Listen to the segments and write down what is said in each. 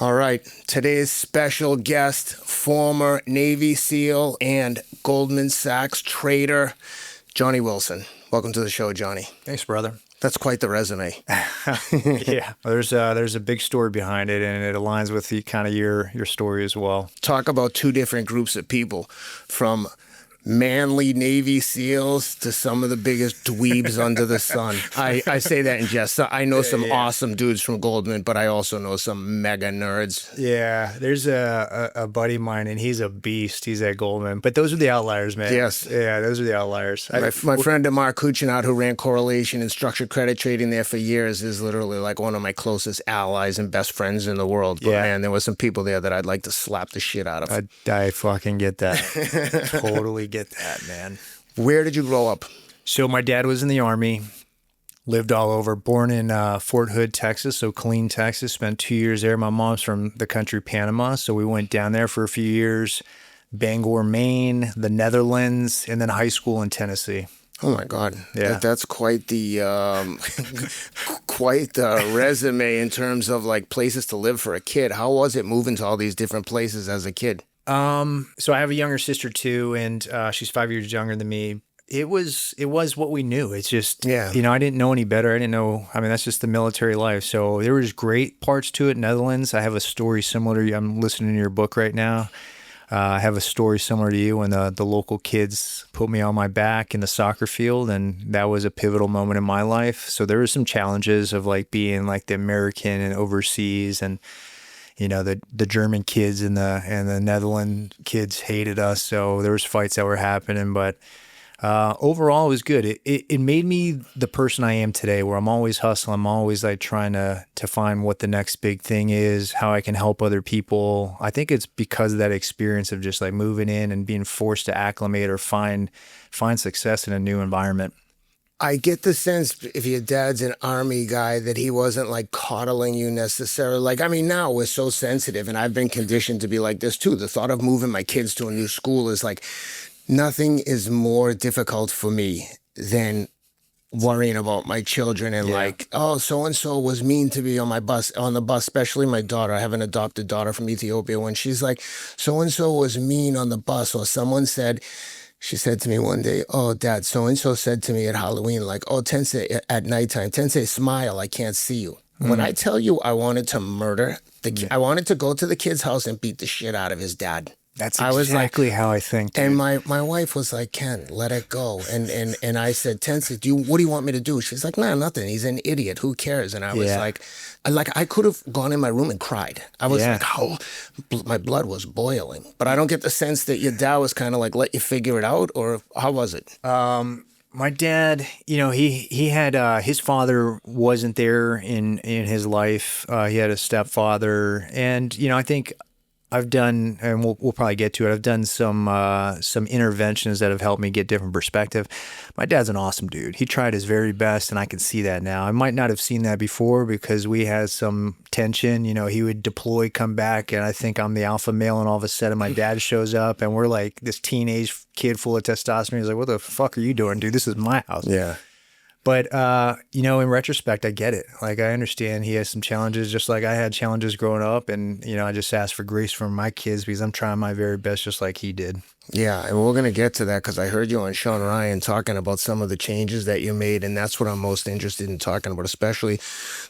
All right, today's special guest, former Navy SEAL and Goldman Sachs trader, Johnny Wilson. Welcome to the show, Johnny. Thanks, brother. That's quite the resume. Yeah, there's a big story behind it, and it aligns with the kind of your story as well. Talk about two different groups of people, from manly Navy SEALs to some of the biggest dweebs under the sun. I say that in jest. I know some awesome dudes from Goldman, but I also know some mega nerds. Yeah, there's a buddy of mine, and he's a beast. He's at Goldman. But those are the outliers, man. Yes. Yeah, those are the outliers. My friend Amar Kuchinat, who ran correlation and structured credit trading there for years, is literally like one of my closest allies and best friends in the world. But man, there were some people there that I'd like to slap the shit out of. I fucking get that. Totally get that, man. Where did you grow up? So my dad was in the Army, lived all over, born in Fort Hood, Texas, so Killeen, Texas, spent 2 years there. My mom's from the country Panama, so we went down there for a few years, Bangor, Maine, the Netherlands, and then high school in Tennessee. Oh my God! Yeah, that's quite the quite the resume in terms of like places to live for a kid. How was it moving to all these different places as a kid? So I have a younger sister too, and she's 5 years younger than me. It was what we knew. It's just, I didn't know any better. I didn't know. I mean, that's just the military life. So there was great parts to it. Netherlands. I have a story similar to you. I'm listening to your book right now. I have a story similar to you when the local kids put me on my back in the soccer field, and that was a pivotal moment in my life. So there were some challenges of like being like the American and overseas, and the German kids and the Netherlands kids hated us. So there was fights that were happening, but overall it was good. It made me the person I am today, where I'm always hustling. I'm always like trying to find what the next big thing is, how I can help other people. I think it's because of that experience of just like moving in and being forced to acclimate or find success in a new environment. I get the sense, if your dad's an Army guy, that he wasn't like coddling you necessarily. Like, I mean, now we're so sensitive, and I've been conditioned to be like this too. The thought of moving my kids to a new school is like, nothing is more difficult for me than worrying about my children and like, oh, so-and-so was mean to me on the bus, especially my daughter. I have an adopted daughter from Ethiopia. When she's like, so-and-so was mean on the bus, or someone said, she said to me one day, oh, Dad, so-and-so said to me at Halloween, like, oh, Tensei, at nighttime, Tensei, smile, I can't see you. Mm-hmm. When I tell you I wanted to murder I wanted to go to the kid's house and beat the shit out of his dad. That's exactly how I think. Dude. And my wife was like, Ken, let it go. And I said, Tensei, what do you want me to do? She's like, nah, nothing. He's an idiot. Who cares? And I was like I could have gone in my room and cried. I was like, my blood was boiling. But I don't get the sense that your dad was kind of like, let you figure it out, or how was it? My dad, he had, his father wasn't there in his life. He had a stepfather. And, I think I've done, and we'll probably get to it, I've done some interventions that have helped me get different perspective. My dad's an awesome dude. He tried his very best, and I can see that now. I might not have seen that before because we had some tension. He would deploy, come back, and I think I'm the alpha male, and all of a sudden my dad shows up, and we're like this teenage kid full of testosterone. He's like, what the fuck are you doing, dude? This is my house. Yeah. But, in retrospect, I get it. Like, I understand he has some challenges, just like I had challenges growing up. And, I just ask for grace from my kids because I'm trying my very best, just like he did. Yeah, and we're going to get to that because I heard you on Sean Ryan talking about some of the changes that you made. And that's what I'm most interested in talking about, especially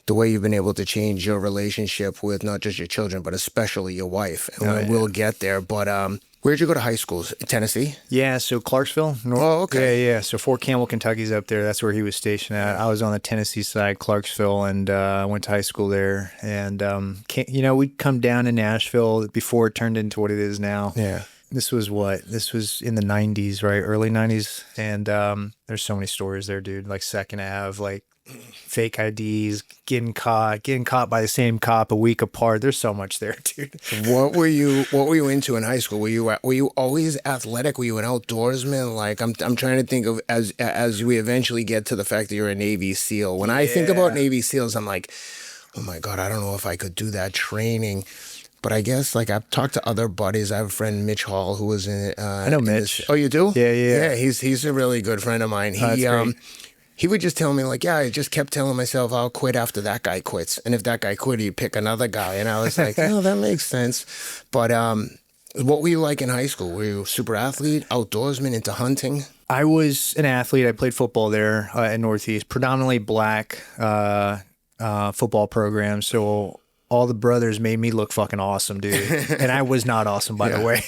the way you've been able to change your relationship with not just your children, but especially your wife. And we'll get there. But where'd you go to high school? Tennessee? Yeah, so Clarksville. Oh, okay. Yeah. So Fort Campbell, Kentucky's up there. That's where he was stationed at. I was on the Tennessee side, Clarksville, and I went to high school there. And, we'd come down to Nashville before it turned into what it is now. Yeah. This was in the 90s, right? Early 90s. And there's so many stories there, dude. Like Second Ave, like fake IDs, getting caught by the same cop a week apart. There's so much there, dude. What were you into in high school? Were you always athletic? Were you an outdoorsman? Like I'm trying to think of as we eventually get to the fact that you're a Navy SEAL. When I think about Navy SEALs, I'm like, oh my God, I don't know if I could do that training. But I guess, like, I've talked to other buddies. I have a friend, Mitch Hall, who was in. I know Mitch. Oh, you do? Yeah. Yeah, he's a really good friend of mine. he would just tell me like, yeah, I just kept telling myself I'll quit after that guy quits. And if that guy quit, he'd pick another guy. And I was like, oh, that makes sense. But what were you like in high school? Were you a super athlete, outdoorsman, into hunting? I was an athlete. I played football there at Northeast, predominantly black football program. So all the brothers made me look fucking awesome, dude. And I was not awesome, by the way.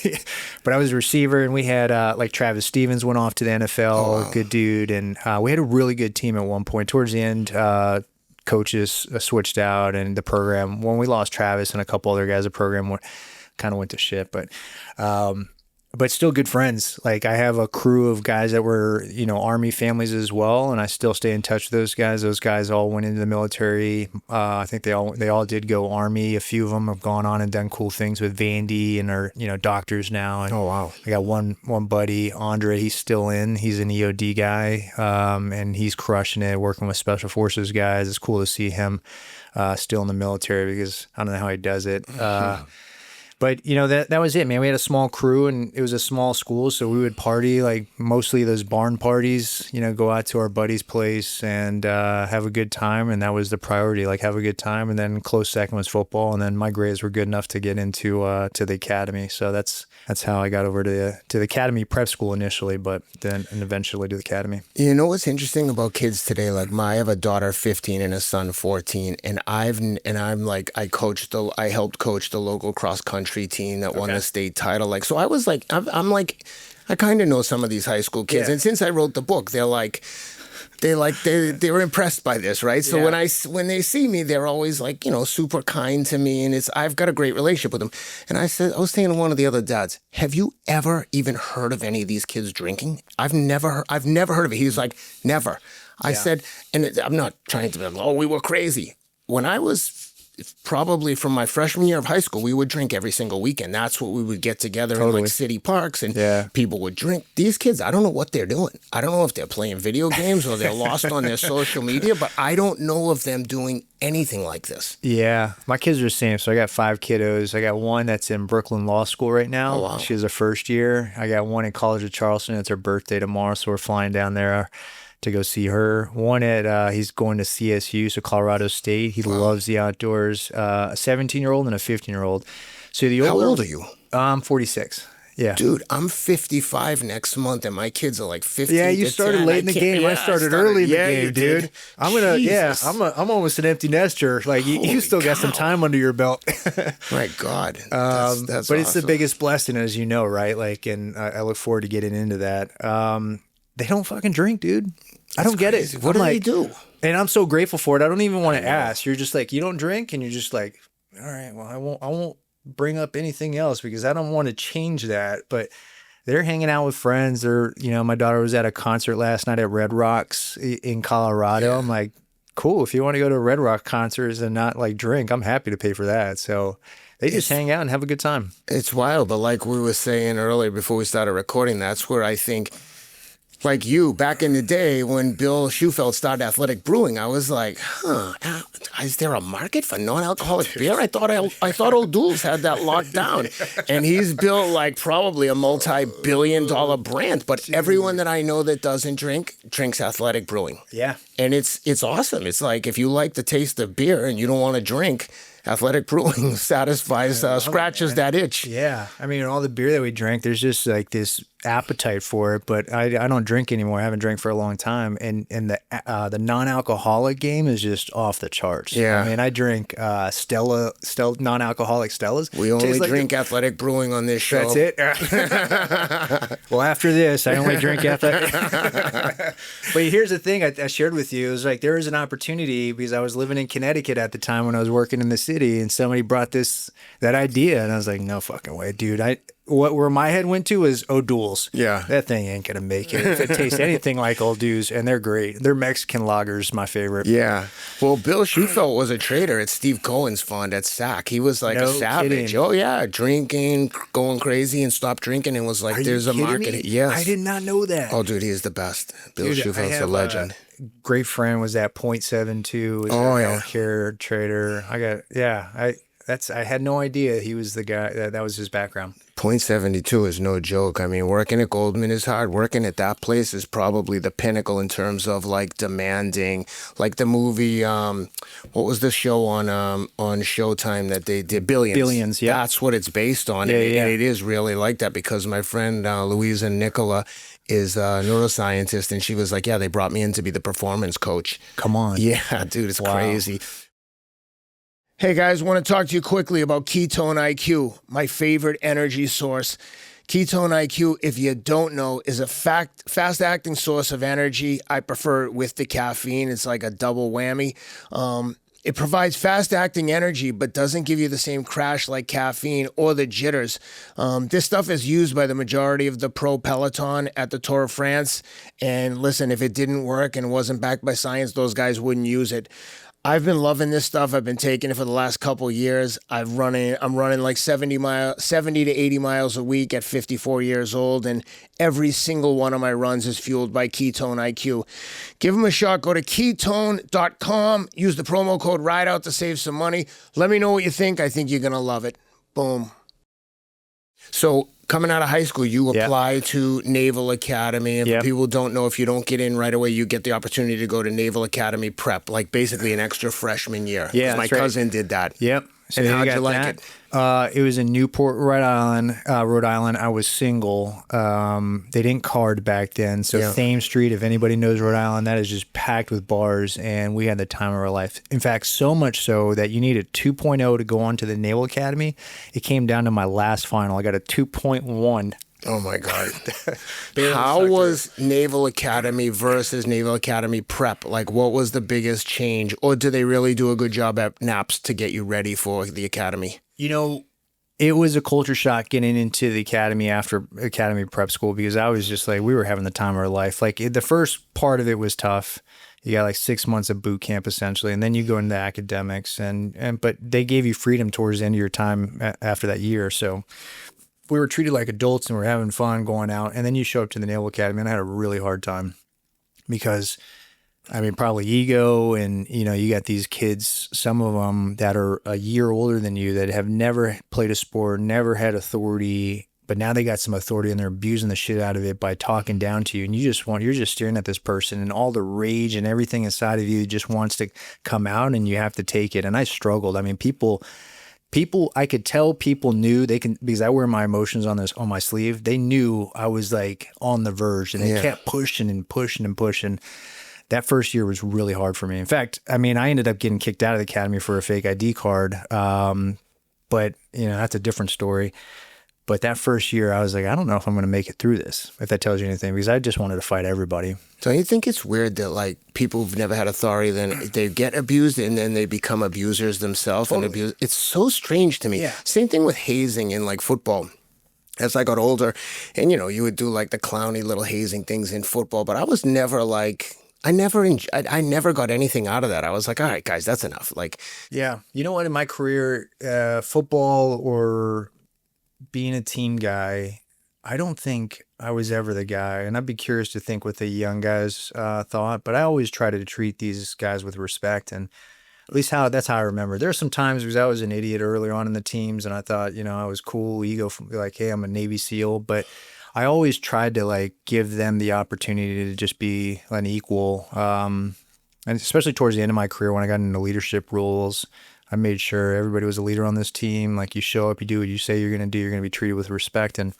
But I was a receiver, and we had like Travis Stevens went off to the NFL, good dude. And we had a really good team at one point. Towards the end, coaches switched out, and the program, when we lost Travis and a couple other guys, the program kind of went to shit. But still good friends. Like I have a crew of guys that were, Army families as well. And I still stay in touch with those guys. Those guys all went into the military. I think they all did go Army. A few of them have gone on and done cool things with Vandy and are, doctors now. And oh, wow. I got one buddy, Andre, he's still in. He's an EOD guy. And he's crushing it, working with special forces guys. It's cool to see him still in the military because I don't know how he does it. But, that was it, man. We had a small crew, and it was a small school, so we would party, like mostly those barn parties, go out to our buddy's place and have a good time, and that was the priority, like have a good time, and then close second was football, and then my grades were good enough to get into to the academy, so that's how I got over to the academy prep school initially, but then and eventually to the academy. You know what's interesting about kids today? Like I have a daughter 15 and a son 14, and I helped coach the local cross country team that won the state title. Like, so I was like, I'm like, I kind of know some of these high school kids, and since I wrote the book, they were impressed by this, right? So when they see me, they're always like, super kind to me, and I've got a great relationship with them. And I was saying to one of the other dads, have you ever even heard of any of these kids drinking? I've never heard of it. He was like, never. I said, and I'm not trying to be like, oh, we were crazy. When I was probably from my freshman year of high school, we would drink every single weekend. That's what we would get together in like city parks, and people would drink. These kids, I don't know what they're doing. I don't know if they're playing video games or they're lost on their social media, but I don't know of them doing anything like this. Yeah, my kids are the same. So I got 5 kiddos. I got one that's in Brooklyn Law School right now. Oh, wow. She's a first year. I got one in College of Charleston. It's her birthday tomorrow, so we're flying down there to go see her. One he's going to CSU, so Colorado State. He loves the outdoors. A 17-year-old and a 15-year-old. So how old are you? I'm 46. Yeah. Dude, I'm 55 next month, and my kids are like 15. Yeah, you started late in the game. I started early in the game, dude. I'm almost an empty nester. Like you still got some time under your belt. My God. That's but awesome. It's the biggest blessing, as you know, right? Like, and I look forward to getting into that. They don't fucking drink, dude. I don't get it. What do they do? And I'm so grateful for it. I don't even want to ask. You're just like, you don't drink, and you're just like, all right, well, I won't bring up anything else because I don't want to change that. But they're hanging out with friends. My daughter was at a concert last night at Red Rocks in Colorado. Yeah. I'm like, cool. If you want to go to Red Rock concerts and not like drink, I'm happy to pay for that. So they just hang out and have a good time. It's wild. But like we were saying earlier before we started recording, that's where I think, like you, back in the day when Bill Shufelt started Athletic Brewing, I was like, is there a market for non-alcoholic beer? I thought Old Duels had that locked down. And he's built like probably a multi-billion-dollar brand. But everyone that I know that doesn't drink drinks Athletic Brewing. Yeah. And it's awesome. It's like if you like the taste of beer and you don't want to drink, Athletic Brewing satisfies, scratches that itch. Yeah. I mean, all the beer that we drank, there's just like this appetite for it, but I don't drink anymore. I haven't drank for a long time. And the non-alcoholic game is just off the charts. Yeah. I mean, I drink Stella non-alcoholic Stellas. We only drink Athletic Brewing on this show. That's it. Well, after this, I only drink Athletic. But here's the thing I shared with you. It was like there was an opportunity because I was living in Connecticut at the time when I was working in the city, and somebody brought that idea, and I was like, no fucking way, dude. Where my head went to was O'Doul's. Yeah. That thing ain't going to make it. If it tastes anything like O'Doul's, and they're great. Their Mexican lagers, my favorite. Yeah. Well, Bill Shufelt was a trader at Steve Cohen's fund at SAC. He was like a savage. Kidding. Oh, yeah. Drinking, going crazy, and stopped drinking, and was like, there's a market. Me? Yes. I did not know that. Oh, dude, he is the best. Bill Shufelt's a legend. Great friend was that .72. I don't care trader. I had no idea he was the guy that was his background. .72 is no joke. I mean, working at Goldman is hard. Working at that place is probably the pinnacle in terms of like demanding, like the movie, what was the show on Showtime that they did? Billions. Billions, yeah. That's what it's based on. Yeah, And it is really like that because my friend Louisa Nicola is a neuroscientist, and she was like, yeah, they brought me in to be the performance coach. Come on. Yeah, dude, it's crazy. Hey guys, want to talk to you quickly about Ketone IQ, my favorite energy source. Ketone IQ, if you don't know, is a fast-acting source of energy. I prefer it with the caffeine. It's like a double whammy. It provides fast-acting energy, but doesn't give you the same crash like caffeine or the jitters. This stuff is used by the majority of the pro peloton at the Tour of France. And listen, if it didn't work and wasn't backed by science, those guys wouldn't use it. I've been loving this stuff. I've been taking it for the last couple of years. I'm running like 70 to 80 miles a week at 54 years old, and every single one of my runs is fueled by Ketone IQ. Give them a shot. Go to ketone.com. Use the promo code Rideout to save some money. Let me know what you think. I think you're going to love it. Boom. So coming out of high school, you apply to Naval Academy. And for people who don't know, if you don't get in right away, you get the opportunity to go to Naval Academy prep, like basically an extra freshman year. Yeah, my cousin did that. Yep. So and how'd you like it? It was in Newport, Rhode Island. I was single. They didn't card back then. So Thames Street, if anybody knows Rhode Island, that is just packed with bars. And we had the time of our life. In fact, so much so that you need a 2.0 to go on to the Naval Academy. It came down to my last final. I got a 2.1. Oh my God. How was Naval Academy versus Naval Academy prep? Like, what was the biggest change? Or do they really do a good job at NAPS to get you ready for the academy? You know, it was a culture shock getting into the academy after academy prep school, because I was just like, we were having the time of our life. Like, the first part of it was tough. You got like 6 months of boot camp essentially, and then you go into academics, but they gave you freedom towards the end of your time after that year. So we were treated like adults and we're having fun going out. And then you show up to the Naval Academy, and I had a really hard time because, I mean, probably ego, and, you know, you got these kids, some of them that are a year older than you that have never played a sport, never had authority, but now they got some authority and they're abusing the shit out of it by talking down to you. And you're just staring at this person, and all the rage and everything inside of you just wants to come out, and you have to take it. And I struggled. I mean, people, I could tell people knew they can, because I wear my emotions on my sleeve. They knew I was like on the verge, and they kept pushing and pushing and pushing. That first year was really hard for me. In fact, I mean, I ended up getting kicked out of the academy for a fake ID card. But you know, that's a different story. But that first year, I was like, I don't know if I'm going to make it through this, if that tells you anything, because I just wanted to fight everybody. Don't you think it's weird that, like, people who've never had authority, then they get abused and then they become abusers themselves and abuse? It's so strange to me. Yeah. Same thing with hazing in, like, football. As I got older, and, you know, you would do, like, the clowny little hazing things in football, but I was never, like, I never got anything out of that. I was like, all right, guys, that's enough. Like, yeah. You know what? In my career, football or being a team guy, I don't think I was ever the guy. And I'd be curious to think what the young guys thought, but I always try to treat these guys with respect. And at least that's how I remember. There are some times because I was an idiot early on in the teams, and I thought, you know, I was cool, ego, like, hey, I'm a Navy SEAL. But I always tried to, like, give them the opportunity to just be an equal. And especially towards the end of my career, when I got into leadership roles, I made sure everybody was a leader on this team. Like, you show up, you do what you say you're going to do, you're going to be treated with respect. And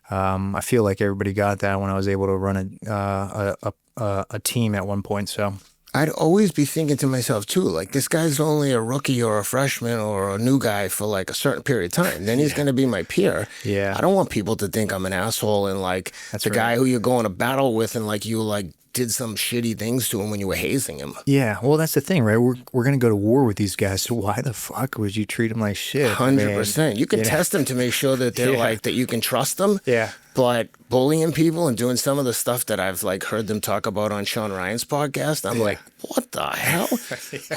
I feel like everybody got that when I was able to run a team at one point. So I'd always be thinking to myself too, like, this guy's only a rookie or a freshman or a new guy for like a certain period of time. Then he's going to be my peer. Yeah. I don't want people to think I'm an asshole and like the guy who you're going to battle with, and like you like did some shitty things to him when you were hazing him. Yeah, well, that's the thing, right? We're going to go to war with these guys, so why the fuck would you treat them like shit? 100%. You can test them to make sure that they're like, that you can trust them. Yeah. But bullying people and doing some of the stuff that I've like heard them talk about on Sean Ryan's podcast, I'm like, what the hell?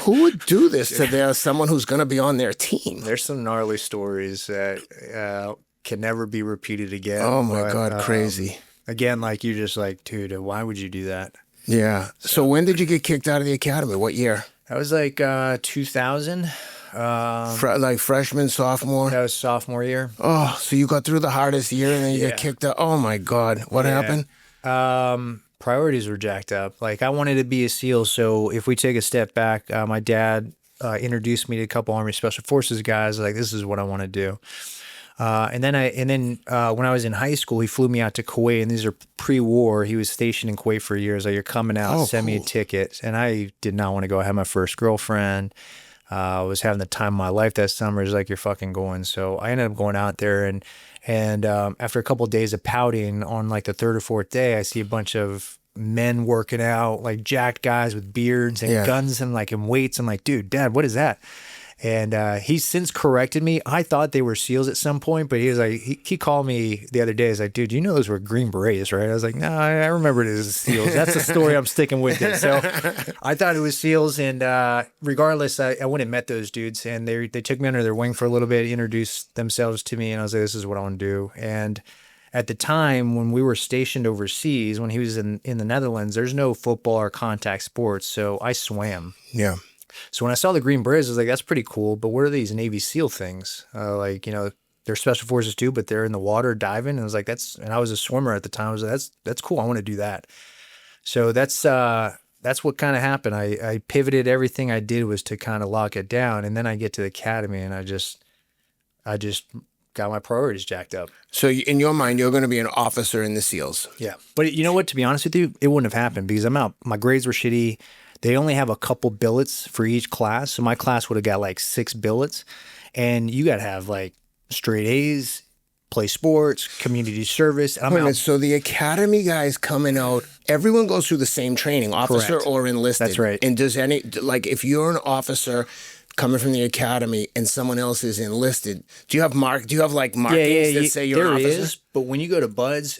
Who would do this to someone who's going to be on their team? There's some gnarly stories that can never be repeated again. Oh my God, crazy. Again, like, you're just like, dude, why would you do that? Yeah. So when did you get kicked out of the academy? What year? That was like 2000. Like freshman, sophomore? That was sophomore year. Oh, so you got through the hardest year and then you get kicked out. Oh my God. What happened? Priorities were jacked up. Like I wanted to be a SEAL. So if we take a step back, my dad introduced me to a couple Army Special Forces guys. Like, this is what I want to do. And then when I was in high school, he flew me out to Kuwait, and these are pre-war. He was stationed in Kuwait for years. Like, you're coming out, send me a ticket. And I did not want to go. I had my first girlfriend. I was having the time of my life that summer. It's like, you're fucking going. So I ended up going out there, and after a couple of days of pouting, on like the third or fourth day, I see a bunch of men working out, like jacked guys with beards and guns and like in weights. I'm like, dude, Dad, what is that? And he's since corrected me. I thought they were SEALs at some point, but he was like, he called me the other day. He's like, dude, you know those were Green Berets, right? I was like, no, I remember it as SEALs. That's the story. I'm sticking with it. So I thought it was SEALs. And regardless, I went and met those dudes, and they took me under their wing for a little bit, introduced themselves to me, and I was like, this is what I want to do. And at the time when we were stationed overseas, when he was in the Netherlands, there's no football or contact sports. So I swam. Yeah. So when I saw the Green Berets, I was like, that's pretty cool. But what are these Navy SEAL things? Like, you know, they're special forces too, but they're in the water diving. And I was like, and I was a swimmer at the time. I was like, that's cool. I want to do that. So that's what kind of happened. I pivoted. Everything I did was to kind of lock it down. And then I get to the academy, and I just got my priorities jacked up. So in your mind, you're going to be an officer in the SEALs. Yeah. But you know what? To be honest with you, it wouldn't have happened because I'm out. My grades were shitty. They only have a couple billets for each class. So my class would have got like 6 billets. And you got to have like straight A's, play sports, community service. And I'm out. So the academy guys coming out, everyone goes through the same training, officer Correct. or enlisted. That's right. And does if you're an officer coming from the academy and someone else is enlisted, do you have markings that say you're an officer? There is, but when you go to BUDS,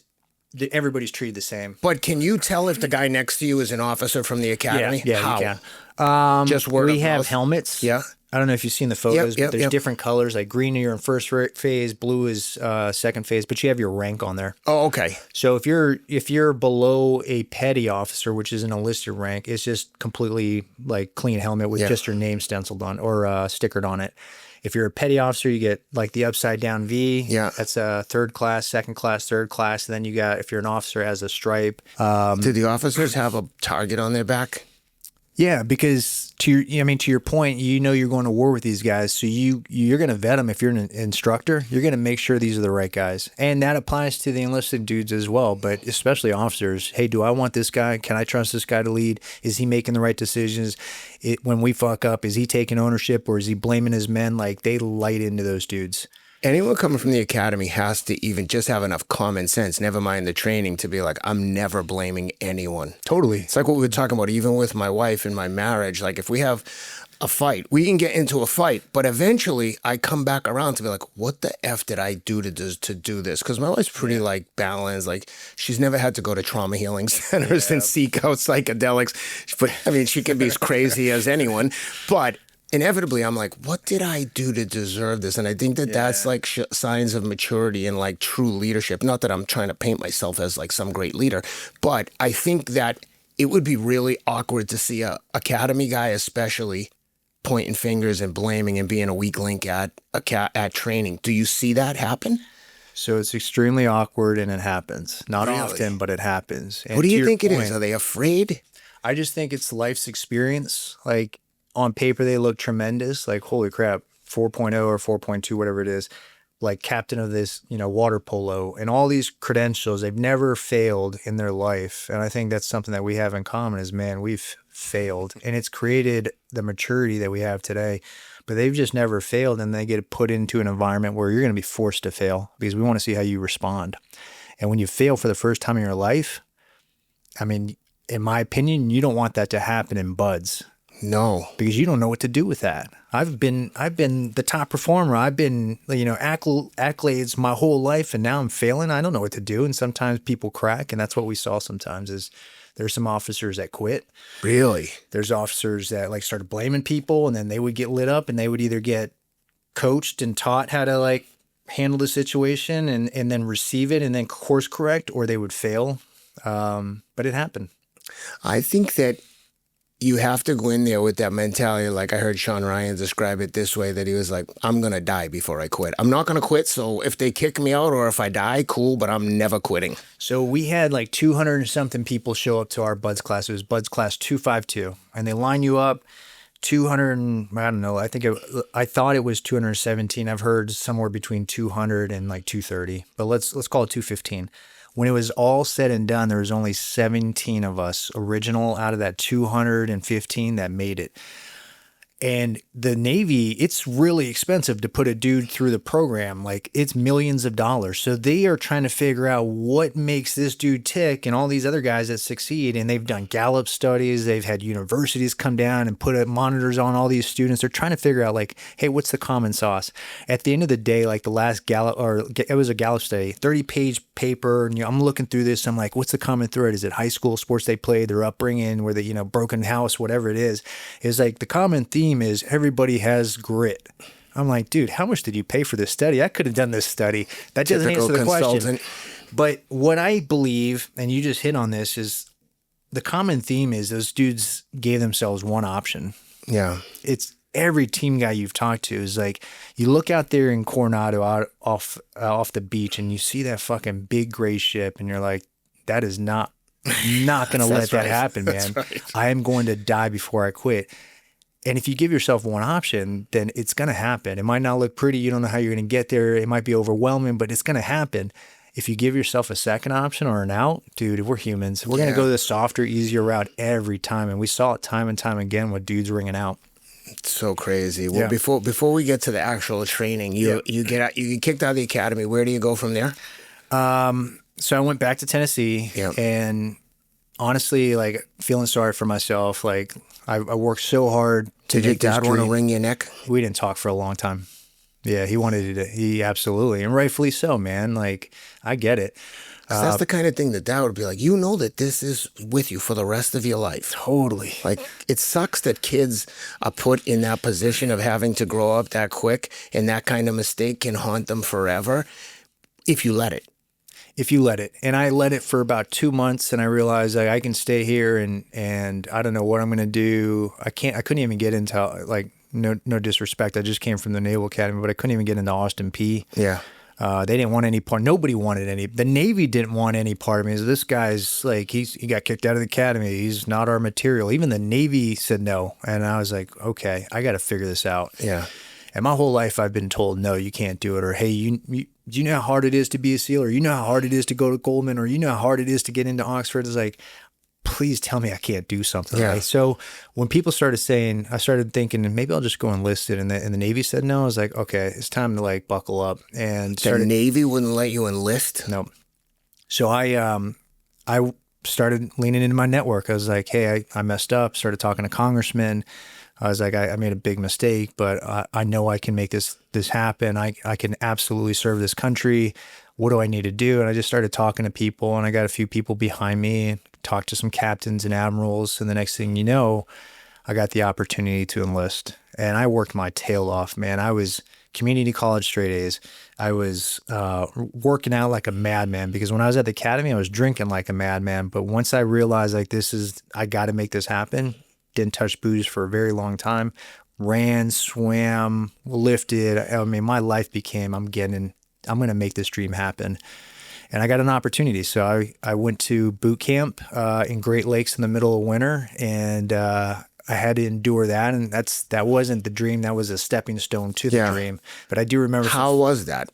everybody's treated the same. But can you tell if the guy next to you is an officer from the academy? Yeah, How? you can. Just word we of have mouth? helmets. Yeah. I don't know if you've seen the photos, but there's different colors. Like green, you're in first phase. Blue is second phase. But you have your rank on there. Oh, okay. So if you're below a petty officer, which is an enlisted rank, it's just completely like clean helmet with just your name stenciled on or stickered on it. If you're a petty officer, you get like the upside down V. Yeah. That's a third class, second class, third class. And then you got, if you're an officer, it has a stripe. Do the officers have a target on their back? Yeah, because to your point, you know you're going to war with these guys, so you're going to vet them. If you're an instructor, you're going to make sure these are the right guys, and that applies to the enlisted dudes as well. But especially officers. Hey, do I want this guy? Can I trust this guy to lead? Is he making the right decisions? When we fuck up, is he taking ownership or is he blaming his men? Like they light into those dudes. Anyone coming from the academy has to even just have enough common sense, never mind the training, to be like, I'm never blaming anyone. Totally. It's like what we were talking about, even with my wife and my marriage. Like if we have a fight, we can get into a fight, but eventually I come back around to be like, what the F did I do to do this? Because my wife's pretty like balanced. Like she's never had to go to trauma healing centers and seek out psychedelics. But I mean, she can be as crazy as anyone, but inevitably, I'm like, what did I do to deserve this? And I think that that's like signs of maturity and like true leadership. Not that I'm trying to paint myself as like some great leader, but I think that it would be really awkward to see a academy guy, especially, pointing fingers and blaming and being a weak link at training. Do you see that happen? So it's extremely awkward, and it happens. Not often, but it happens. And what do you think it is? Are they afraid? I just think it's life's experience. Like, on paper, they look tremendous. Like, holy crap, 4.0 or 4.2, whatever it is, like captain of this, water polo and all these credentials. They've never failed in their life. And I think that's something that we have in common is, man, we've failed. And it's created the maturity that we have today. But they've just never failed. And they get put into an environment where you're going to be forced to fail because we want to see how you respond. And when you fail for the first time in your life, I mean, in my opinion, you don't want that to happen in BUDS. No, because you don't know what to do with that. I've been the top performer. I've been, accolades my whole life, and now I'm failing. I don't know what to do. And sometimes people crack, and that's what we saw sometimes is there's some officers that quit. Really? There's officers that like started blaming people, and then they would get lit up, and they would either get coached and taught how to like handle the situation and then receive it and then course correct, or they would fail. But it happened. I think that you have to go in there with that mentality. Like I heard Sean Ryan describe it this way, that he was like, I'm going to die before I quit. I'm not going to quit. So if they kick me out or if I die, cool, but I'm never quitting. So we had like 200 and something people show up to our Buds class. It was Buds class 252. And they line you up 200, and I don't know. I thought it was 217. I've heard somewhere between 200 and like 230, but let's call it 215. When it was all said and done, there was only 17 of us original out of that 215 that made it. And the Navy, it's really expensive to put a dude through the program. Like, it's millions of dollars. So they are trying to figure out what makes this dude tick and all these other guys that succeed. And they've done Gallup studies. They've had universities come down and put monitors on all these students. They're trying to figure out, like, hey, what's the common sauce? At the end of the day, like the last Gallup, or it was a Gallup study, 30-page paper. And I'm looking through this. I'm like, what's the common thread? Is it high school sports they played, their upbringing, where they, broken house, whatever it is? It's like the common theme is everybody has grit. I'm like, dude, how much did you pay for this study? I could have done this study. That doesn't answer the question. But what I believe, and you just hit on this, is the common theme is those dudes gave themselves one option. Yeah. It's every team guy you've talked to is like, you look out there in Coronado off the beach and you see that fucking big gray ship and you're like, that is not going to let that happen, man. Right. I am going to die before I quit. And if you give yourself one option, then it's going to happen. It might not look pretty. You don't know how you're going to get there. It might be overwhelming, but it's going to happen. If you give yourself a second option or an out, dude, we're humans. We're going to go the softer, easier route every time. And we saw it time and time again with dudes ringing out. It's so crazy. Well, before we get to the actual training, you get kicked out of the academy. Where do you go from there? So I went back to Tennessee and honestly, like, feeling sorry for myself. Like, I worked so hard to Did your dad want to wring your neck? We didn't talk for a long time. Yeah, he wanted it. He absolutely, and rightfully so, man. Like, I get it. That's the kind of thing that dad would be like, that this is with you for the rest of your life. Totally. Like, it sucks that kids are put in that position of having to grow up that quick, and that kind of mistake can haunt them forever if you let it. If you let it. And I let it for about 2 months, and I realized like, I can stay here and I don't know what I'm going to do. I couldn't even get into, like, no disrespect. I just came from the Naval Academy, but I couldn't even get into Austin P. Yeah. They didn't want any part. Nobody wanted any. The Navy didn't want any part of me. So this guy's like, he got kicked out of the academy. He's not our material. Even the Navy said no. And I was like, okay, I got to figure this out. Yeah. And my whole life I've been told, no, you can't do it. Or, hey, do you know how hard it is to be a SEAL? Or you know how hard it is to go to Goldman? Or you know how hard it is to get into Oxford? It's like, please tell me I can't do something. Yeah. Right? So when people started saying, I started thinking, maybe I'll just go enlisted. And the Navy said no. I was like, okay, it's time to like buckle up. And the Navy wouldn't let you enlist? No. So I started leaning into my network. I was like, hey, I messed up. Started talking to congressmen. I was like, I made a big mistake, but I know I can make this happen. I can absolutely serve this country. What do I need to do? And I just started talking to people, and I got a few people behind me, talked to some captains and admirals. And the next thing you know, I got the opportunity to enlist. And I worked my tail off, man. I was community college straight A's. I was working out like a madman, because when I was at the academy, I was drinking like a madman. But once I realized like I got to make this happen, didn't touch booze for a very long time, ran, swam, lifted. I mean, my life became, I'm going to make this dream happen. And I got an opportunity. So I went to boot camp in Great Lakes in the middle of winter, and I had to endure that. And that wasn't the dream. That was a stepping stone to the dream. But I do remember. How was that?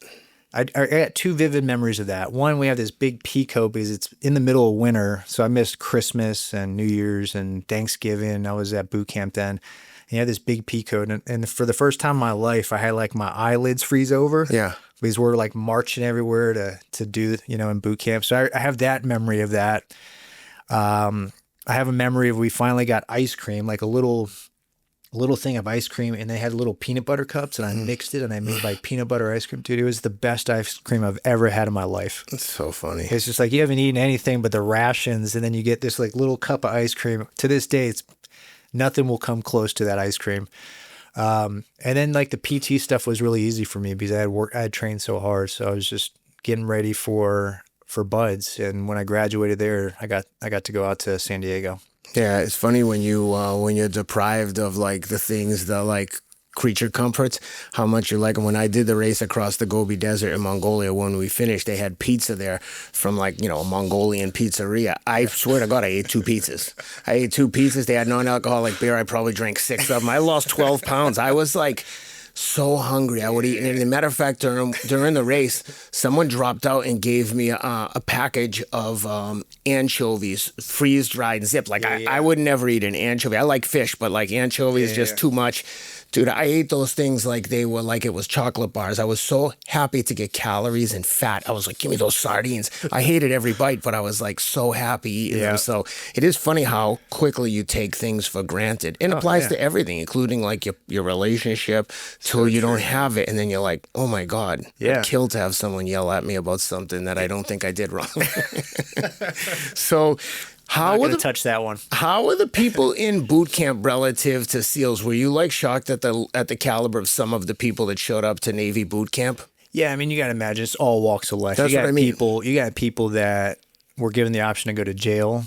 I got two vivid memories of that. One, we have this big peacoat because it's in the middle of winter. So I missed Christmas and New Year's and Thanksgiving. I was at boot camp then. And you had this big peacoat. And for the first time in my life, I had like my eyelids freeze over. Yeah. Because we're like marching everywhere to do, in boot camp. So I have that memory of that. I have a memory of we finally got ice cream, like a little thing of ice cream, and they had little peanut butter cups, and I mixed it and I made like peanut butter ice cream. Dude, it was the best ice cream I've ever had in my life. That's so funny. It's just like you haven't eaten anything but the rations, and then you get this like little cup of ice cream. To this day, nothing will come close to that ice cream. And then like the PT stuff was really easy for me because I had trained so hard. So I was just getting ready for Buds. And when I graduated there, I got to go out to San Diego. Yeah, it's funny when you're deprived of like the things, the like creature comforts, how much you like them. When I did the race across the Gobi Desert in Mongolia, when we finished, they had pizza there from like, a Mongolian pizzeria. I swear to God, I ate 2 pizzas. They had non-alcoholic beer. I probably drank 6 of them. I lost 12 pounds. I was like so hungry. I would eat. And as a matter of fact, during the race, someone dropped out and gave me a package of anchovies, freeze dried and zipped. Like I would never eat an anchovy. I like fish, but like anchovies just too much. Dude, I ate those things like they were like it was chocolate bars. I was so happy to get calories and fat. I was like, give me those sardines. I hated every bite, but I was like so happy eating them. So it is funny how quickly you take things for granted. It applies to everything, including like your relationship, till you don't have it. And then you're like, oh my God, I'd kill to have someone yell at me about something that I don't think I did wrong. So I'm not gonna touch that one. How are the people in boot camp relative to SEALs? Were you like shocked at the caliber of some of the people that showed up to Navy boot camp? Yeah, I mean, you got to imagine it's all walks of life. That's what I mean. You got people that were given the option to go to jail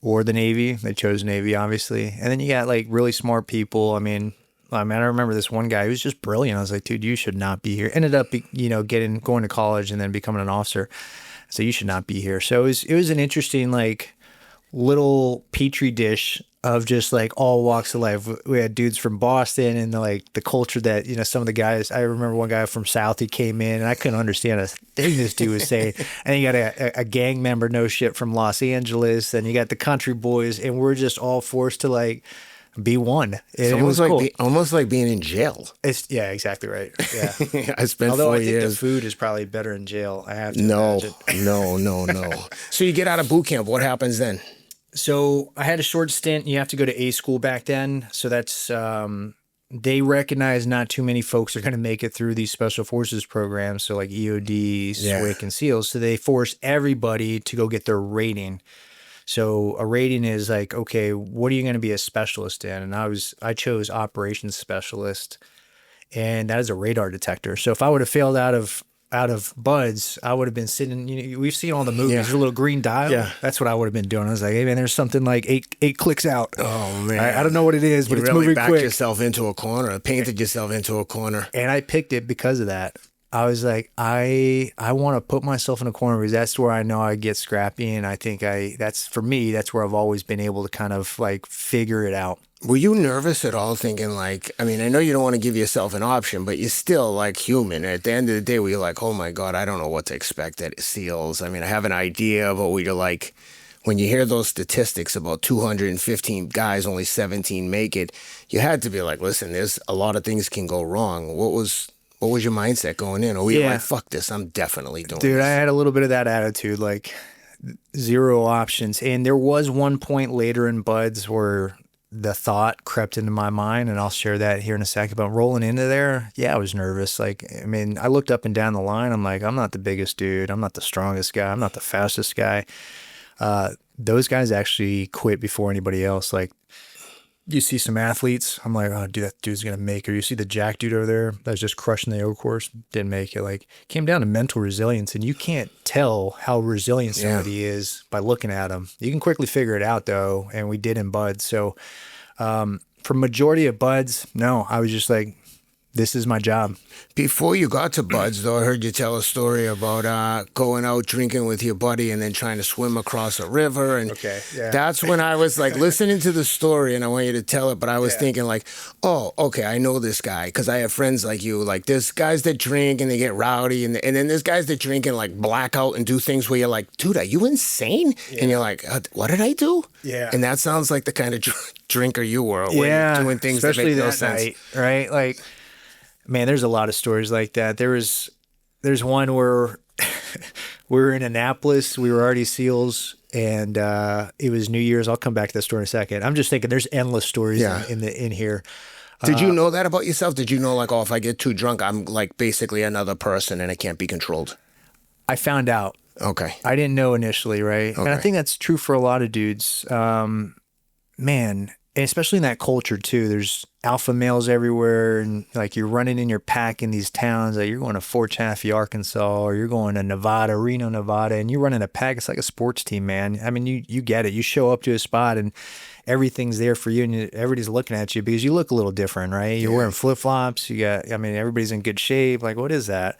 or the Navy. They chose Navy, obviously, and then you got like really smart people. I mean, I remember this one guy who was just brilliant. I was like, dude, you should not be here. Ended up, going to college and then becoming an officer. So you should not be here. So it was an interesting like little petri dish of just like all walks of life. We had dudes from Boston and like the culture that, some of the guys, I remember one guy from South, he came in and I couldn't understand a thing this dude was saying. And you got a gang member, no shit, from Los Angeles, and you got the country boys, and we're just all forced to like be one. It's almost like cool. Almost like being in jail. Yeah, exactly right. Yeah. I spent Although 4 I think years. the food is probably better in jail. I have to No. imagine. So you get out of boot camp. What happens then? So I had a short stint. You have to go to A school back then. So that's, they recognize not too many folks are going to make it through these special forces programs. So like EOD, SWIC, and SEALs. So they force everybody to go get their rating. So a rating is like, okay, what are you going to be a specialist in? And I chose operations specialist, and that is a radar detector. So if I would have failed out of buds, I would have been sitting, we've seen all the movies, there's a little green dial. Yeah. That's what I would have been doing. I was like, hey man, there's something like eight clicks out. Oh man. I don't know what it is, but you it's really moving backed quick. yourself into a corner, painted yourself into a corner. And I picked it because of that. I was like, I want to put myself in a corner because that's where I know I get scrappy. And I think that's where I've always been able to kind of like figure it out. Were you nervous at all thinking like, I mean, I know you don't want to give yourself an option, but you're still like human. At the end of the day, were you like, oh my God, I don't know what to expect at SEALs. I mean, I have an idea, but were you like, when you hear those statistics about 215 guys, only 17 make it, you had to be like, listen, there's a lot of things can go wrong. What was your mindset going in? Or were you like, fuck this, I'm definitely doing this? Dude, I had a little bit of that attitude, like zero options. And there was one point later in buds where the thought crept into my mind, and I'll share that here in a second. But rolling into there, I was nervous. Like, I mean, I looked up and down the line. I'm like, I'm not the biggest dude. I'm not the strongest guy. I'm not the fastest guy. Those guys actually quit before anybody else. Like, you see some athletes, I'm like, oh, dude, that dude's going to make it. You see the Jack dude over there that's just crushing the O course, didn't make it. Like, came down to mental resilience, and you can't tell how resilient somebody is by looking at them. You can quickly figure it out, though, and we did in buds. So for majority of buds, no, I was just like, this is my job. Before you got to buds, though, I heard you tell a story about going out drinking with your buddy and then trying to swim across a river. And that's when I was like listening to the story, and I want you to tell it. But I was thinking like, oh, okay, I know this guy because I have friends like you. Like there's guys that drink and they get rowdy, and then there's guys that drink and like black out and do things where you're like, dude, are you insane? And you're like, what did I do? Yeah. And that sounds like the kind of drinker you were. Where you're doing things especially that make no that sense. Night, right? Like, man, there's a lot of stories like that. There's one where we were in Annapolis. We were already SEALs, and it was New Year's. I'll come back to that story in a second. I'm just thinking there's endless stories in here. Did you know that about yourself? Did you know like, oh, if I get too drunk, I'm like basically another person and I can't be controlled? I found out. Okay. I didn't know initially, right? Okay. And I think that's true for a lot of dudes. Man, and especially in that culture too, alpha males everywhere, and like you're running in your pack in these towns. Like you're going to Fort Chaffee, Arkansas, or you're going to Nevada, Reno, Nevada, and you're running a pack. It's like a sports team, man. I mean, you get it. You show up to a spot and everything's there for you, and everybody's looking at you because you look a little different, right? You're wearing flip flops. I mean, everybody's in good shape. Like, what is that?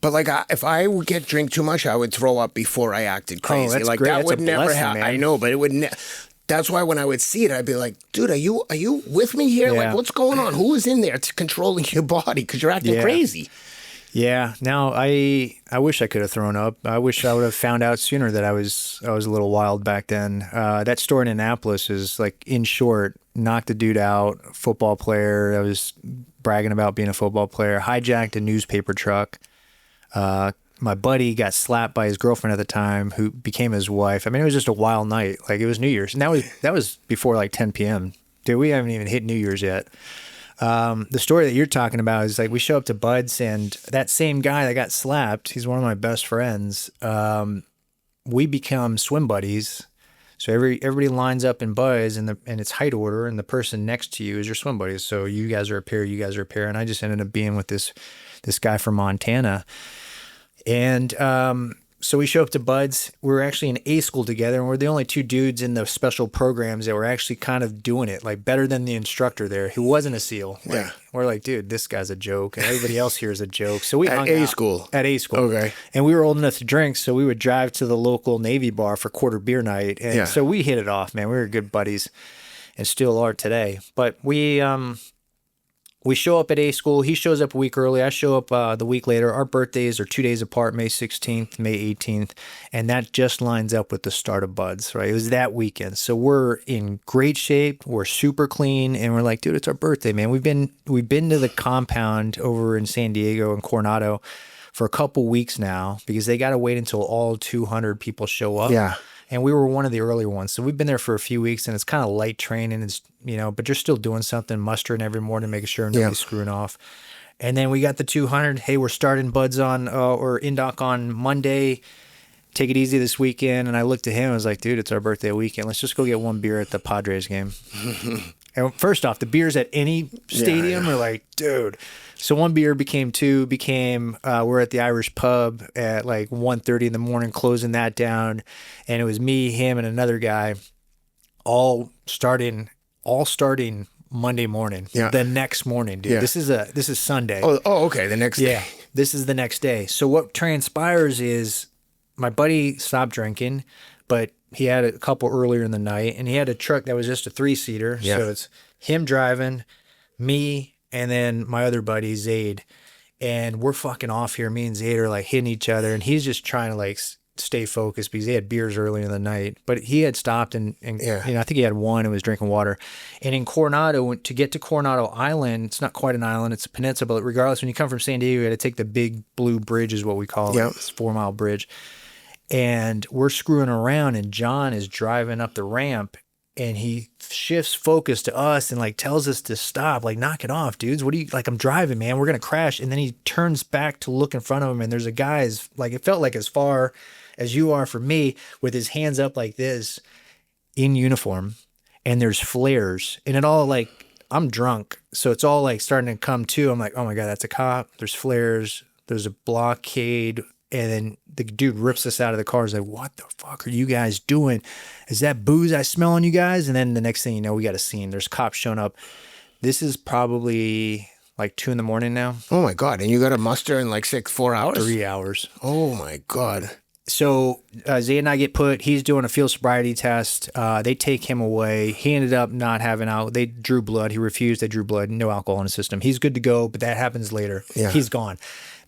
But like, if I would drink too much, I would throw up before I acted crazy. Oh, that's like great. that That's would a never blessing, happen. man. I know, but it would. That's why when I would see it, I'd be like, dude, are you with me here? Yeah. Like, what's going on? Who is in there controlling your body? Because you're acting crazy. Yeah. Now I wish I could have thrown up. I wish I would have found out sooner that I was a little wild back then. That store in Annapolis is like, in short, knocked a dude out, football player. I was bragging about being a football player, hijacked a newspaper truck. My buddy got slapped by his girlfriend at the time, who became his wife. I mean, it was just a wild night. Like, it was New Year's, and that was before like 10 p.m. Dude, we haven't even hit New Year's yet. The story that you're talking about is like, we show up to Bud's, and that same guy that got slapped, he's one of my best friends. We become swim buddies. So everybody lines up in Bud's, and it's height order, and the person next to you is your swim buddies. So you guys are a pair, you guys are a pair, and I just ended up being with this guy from Montana. And so we show up to Bud's. We're actually in A school together, and we're the only two dudes in the special programs that were actually kind of doing it, like better than the instructor there, who wasn't a SEAL. Like, yeah. We're like, dude, this guy's a joke, and everybody else here is a joke. So we hung At A out school. At A school. Okay. And we were old enough to drink, so we would drive to the local Navy bar for quarter beer night. And so we hit it off, man. We were good buddies and still are today. But we show up at A school. He shows up a week early. I show up the week later. Our birthdays are 2 days apart, May 16th, May 18th. And that just lines up with the start of Bud's, right? It was that weekend. So we're in great shape. We're super clean. And we're like, dude, it's our birthday, man. We've been to the compound over in San Diego and Coronado for a couple weeks now, because they got to wait until all 200 people show up. Yeah. And we were one of the earlier ones. So we've been there for a few weeks, and it's kind of light training. It's, but you're still doing something, mustering every morning, making sure nobody's screwing off. And then we got the 200. Hey, we're starting Bud's on, or Indoc on Monday. Take it easy this weekend. And I looked at him and was like, dude, it's our birthday weekend. Let's just go get one beer at the Padres game. And first off, the beers at any stadium are like, dude. So one beer became two, we're at the Irish pub at like 1:30 in the morning, closing that down. And it was me, him, and another guy all starting Monday morning. Yeah. The next morning, dude. Yeah. This is Sunday. Oh, okay. The next day. Yeah. This is the next day. So what transpires is my buddy stopped drinking, but he had a couple earlier in the night, and he had a truck that was just a 3-seater. Yeah. So it's him driving, me, and then my other buddy, Zaid. And we're fucking off here. Me and Zaid are like hitting each other, and he's just trying to like stay focused because he had beers early in the night. But he had stopped and I think he had one and was drinking water. And in Coronado, to get to Coronado Island, it's not quite an island, it's a peninsula. But regardless, when you come from San Diego, you got to take the big blue bridge is what we call it. It's a 4-mile bridge. And we're screwing around, and John is driving up the ramp, and he shifts focus to us and like tells us to stop, like, knock it off, dudes. What do you, like, I'm driving, man. We're going to crash. And then he turns back to look in front of him, and there's a guy, like, it felt like as far as you are from me, with his hands up like this in uniform, and there's flares, and it all like, I'm drunk. So it's all like starting to come to. I'm like, oh my God, that's a cop. There's flares. There's a blockade. And then the dude rips us out of the car. He's like, what the fuck are you guys doing? Is that booze I smell on you guys? And then the next thing you know, we got a scene. There's cops showing up. This is probably like 2 a.m. now. Oh my God. And you got to muster in like 4 hours? 3 hours. Oh my God. So Zay and I get put, he's doing a field sobriety test. They take him away. He ended up not having out. They drew blood. He refused. They drew blood. No alcohol in his system. He's good to go, but that happens later. Yeah. He's gone.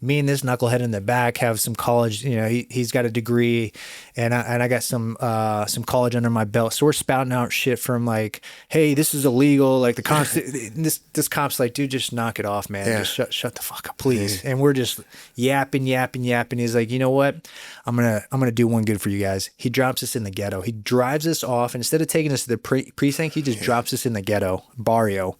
Me and this knucklehead in the back have some college, he's got a degree, and I got some college under my belt. So we're spouting out shit from like, hey, this is illegal. Like the cops, this cop's like, dude, just knock it off, man. Yeah. Just shut the fuck up, please. And we're just yapping. He's like, you know what? I'm gonna do one good for you guys. He drops us in the ghetto. He drives us off, and instead of taking us to the precinct, he just drops us in the ghetto, barrio.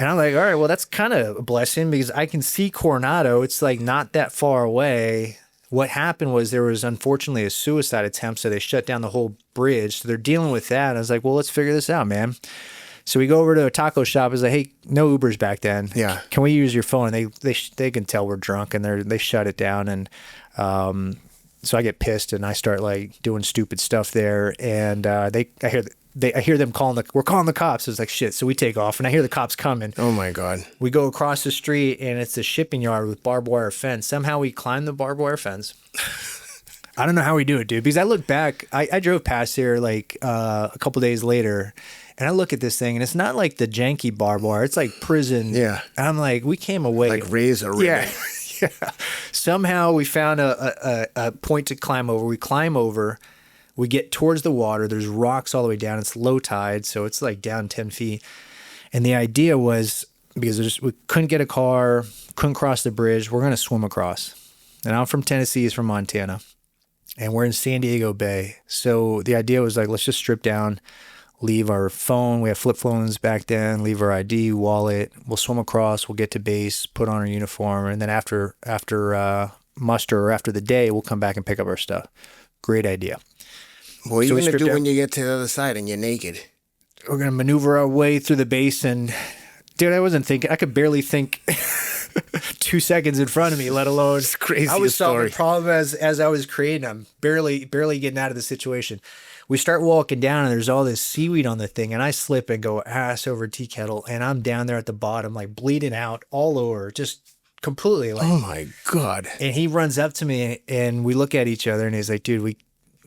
And I'm like, all right, well, that's kind of a blessing because I can see Coronado. It's like not that far away. What happened was there was unfortunately a suicide attempt, so they shut down the whole bridge. So they're dealing with that. I was like, well, let's figure this out, man. So we go over to a taco shop. It's like, hey, no Ubers back then. Yeah. Can we use your phone? And they can tell we're drunk, and they shut it down. And so I get pissed, and I start like doing stupid stuff there. And I hear them we're calling the cops. It's like, shit. So we take off, and I hear the cops coming. Oh my God. We go across the street, and it's a shipping yard with barbed wire fence. Somehow we climb the barbed wire fence. I don't know how we do it, dude, because I look back, I drove past here like a couple days later, and I look at this thing, and it's not like the janky barbed wire. It's like prison. Yeah. And I'm like, we came away. Like razor ribbon. Yeah. Yeah. Somehow we found a point to climb over. We climb over. We get towards the water. There's rocks all the way down. It's low tide, so it's like down 10 feet. And the idea was, because we couldn't get a car, couldn't cross the bridge, we're going to swim across. And I'm from Tennessee, he's from Montana. And we're in San Diego Bay. So the idea was like, let's just strip down, leave our phone. We have flip phones back then, leave our ID, wallet. We'll swim across, we'll get to base, put on our uniform. And then after muster or after the day, we'll come back and pick up our stuff. Great idea. What are you going to do when you get to the other side and you're naked? We're going to maneuver our way through the base. And dude, I wasn't thinking, I could barely think 2 seconds in front of me, let alone it's crazy. I was solving the problem as I was creating them, barely getting out of the situation. We start walking down, and there's all this seaweed on the thing, and I slip and go ass over tea kettle, and I'm down there at the bottom, like bleeding out all over, just completely like. Oh my God. And he runs up to me, and we look at each other, and he's like, dude, we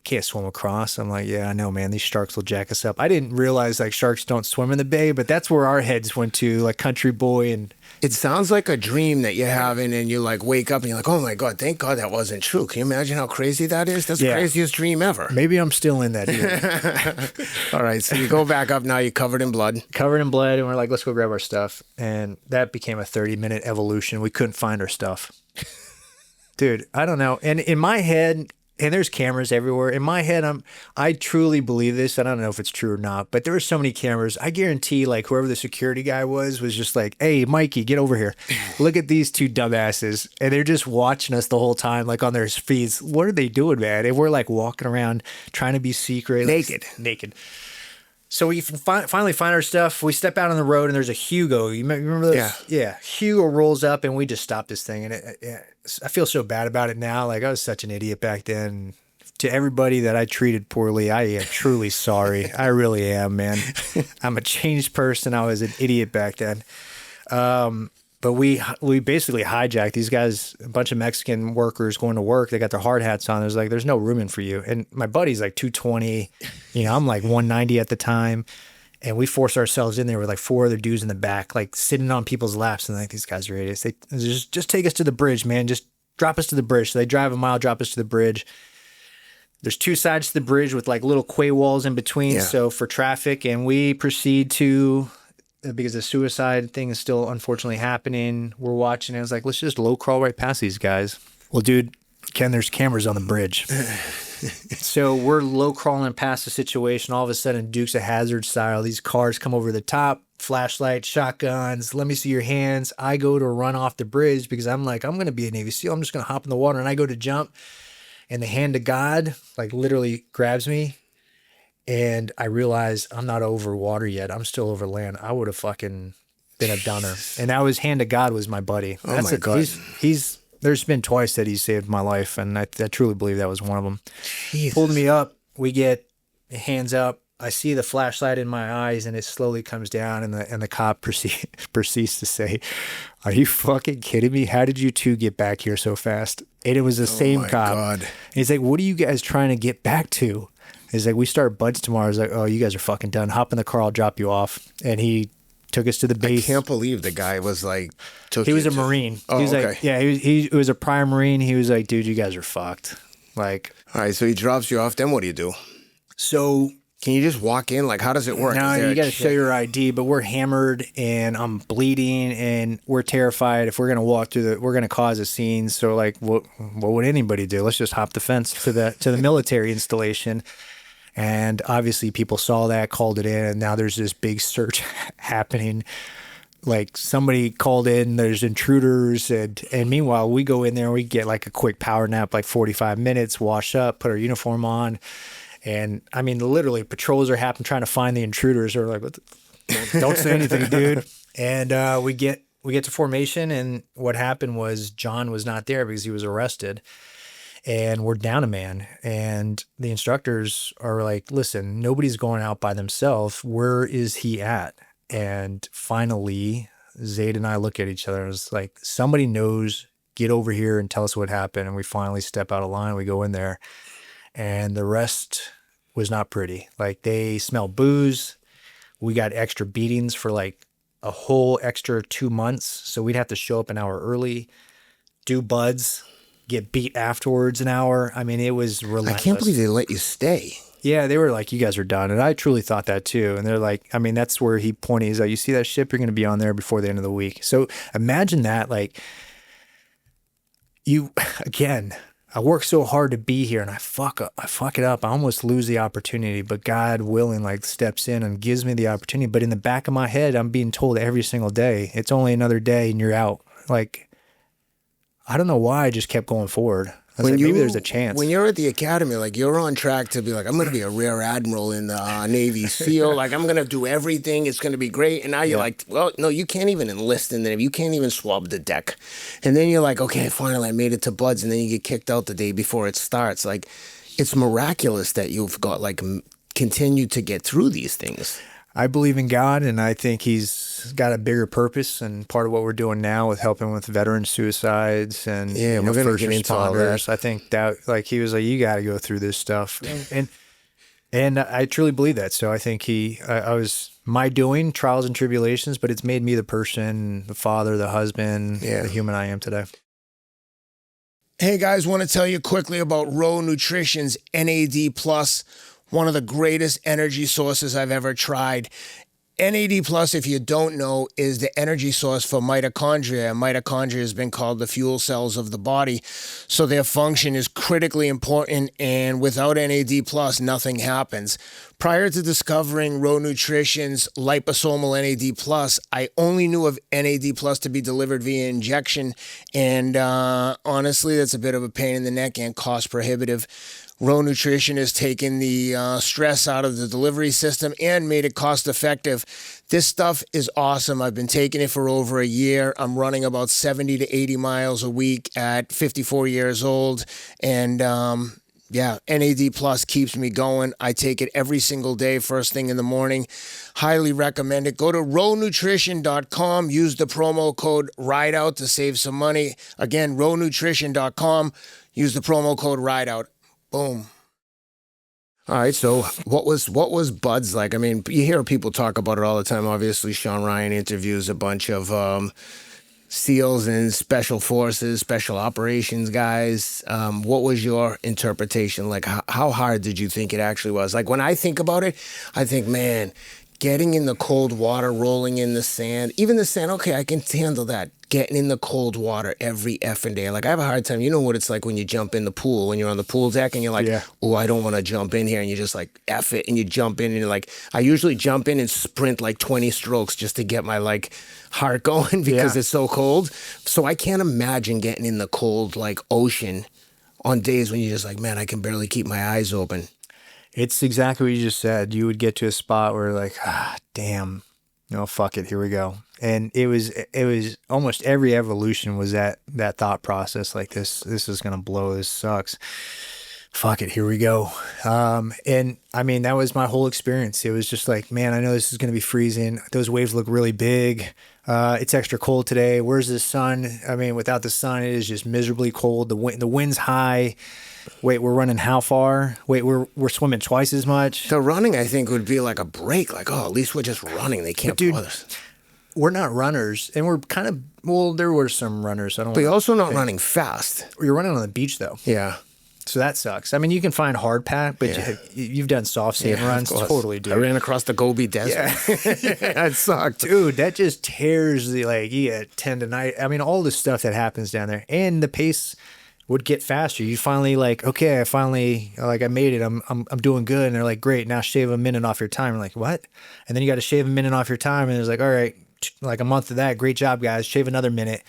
can't swim across. I'm like, yeah, I know, man. These sharks will jack us up. I didn't realize like sharks don't swim in the bay, but that's where our heads went to, like country boy. And it sounds like a dream that you're having, and you like wake up and you're like, oh my God, thank God that wasn't true. Can you imagine how crazy that is? That's the craziest dream ever. Maybe I'm still in that dream. All right, so you go back up now, you're covered in blood. Covered in blood, and we're like, let's go grab our stuff. And that became a 30-minute evolution. We couldn't find our stuff. Dude, I don't know. And in my head, and there's cameras everywhere. In my head, I truly believe this. I don't know if it's true or not, but there were so many cameras. I guarantee like whoever the security guy was just like, hey, Mikey, get over here. Look at these two dumbasses. And they're just watching us the whole time, like on their feeds. What are they doing, man? And we're like walking around trying to be secret. Naked. So we finally find our stuff. We step out on the road, and there's a Hugo. You remember those? Yeah. Hugo rolls up, and we just stop this thing. And I feel so bad about it now. Like, I was such an idiot back then. To everybody that I treated poorly, I am truly sorry. I really am, man. I'm a changed person. I was an idiot back then. But we basically hijacked these guys, a bunch of Mexican workers going to work. They got their hard hats on. There's like, there's no room in for you. And my buddy's like 220. I'm like 190 at the time. And we forced ourselves in there with like 4 other dudes in the back, like sitting on people's laps. And like, these guys are idiots. They just take us to the bridge, man. Just drop us to the bridge. So they drive a mile, drop us to the bridge. There's 2 sides to the bridge with like little quay walls in between. Yeah. So for traffic, and we proceed to, because the suicide thing is still unfortunately happening, we're watching it. I was like, let's just low crawl right past these guys. Well, dude, Ken, there's cameras on the bridge. So we're low crawling past the situation. All of a sudden, Dukes of Hazzard style, these cars come over the top, flashlight, shotguns. Let me see your hands. I go to run off the bridge because I'm like, I'm going to be a Navy SEAL. I'm just going to hop in the water. And I go to jump, and the hand of God like literally grabs me. And I realize I'm not over water yet. I'm still over land. I would have fucking been a dunner. And that was hand of God was my buddy. Oh my God. He's there's been twice that he saved my life, and I truly believe that was one of them. Jesus. Pulled me up. We get hands up. I see the flashlight in my eyes, and it slowly comes down, and the cop proceeds to say, "Are you fucking kidding me? How did you two get back here so fast?" And it was the same cop. God. And he's like, "What are you guys trying to get back to?" He's like, "We start buds tomorrow." I was like, "Oh, you guys are fucking done. Hop in the car. I'll drop you off." And he took us to the base. I can't believe the guy was like, he was a Marine. Oh, he was okay. Like, yeah, he was a prior Marine. He was like, dude, you guys are fucked. Like, all right, so he drops you off. Then what do you do? So can you just walk in? Like, how does it work? No, you got to show your ID, but we're hammered and I'm bleeding and we're terrified. If we're going to walk through we're going to cause a scene. So like, what would anybody do? Let's just hop the fence to the military installation. And obviously people saw that, called it in, and now there's this big search happening. Like somebody called in, there's intruders, and meanwhile we go in there and we get like a quick power nap, like 45 minutes, wash up, put our uniform on. And I mean, literally patrols are happening trying to find the intruders. Or like, what the Don't say anything, dude. And we get to formation, and what happened was John was not there because he was arrested, and we're down a man. And the instructors are like, listen, nobody's going out by themselves. Where is he at? And finally, Zayd and I look at each other and it's like, somebody knows, get over here and tell us what happened. And we finally step out of line. We go in there, and the rest was not pretty. Like, they smelled booze. We got extra beatings for like a whole extra 2 months. So we'd have to show up an hour early, do buds, get beat afterwards an hour. I mean, it was relentless. I can't believe they let you stay. Yeah, they were like, you guys are done. And I truly thought that too. And they're like, I mean, that's where he pointed. He's like, you see that ship? You're going to be on there before the end of the week. So imagine that. Like, again, I work so hard to be here and I fuck it up. I almost lose the opportunity, but God willing, like, steps in and gives me the opportunity. But in the back of my head, I'm being told every single day, it's only another day and you're out. Like, I don't know why I just kept going forward. I was like, maybe there's a chance. When you're at the academy, like, you're on track to be like, I'm going to be a rear admiral in the Navy SEAL. Like, I'm going to do everything. It's going to be great. And now you're like, well, no, you can't even enlist in the Navy. You can't even swab the deck. And then you're like, okay, finally I made it to buds. And then you get kicked out the day before it starts. Like, it's miraculous that you've got, like, continued to get through these things. I believe in God, and I think he's got a bigger purpose, and part of what we're doing now with helping with veteran suicides and we're going to get into all that. I think that, like, he was like, you got to go through this stuff. And I truly believe that. So I think I was my doing, trials and tribulations, but it's made me the person, the father, the husband, the human I am today. Hey guys, want to tell you quickly about Row Nutrition's NAD+, one of the greatest energy sources I've ever tried. NAD+, if you don't know, is the energy source for mitochondria. Mitochondria has been called the fuel cells of the body, so their function is critically important, and without NAD+, nothing happens. Prior to discovering Row Nutrition's liposomal NAD+, I only knew of NAD+ to be delivered via injection, and honestly, that's a bit of a pain in the neck and cost prohibitive. Row Nutrition has taken the stress out of the delivery system and made it cost effective. This stuff is awesome. I've been taking it for over a year. I'm running about 70 to 80 miles a week at 54 years old. And NAD Plus keeps me going. I take it every single day, first thing in the morning. Highly recommend it. Go to rownutrition.com. Use the promo code Rideout to save some money. Again, rownutrition.com. Use the promo code Rideout. Boom. All right, so what was buds like? I mean, you hear people talk about it all the time. Obviously, Sean Ryan interviews a bunch of SEALs and special forces, special operations guys. What was your interpretation? Like, how hard did you think it actually was? Like, when I think about it, I think, man, getting in the cold water, rolling in the sand, even the sand, okay, I can handle that. Getting in the cold water every effing day. Like, I have a hard time. You know what it's like when you jump in the pool, when you're on the pool deck and you're like, oh, I don't want to jump in here. And you just like, F it. And you jump in and you're like, I usually jump in and sprint like 20 strokes just to get my like heart going because it's so cold. So I can't imagine getting in the cold like ocean on days when you're just like, man, I can barely keep my eyes open. It's exactly what you just said. You would get to a spot where like, damn, fuck it, here we go. And it was almost every evolution was that thought process, like this is going to blow, this sucks. Fuck it, here we go. And I mean, that was my whole experience. It was just like, man, I know this is going to be freezing. Those waves look really big. It's extra cold today. Where's the sun? I mean, without the sun, it is just miserably cold. The wind's high. Wait, we're running how far? Wait, we're swimming twice as much. The running, I think, would be like a break. Like, oh, at least we're just running. They can't bother us. We're not runners, and we're kind of, well, there were some runners. But you're also not running fast. You're running on the beach, though. Yeah. So that sucks. I mean, you can find hard pack, but you've done soft sand runs. Totally, dude. I ran across the Gobi Desert. Yeah. That sucked. Dude, that just tears the, like, you get tendonitis. I mean, all the stuff that happens down there. And the pace would get faster. You finally like, okay, I made it. I'm doing good. And they're like, great, now shave a minute off your time. I'm like, what? And then you got to shave a minute off your time. And it's like, all right, like a month of that. Great job, guys. Shave another minute.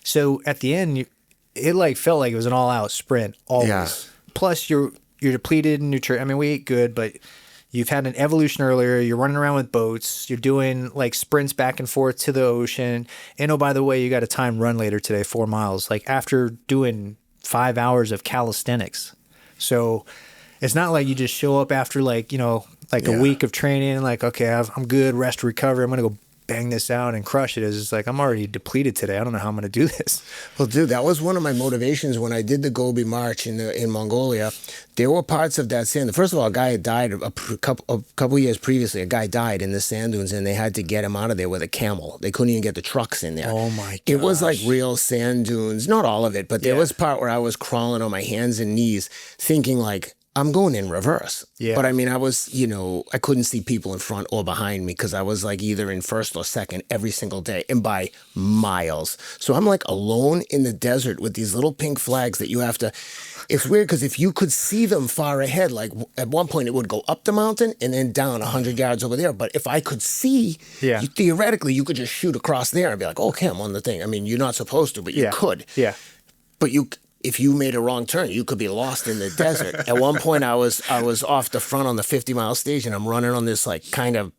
So at the end, it like felt like it was an all out sprint always. Yeah. Plus you're depleted in nutrition. I mean, we ate good, but You've had an evolution earlier. You're running around with boats. You're doing like sprints back and forth to the ocean. And oh, by the way, you got a timed run later today, 4 miles, like after doing 5 hours of calisthenics. So it's not like you just show up after like, you know, like a week of training, like, okay, I'm good, rest, recover. I'm going to go bang this out and crush it. It's like, I'm already depleted today. I don't know how I'm going to do this. Well, dude, that was one of my motivations when I did the Gobi March in Mongolia. There were parts of that sand. First of all, a guy had died a couple years previously. A guy died in the sand dunes, and they had to get him out of there with a camel. They couldn't even get the trucks in there. Oh my gosh. It was like real sand dunes. Not all of it, but there was part where I was crawling on my hands and knees, thinking like, I'm going in reverse. Yeah. But I mean, I was, you know, I couldn't see people in front or behind me because I was like either in first or second every single day and by miles. So I'm like alone in the desert with these little pink flags that you have to, it's weird because if you could see them far ahead, like at one point it would go up the mountain and then down 100 yards over there. But if I could see, theoretically, you could just shoot across there and be like, okay, I'm on the thing. I mean, you're not supposed to, but you could. Yeah. But if you made a wrong turn, you could be lost in the desert. At one point, I was off the front on the 50-mile stage, and I'm running on this like kind of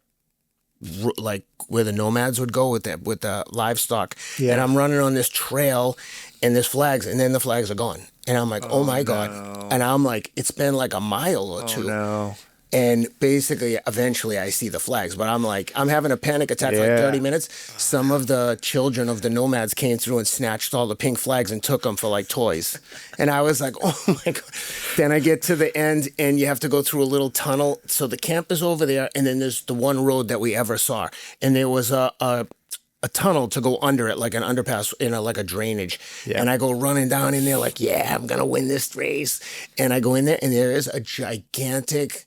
like where the nomads would go with the livestock, and I'm running on this trail, and there's flags, and then the flags are gone, and I'm like, oh my God, and I'm like, it's been like a mile or two. No. And basically, eventually, I see the flags. But I'm like, I'm having a panic attack for like 30 minutes. Some of the children of the nomads came through and snatched all the pink flags and took them for like toys. And I was like, oh my God. Then I get to the end, and you have to go through a little tunnel. So the camp is over there, and then there's the one road that we ever saw. And there was a tunnel to go under it, like an underpass, like a drainage. Yeah. And I go running down in there like, yeah, I'm going to win this race. And I go in there, and there is a gigantic,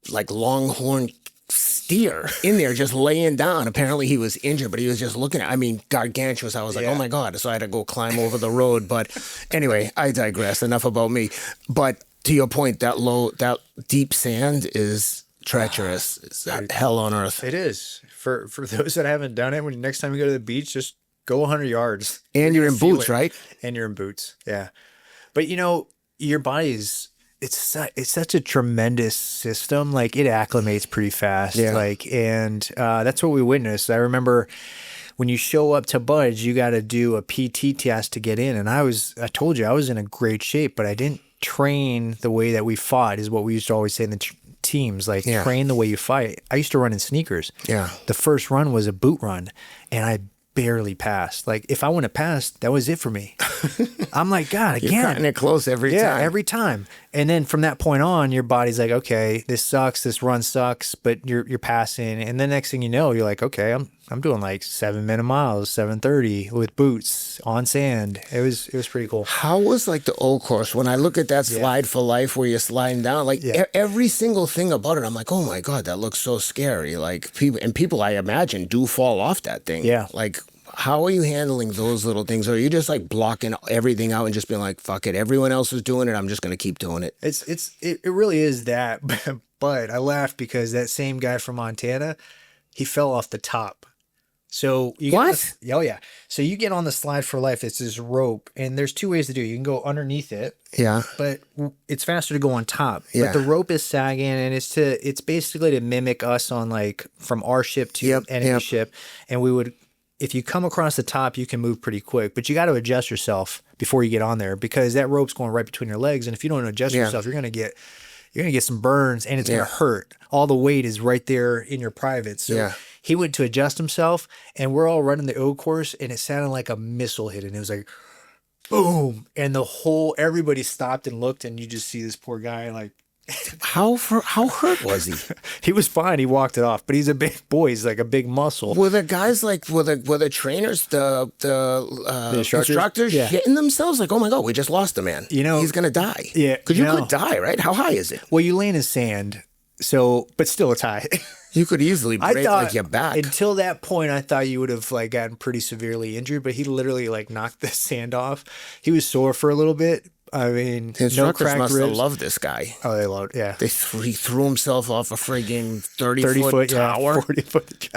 like longhorn steer in there just laying down. Apparently he was injured, but he was just looking at, I mean, gargantuous. I was like, oh my God. So I had to go climb over the road. But anyway, I digress. Enough about me. But to your point, that deep sand is treacherous. It's hell on earth. It is. For those that haven't done it, when next time you go to the beach, just go 100 yards. And you're in boots, right? And you're in boots. Yeah. But you know, your body's, it's such a tremendous system. Like it acclimates pretty fast. Yeah. Like, and that's what we witnessed. I remember when you show up to Budge, you got to do a PT test to get in. And I told you I was in a great shape, but I didn't train the way that we fought, is what we used to always say in the teams, like train the way you fight. I used to run in sneakers. Yeah. The first run was a boot run, and I barely passed. Like if I wouldn't have passed, that was it for me. I'm like, God, again. You're cutting it close every time. Yeah, every time. And then from that point on, your body's like, okay, this sucks, this run sucks, but you're passing. And the next thing you know, you're like, okay, I'm doing like 7-minute miles, 7:30 with boots on sand. It was pretty cool. How was like the old course? When I look at that slide for life where you're sliding down, like every single thing about it, I'm like, oh my God, that looks so scary. Like people I imagine do fall off that thing. Yeah. Like, how are you handling those little things? Or are you just like blocking everything out and just being like, fuck it, everyone else is doing it, I'm just going to keep doing it? It really is that. But I laugh because that same guy from Montana, he fell off the top. So oh yeah. So you get on the slide for life. It's this rope, and there's two ways to do it. You can go underneath it. Yeah. But it's faster to go on top. Yeah. But the rope is sagging, and it's basically to mimic us on like from our ship to enemy ship, and we would. If you come across the top, you can move pretty quick, but you got to adjust yourself before you get on there, because that rope's going right between your legs. And if you don't adjust yourself, you're going to get some burns, and it's going to hurt. All the weight is right there in your privates. So he went to adjust himself, and we're all running the O course, and it sounded like a missile hit. And it was like, boom. And everybody stopped and looked, and you just see this poor guy like, How hurt was he? He was fine. He walked it off, but he's a big boy. He's like a big muscle. Were the guys like were the trainers, the instructors hitting themselves? Like, oh my God, we just lost a man. You know, he's gonna die. Yeah, because you could die, right? How high is it? Well, you lay in sand, so but still it's high. You could easily break like your back. Until that point, I thought you would have like gotten pretty severely injured, but he literally like knocked the sand off. He was sore for a little bit. I mean, the instructors must have loved this guy. Oh, they loved, He threw himself off a frigging 30-foot tower. 40-foot.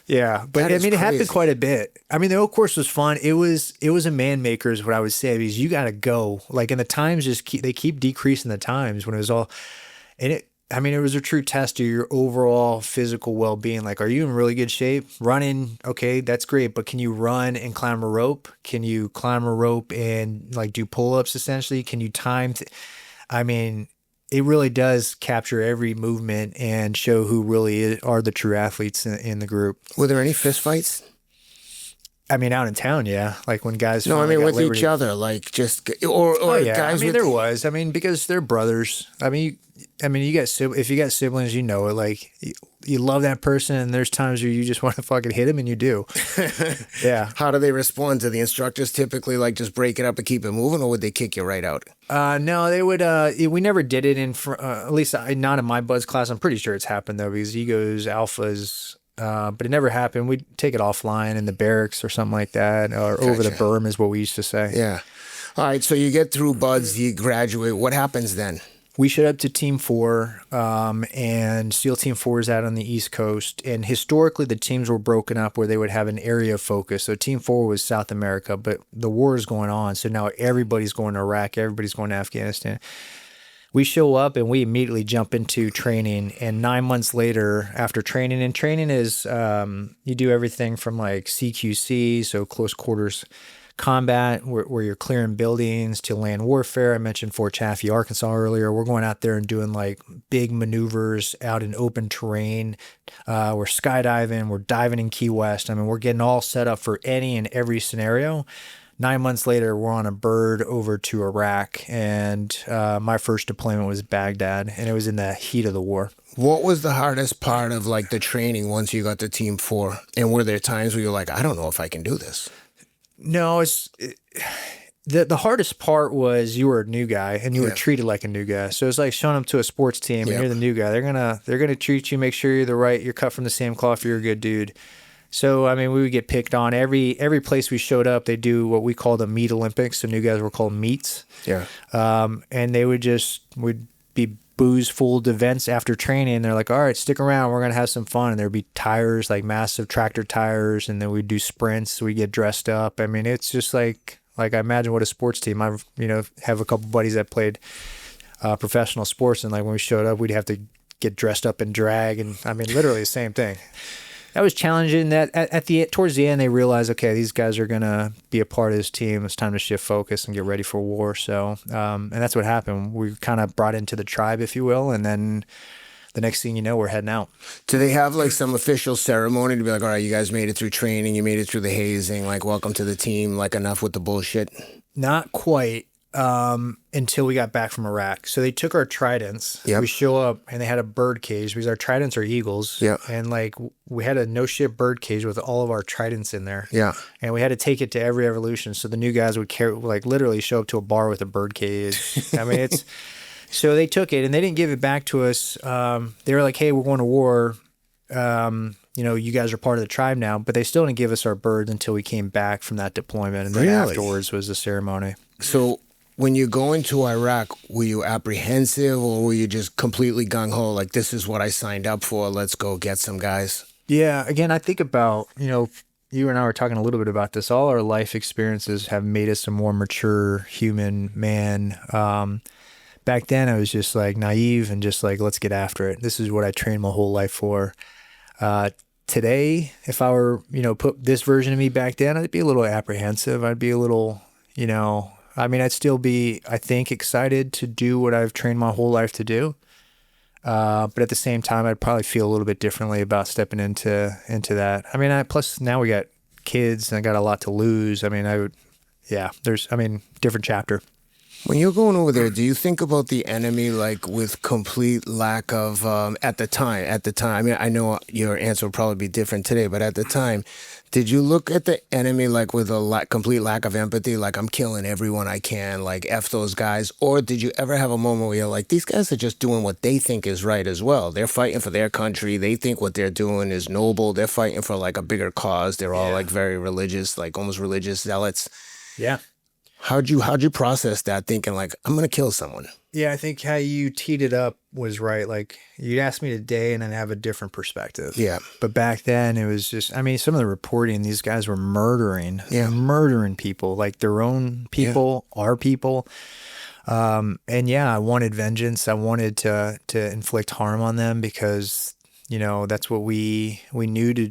Yeah, but I mean, it happened quite a bit. I mean, the old course was fun. It was a man maker is what I would say, because you got to go. Like, in the times, they keep decreasing the times when it was all, and I mean, it was a true test of your overall physical well-being. Like, are you in really good shape? Running, okay, that's great. But can you run and climb a rope? Can you climb a rope and like do pull-ups essentially? Can you time? I mean, it really does capture every movement and show who really are the true athletes in the group. Were there any fist fights? I mean, out in town, yeah. Like when guys. No, I mean with each other, like just or yeah. guys. I mean, there was. I mean, because they're brothers. I mean, you got if you got siblings, you know it. Like you love that person, and there's times where you just want to fucking hit him, and you do. Yeah. How do they respond? Do the instructors typically like just break it up and keep it moving, or would they kick you right out? No, they would. We never did it at least not in my Bud's class. I'm pretty sure it's happened though, because egos, alphas. But it never happened. We'd take it offline in the barracks or something like that, or over the berm is what we used to say. Yeah. All right. So you get through Buds, you graduate. What happens then? We showed up to Team 4, and SEAL Team 4 is out on the East Coast. And historically, the teams were broken up where they would have an area of focus. So Team 4 was South America, but the war is going on. So now everybody's going to Iraq, everybody's going to Afghanistan. We show up and we immediately jump into training. And 9 months later, after training, and training is you do everything from like CQC, so close quarters combat, where you're clearing buildings, to land warfare. I mentioned Fort Chaffee, Arkansas earlier. We're going out there and doing like big maneuvers out in open terrain. We're skydiving, we're diving in Key West. I mean, we're getting all set up for any and every scenario. 9 months later, we're on a bird over to Iraq, and my first deployment was Baghdad, and it was in the heat of the war. What was the hardest part of like the training once you got to Team 4? And were there times where you're like, I don't know if I can do this? No, the hardest part was you were a new guy and you were treated like a new guy. So it's like showing up to a sports team and you're the new guy. They're gonna treat you, make sure you're cut from the same cloth, you're a good dude. So, I mean, we would get picked on. Every place we showed up, they do what we call the meat Olympics. So new guys were called meats. Yeah. And they would be booze-fueled events after training. They're like, all right, stick around. We're going to have some fun. And there'd be tires, like massive tractor tires. And then we'd do sprints. We'd get dressed up. I mean, it's just like I imagine what a sports team. I have a couple buddies that played professional sports. And like when we showed up, we'd have to get dressed up in drag. And I mean, literally the same thing. That was challenging. That towards the end, they realized, okay, these guys are gonna be a part of this team. It's time to shift focus and get ready for war. So, and that's what happened. We kind of brought into the tribe, if you will, and then the next thing you know, we're heading out. Do they have like some official ceremony to be like, all right, you guys made it through training, you made it through the hazing, like welcome to the team, like enough with the bullshit? Not quite. Until we got back from Iraq. So they took our Tridents. Yep. We show up and they had a bird cage because our Tridents are eagles. Yeah. And like we had a no shit bird cage with all of our Tridents in there. Yeah. And we had to take it to every evolution. So the new guys would literally show up to a bar with a bird cage. I mean, so they took it and they didn't give it back to us. They were like, hey, we're going to war. You guys are part of the tribe now, but they still didn't give us our birds until we came back from that deployment. And then afterwards was the ceremony. So when you go into Iraq, were you apprehensive or were you just completely gung-ho, like this is what I signed up for, let's go get some guys? Yeah, again, I think about, you and I were talking a little bit about this. All our life experiences have made us a more mature human man. Back then, I was just like naive and just like, let's get after it. This is what I trained my whole life for. Today, if I were, put this version of me back then, I'd be a little apprehensive. I'd be a little, I'd still be, I think, excited to do what I've trained my whole life to do. But at the same time, I'd probably feel a little bit differently about stepping into that. Plus now we got kids and I got a lot to lose. Different chapter. When you're going over there, do you think about the enemy like with complete lack of, at the time, I mean, I know your answer will probably be different today, but at the time, did you look at the enemy like with a complete lack of empathy, like I'm killing everyone I can, like F those guys? Or did you ever have a moment where you're like, these guys are just doing what they think is right as well. They're fighting for their country. They think what they're doing is noble. They're fighting for like a bigger cause. They're all like very religious, like almost religious zealots. Yeah. How'd you process that, thinking like, I'm going to kill someone? Yeah, I think how you teed it up was right. Like you'd ask me today and I'd have a different perspective. Yeah. But back then it was just, some of the reporting, these guys were murdering people, like their own people, our people. And yeah, I wanted vengeance. I wanted to inflict harm on them because, you know, that's what we knew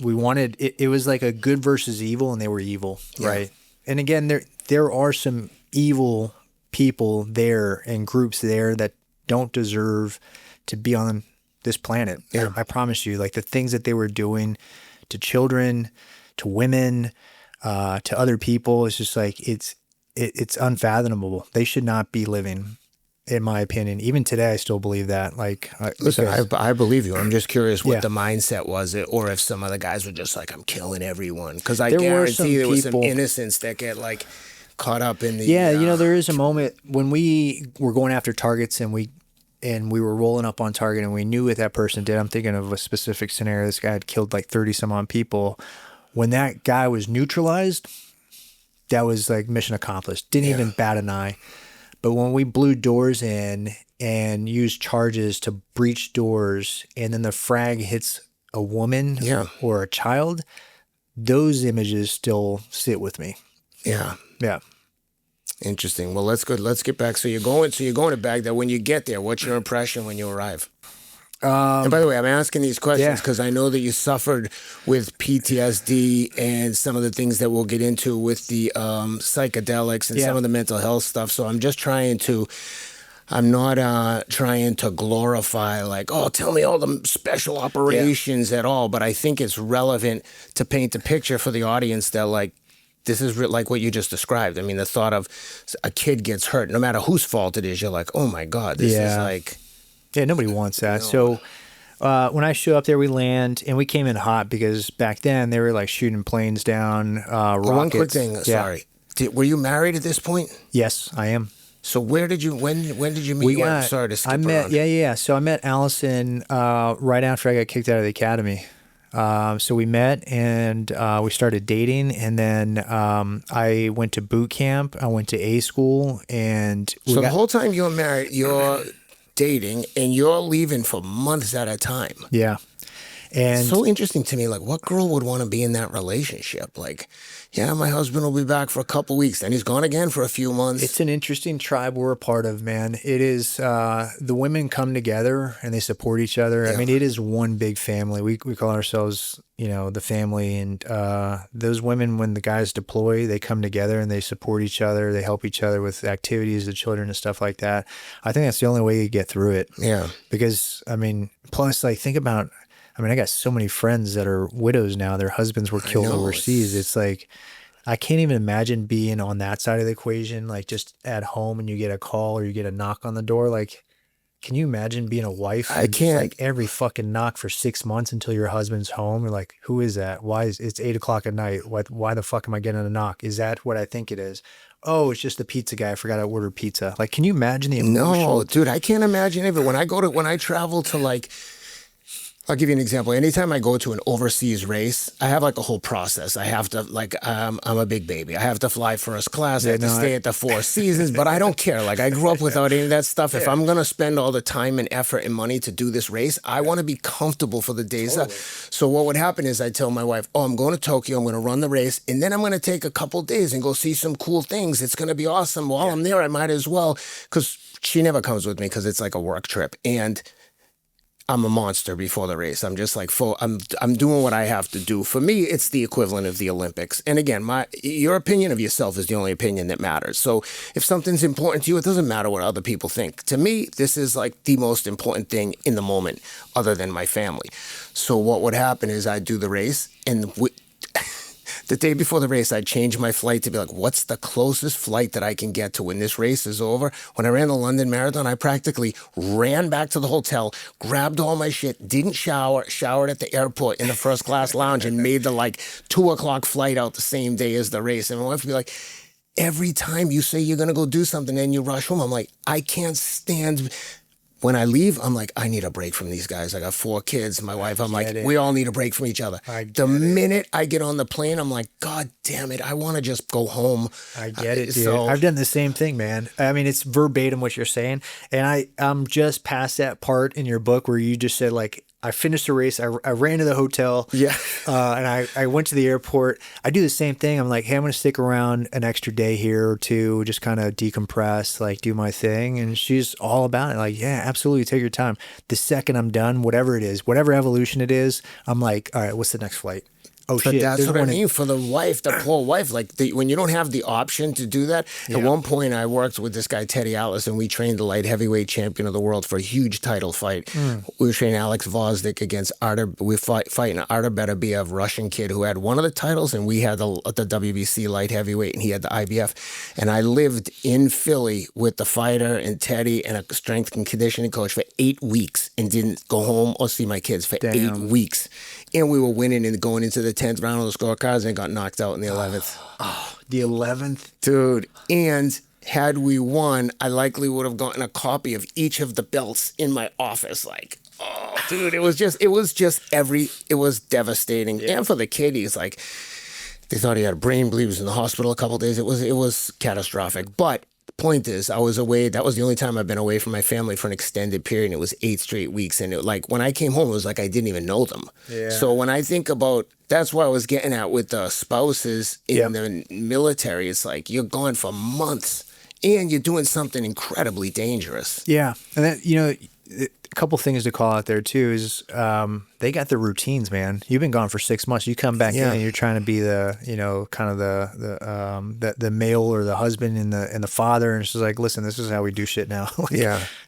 we wanted. It was like a good versus evil, and they were evil, right? And again, there are some evil people there and groups there that don't deserve to be on this planet. I promise you, like the things that they were doing to children, to women, to other people, it's just like, it's unfathomable. They should not be living, in my opinion. Even today, I still believe that. Like, listen, I believe you. I'm just curious what the mindset was, or if some of the guys were just like, I'm killing everyone. Because I guarantee there was some innocents that get like caught up in the... you know, there is a moment when we were going after targets and we were rolling up on target and we knew what that person did. I'm thinking of a specific scenario. This guy had killed like 30 some odd people. When that guy was neutralized, that was like mission accomplished. Didn't even bat an eye. But when we blew doors in and used charges to breach doors, and then the frag hits a woman or a child, those images still sit with me. Yeah. Yeah. Interesting. Well, let's get back. So you're going to Baghdad. When you get there, what's your impression when you arrive? And by the way, I'm asking these questions because I know that you suffered with PTSD and some of the things that we'll get into with the psychedelics and some of the mental health stuff. So I'm just I'm not trying to glorify like, oh, tell me all the special operations at all. But I think it's relevant to paint the picture for the audience that like, this is like what you just described. I mean, the thought of a kid gets hurt, no matter whose fault it is, you're like, oh my God, this is like... Yeah, nobody wants that. No. So when I show up there, we land, and we came in hot because back then they were like shooting planes down, rockets. One quick thing, sorry. Were you married at this point? Yes, I am. So when did you meet? Sorry to skip around. So I met Allison right after I got kicked out of the academy. So we met and we started dating, and then I went to boot camp. I went to A school, and the whole time you were married, you're dating, and you're leaving for months at a time. Yeah. And it's so interesting to me, like, what girl would want to be in that relationship? Like, yeah, my husband will be back for a couple weeks, then he's gone again for a few months. It's an interesting tribe we're a part of, man. It is, the women come together and they support each other. I mean, it is one big family. We call ourselves, you know, the family. And those women, when the guys deploy, they come together and they support each other. They help each other with activities, the children and stuff like that. I think that's the only way you get through it. Yeah. Because, I mean, plus, like, think about... I got so many friends that are widows now. Their husbands were killed overseas. It's like, I can't even imagine being on that side of the equation, like just at home and you get a call or you get a knock on the door. Like, can you imagine being a wife? I can't. Like every fucking knock for 6 months until your husband's home. You're like, who is that? Why is it's 8 o'clock at night? Why the fuck am I getting a knock? Is that what I think it is? Oh, it's just the pizza guy. I forgot to order pizza. Like, can you imagine the emotional? No, dude, I can't imagine it. But when I travel to like, I'll give you an example. Anytime I go to an overseas race, I have like a whole process. I have to like, I'm a big baby. I have to fly first class. I have to stay at the Four Seasons, but I don't care. Like I grew up without any of that stuff. If I'm going to spend all the time and effort and money to do this race, I want to be comfortable for the days. So what would happen is I'd tell my wife, oh, I'm going to Tokyo. I'm going to run the race. And then I'm going to take a couple days and go see some cool things. It's going to be awesome. While I'm there, I might as well, because she never comes with me because it's like a work trip. And I'm a monster before the race. I'm just like I'm doing what I have to do. For me, it's the equivalent of the Olympics. And again, your opinion of yourself is the only opinion that matters. So if something's important to you, it doesn't matter what other people think. To me, this is like the most important thing in the moment, other than my family. So what would happen is I'd do the race, and the day before the race, I'd change my flight to be like, what's the closest flight that I can get to when this race is over? When I ran the London Marathon, I practically ran back to the hotel, grabbed all my shit, didn't showered at the airport in the first class lounge, and made the like 2 o'clock flight out the same day as the race. And my wife would be like, every time you say you're going to go do something and you rush home, I'm like, I can't stand... When I leave, I'm like, I need a break from these guys. I got 4 kids. My wife, I'm like, we all need a break from each other. The minute I get on the plane, I'm like, God damn it, I want to just go home. I get it, dude. I've done the same thing, man. I mean, it's verbatim what you're saying. And I'm just past that part in your book where you just said, like, I finished the race. I ran to the hotel. Yeah. And I went to the airport. I do the same thing. I'm like, hey, I'm going to stick around an extra day here or two, just kind of decompress, like do my thing. And she's all about it. Like, yeah, absolutely. Take your time. The second I'm done, whatever it is, whatever evolution it is, I'm like, all right, what's the next flight? Oh, but shit. that's what I mean for the wife, the poor wife. Like when you don't have the option to do that. At one point, I worked with this guy Teddy Atlas, and we trained the light heavyweight champion of the world for a huge title fight. We were training Alex Vozdik against Artur. We were fighting Artur Beterbiev, Russian kid who had one of the titles, and we had the WBC light heavyweight, and he had the IBF. And I lived in Philly with the fighter and Teddy and a strength and conditioning coach for 8 weeks, and didn't go home or see my kids for 8 weeks. And we were winning and going into the 10th round of the scorecards and got knocked out in the 11th. The 11th? Dude. And had we won, I likely would have gotten a copy of each of the belts in my office. Like, oh, dude, it was devastating. Yeah. And for the kid, he's like, they thought he had a brain bleed. He was in the hospital a couple of days. It was catastrophic. But the point is, I was away. That was the only time I've been away from my family for an extended period. And it was 8 straight weeks. And when I came home, it was like I didn't even know them. Yeah. So when I think about, that's what I was getting at with the spouses in the military. It's like you're gone for months and you're doing something incredibly dangerous. Yeah. And that, a couple things to call out there too is they got their routines, man. You've been gone for 6 months. You come back in and you're trying to be the, kind of the male or the husband and the father. And it's just like, listen, this is how we do shit now.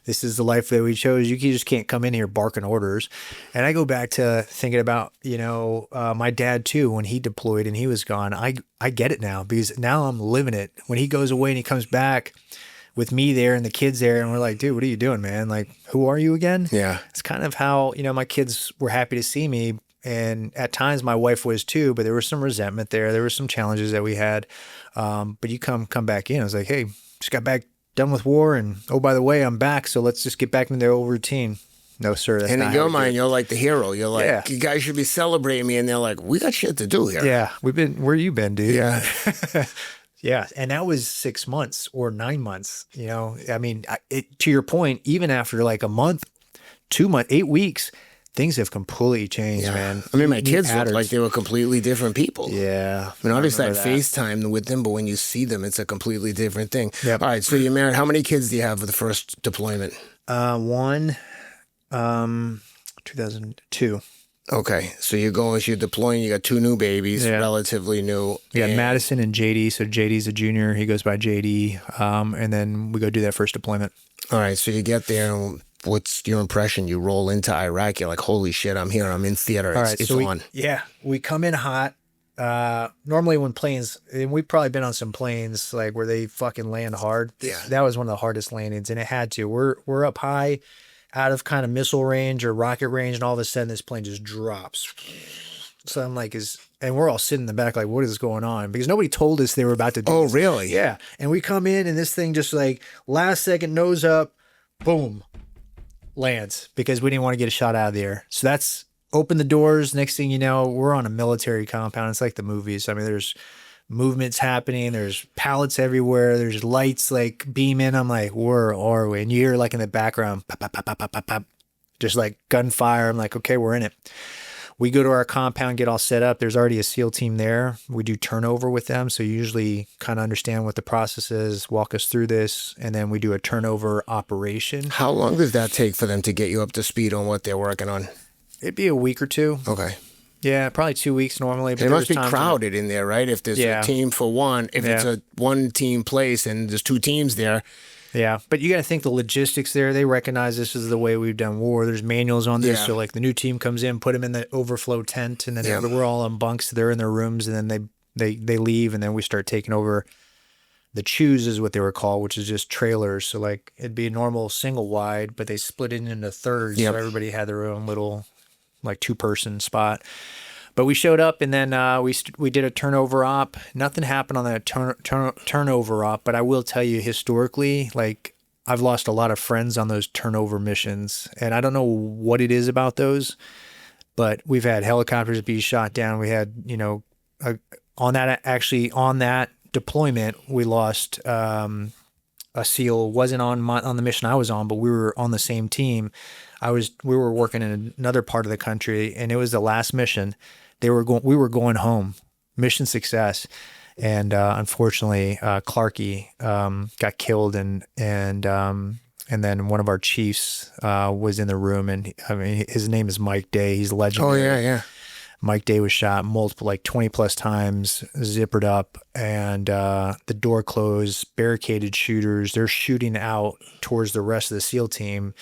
This is the life that we chose. You just can't come in here barking orders. And I go back to thinking about, my dad too, when he deployed and he was gone. I get it now because now I'm living it. When he goes away and he comes back with me there and the kids there, and we're like, dude, what are you doing, man? Like, who are you again? Yeah. It's kind of how, my kids were happy to see me. And at times my wife was too, but there was some resentment there. There were some challenges that we had. But you come back in. I was like, hey, just got back done with war. And oh, by the way, I'm back. So let's just get back into the old routine. No, sir. That's and not in your mind, you're like the hero. You're like, you guys should be celebrating me. And they're like, we got shit to do here. Yeah. Where you been, dude? Yeah. Yeah. And that was 6 months or 9 months, I mean, to your point, even after like a month, 2 months, 8 weeks, things have completely changed, man. I mean, my kids looked like they were completely different people. Yeah. I mean, obviously I FaceTime with them, but when you see them, it's a completely different thing. Yep. All right. So you're married. How many kids do you have for the first deployment? One, 2002. Okay, so you're deploying, you got 2 new babies, relatively new. We got Madison and JD, so JD's a junior, he goes by JD, and then we go do that first deployment. All right, so you get there, and what's your impression? You roll into Iraq, you're like, holy shit, I'm here, I'm in theater, it's on. We come in hot. Normally when planes, and we've probably been on some planes like where they fucking land hard. Yeah. That was one of the hardest landings, and it had to. We're up high, out of kind of missile range or rocket range, and all of a sudden this plane just drops. So I'm like, and we're all sitting in the back like, what is going on? Because nobody told us they were about to do this. Really? Yeah. And we come in and this thing just like last second, nose up, boom, lands because we didn't want to get a shot out of the air. So that's open the doors. Next thing you know, we're on a military compound. It's like the movies. I mean, there's movements happening. There's pallets everywhere. There's lights like beaming. I'm like, where are we? And you hear like in the background, pop, pop, pop, pop, pop, pop, pop, just like gunfire. I'm like, okay, we're in it. We go to our compound, get all set up. There's already a SEAL team there. We do turnover with them. So you usually kind of understand what the process is, walk us through this, and then we do a turnover operation. How long does that take for them to get you up to speed on what they're working on? It'd be a week or two. Okay. Yeah, probably 2 weeks normally. But it must be crowded in there, right? If there's a team for one, if it's a one team place and there's 2 teams there. Yeah, but you got to think the logistics there. They recognize this is the way we've done war. There's manuals on this. So like the new team comes in, put them in the overflow tent, and then we're all on bunks. They're in their rooms, and then they leave, and then we start taking over. The chews is what they were called, which is just trailers. So like it'd be a normal single wide, but they split it into thirds. So everybody had their own little like 2-person spot. But we showed up and then we did a turnover op. Nothing happened on that turnover op, but I will tell you historically, like I've lost a lot of friends on those turnover missions. And I don't know what it is about those, but we've had helicopters be shot down. We had, on that deployment, we lost a SEAL, wasn't on the mission I was on, but we were on the same team. We were working in another part of the country, and it was the last mission. We were going home, mission success. And unfortunately, Clarkey got killed, and then one of our chiefs was in the room, and I mean, his name is Mike Day. He's legendary. Oh yeah. Mike Day was shot multiple, like 20 plus times, zippered up, and the door closed, barricaded shooters. They're shooting out towards the rest of the SEAL team.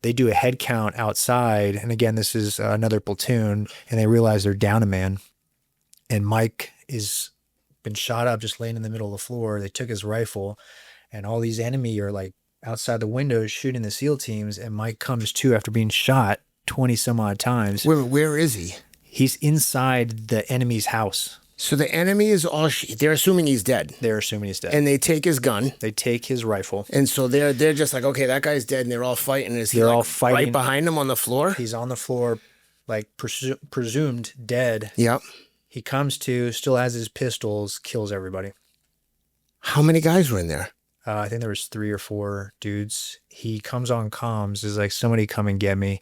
They do a head count outside. And again, this is another platoon, and they realize they're down a man. And Mike is been shot up, just laying in the middle of the floor. They took his rifle, and all these enemy are like outside the windows shooting the SEAL teams. And Mike comes to after being shot 20 some odd times. Where is he? He's inside the enemy's house. So the enemy is they're assuming he's dead. They're assuming he's dead. And they take his gun. They take his rifle. And so they're just like, okay, that guy's dead, and they're all fighting. Is he all fighting right behind him on the floor? He's on the floor, like presumed dead. Yep. He comes to, still has his pistols, kills everybody. How many guys were in there? I think there was 3 or 4 dudes. He comes on comms. Is like, somebody come and get me.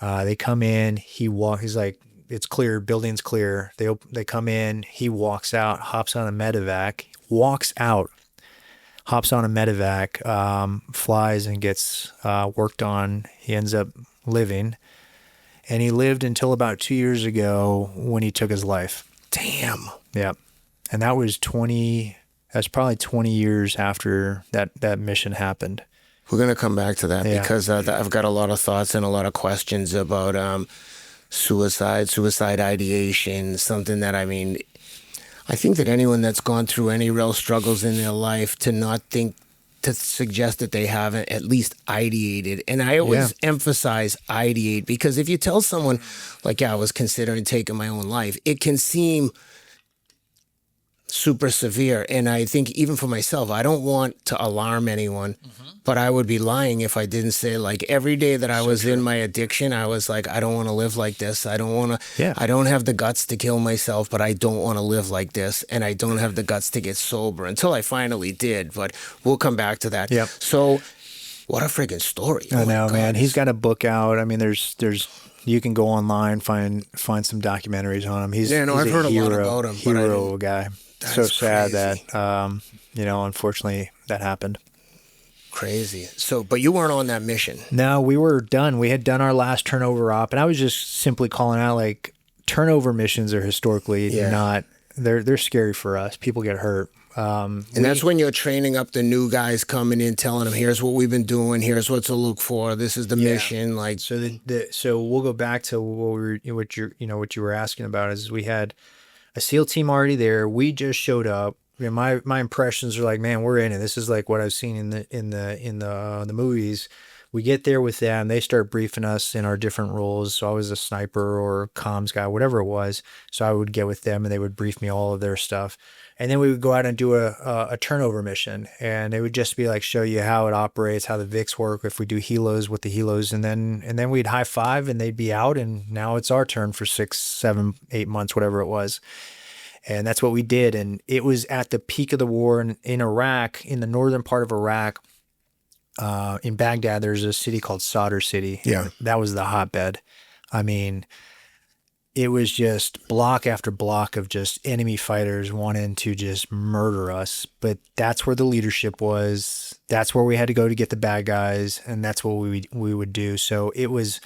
They come in. He's like, it's clear, building's clear. They come in, he walks out, hops on a medevac, flies and gets worked on. He ends up living, and he lived until about 2 years ago when he took his life. Damn. Yeah. And that's probably 20 years after that mission happened. We're going to come back to that because I've got a lot of thoughts and a lot of questions about suicide ideation, something that, I mean, I think that anyone that's gone through any real struggles in their life to suggest that they haven't at least ideated. And I always emphasize ideate, because if you tell someone like, I was considering taking my own life, it can seem super severe. And I think even for myself, I don't want to alarm anyone, but I would be lying if I didn't say, like, every day that I was in my addiction, I was like, I don't want to live like this. I don't want to, I don't have the guts to kill myself, but I don't want to live like this. And I don't have the guts to get sober until I finally did, but we'll come back to that. Yep. So what a freaking story. I know, man. He's got a book out. I mean, there's you can go online, find some documentaries on him. He's I've heard a lot about him. Hero guy. So sad that, unfortunately that happened. Crazy. So, but you weren't on that mission. No, we were done. We had done our last turnover op, and I was just simply calling out, like, turnover missions are historically not, they're scary for us. People get hurt. And that's when you're training up the new guys coming in, telling them, here's what we've been doing, here's what to look for, this is the mission. Like, so so we'll go back to what you were asking about. Is we had a SEAL team already there. We just showed up. I mean, my impressions are like, man, we're in it. This is like what I've seen in the movies. We get there with them. They start briefing us in our different roles. So I was a sniper or comms guy, whatever it was. So I would get with them, and they would brief me all of their stuff. And then we would go out and do a turnover mission, and it would just be like, show you how it operates, how the VICs work, if we do helos, what the helos, and then we'd high five, and they'd be out, and now it's our turn for 6, 7, 8 months, whatever it was. And that's what we did. And it was at the peak of the war in Iraq, in the northern part of Iraq. In Baghdad, there's a city called Sadr city. Yeah. That was the hotbed. I mean, it was just block after block of just enemy fighters wanting to just murder us. But that's where the leadership was. That's where we had to go to get the bad guys. And that's what we would do. So it was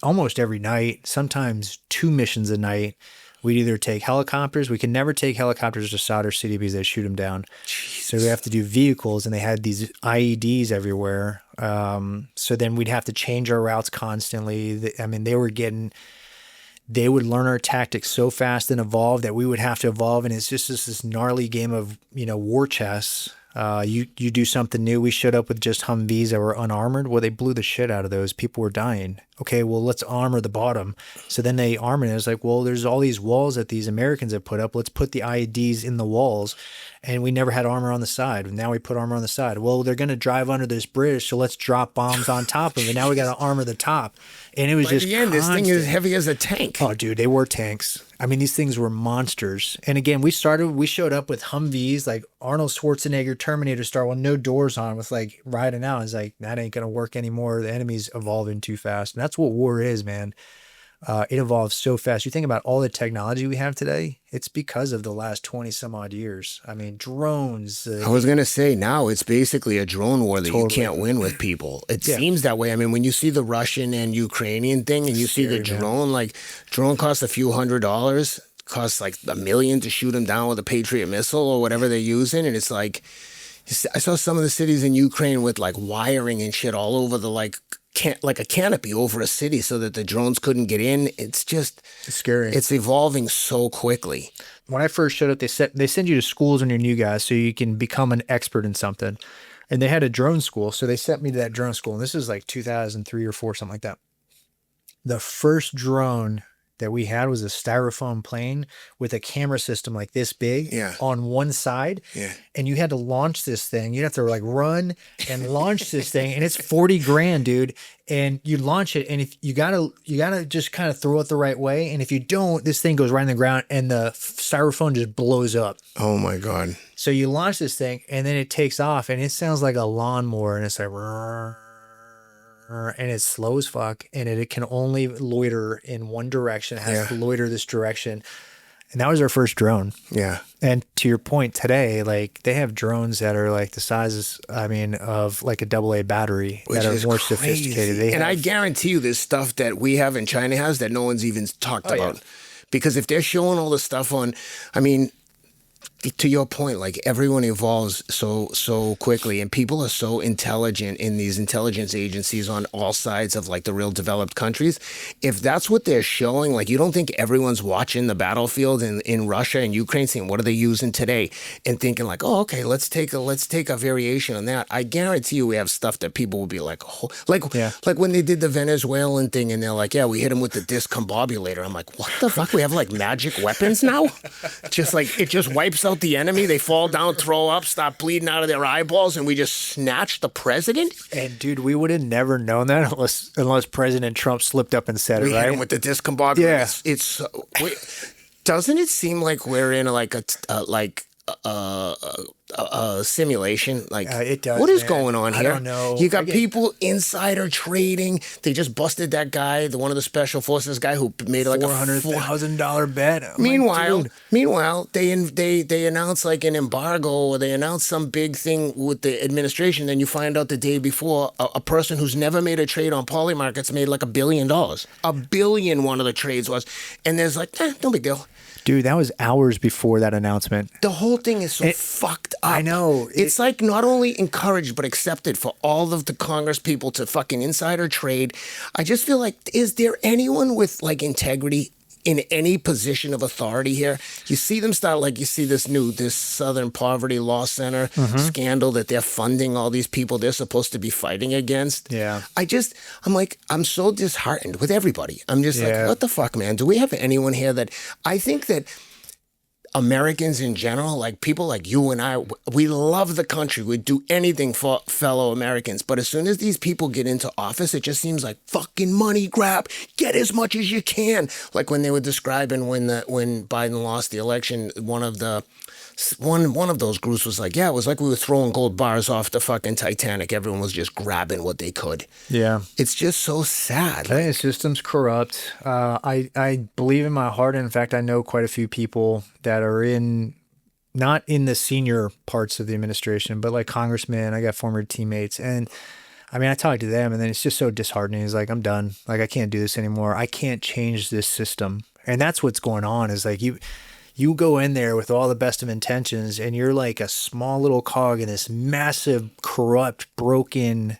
almost every night, sometimes 2 missions a night. We'd either take helicopters. We could never take helicopters to Sadr City because they shoot them down. Jesus. So we have to do vehicles, and they had these IEDs everywhere. So then we'd have to change our routes constantly. I mean, they would learn our tactics so fast and evolve that we would have to evolve. And it's just this gnarly game of, war chess. You do something new. We showed up with just Humvees that were unarmored. Well, they blew the shit out of those. People were dying. Okay, well, let's armor the bottom. So then they armored it. It's like, well, there's all these walls that these Americans have put up. Let's put the IEDs in the walls. And we never had armor on the side. Now we put armor on the side. Well, they're going to drive under this bridge, so let's drop bombs on top of it. Now we got to armor the top. And it was just constant. This thing is heavy as a tank. Oh, dude, they were tanks. I mean, these things were monsters. And again, we showed up with Humvees, like Arnold Schwarzenegger Terminator style with no doors on, with like riding out. It's like, that ain't going to work anymore. The enemy's evolving too fast. And that's what war is, man. It evolves so fast. You think about all the technology we have today, it's because of the last 20 some odd years. I mean, drones. I was going to say, now it's basically a drone war that you can't win with people. It seems that way. I mean, when you see the Russian and Ukrainian thing and you see the drone, like drone costs a few $100, costs like $1 million to shoot them down with a Patriot missile or whatever they're using. And it's like, I saw some of the cities in Ukraine with like wiring and shit all over the like a canopy over a city so that the drones couldn't get in. It's scary. It's evolving so quickly. When I first showed up, they send you to schools when you're new guys so you can become an expert in something. And they had a drone school, so they sent me to that drone school. And this is like 2003 or 4, something like that. The first drone that we had was a styrofoam plane with a camera system like this big on one side. Yeah. And you had to launch this thing. You'd have to like run and launch this thing. And it's 40 grand, dude. And you launch it. And if you gotta just kind of throw it the right way. And if you don't, this thing goes right in the ground and the styrofoam just blows up. Oh my God. So you launch this thing and then it takes off and it sounds like a lawnmower. And it's like, and it's slow as fuck, and it can only loiter in one direction. It has to loiter this direction. And that was our first drone. Yeah. And to your point today, like they have drones that are like the sizes, of like a AA battery, which that are more sophisticated. And I guarantee you there's stuff that we have and China has that no one's even talked about. Yeah. Because if they're showing all the stuff on, to your point, like everyone evolves so quickly and people are so intelligent in these intelligence agencies on all sides of like the real developed countries. If that's what they're showing, like you don't think everyone's watching the battlefield in Russia and Ukraine saying, what are they using today? And thinking like, oh, okay, let's take a variation on that. I guarantee you we have stuff that people will be like, oh, like when they did the Venezuelan thing and they're like, yeah, we hit them with the discombobulator. I'm like, what the fuck? We have like magic weapons now? Just like, it just wipes out the enemy, they fall down, throw up, stop bleeding out of their eyeballs, and we just snatch the president? And dude, we would have never known that unless President Trump slipped up and said it, right? Hit him with the discombobulator. Yeah. Doesn't it seem like we're in like a simulation? Like it does. What is going on here? I don't know. You got people insider trading. They just busted that guy, one of the special forces guy who made like $400,000 bet. Meanwhile, they announce like an embargo or they announce some big thing with the administration. Then you find out the day before a person who's never made a trade on poly markets made like $1 billion. $1 billion one of the trades was, and there's like, no big deal. Dude, that was hours before that announcement. The whole thing is so fucked up. I know. It's like not only encouraged, but accepted for all of the Congress people to fucking insider trade. I just feel like, is there anyone with like integrity in any position of authority here? You see them start, like you see this Southern Poverty Law Center scandal that they're funding all these people they're supposed to be fighting against. Yeah. I'm so disheartened with everybody. I'm just like, what the fuck, man? Do we have anyone here that, I think that Americans in general, like people like you and I, we love the country. We'd do anything for fellow Americans. But as soon as these people get into office, it just seems like fucking money grab. Get as much as you can. Like when they were describing when Biden lost the election, one of those groups was like, yeah, it was like we were throwing gold bars off the fucking Titanic. Everyone was just grabbing what they could. Yeah. It's just so sad. The system's corrupt. I believe in my heart, and in fact, I know quite a few people that are not in the senior parts of the administration, but like congressmen. I got former teammates, and I talk to them, and then it's just so disheartening. It's like, I'm done. Like, I can't do this anymore. I can't change this system. And that's what's going on, is like you go in there with all the best of intentions and you're like a small little cog in this massive, corrupt, broken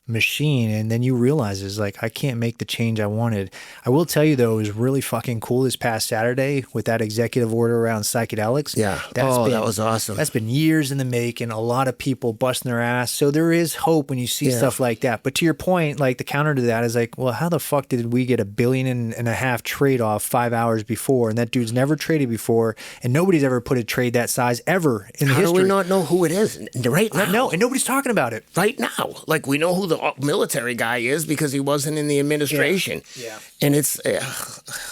machine. And then you realize is like, I can't make the change I wanted. I will tell you though, it was really fucking cool this past Saturday with that executive order around psychedelics. Yeah. That was awesome. That's been years in the making, a lot of people busting their ass. So there is hope when you see stuff like that. But to your point, like the counter to that is like, well, how the fuck did we get $1.5 billion trade off 5 hours before? And that dude's never traded before. And nobody's ever put a trade that size ever in the history. How do we not know who it is right now? No, and nobody's talking about it. Right now. Like, we know who the military guy is because he wasn't in the administration. Yeah. And it's,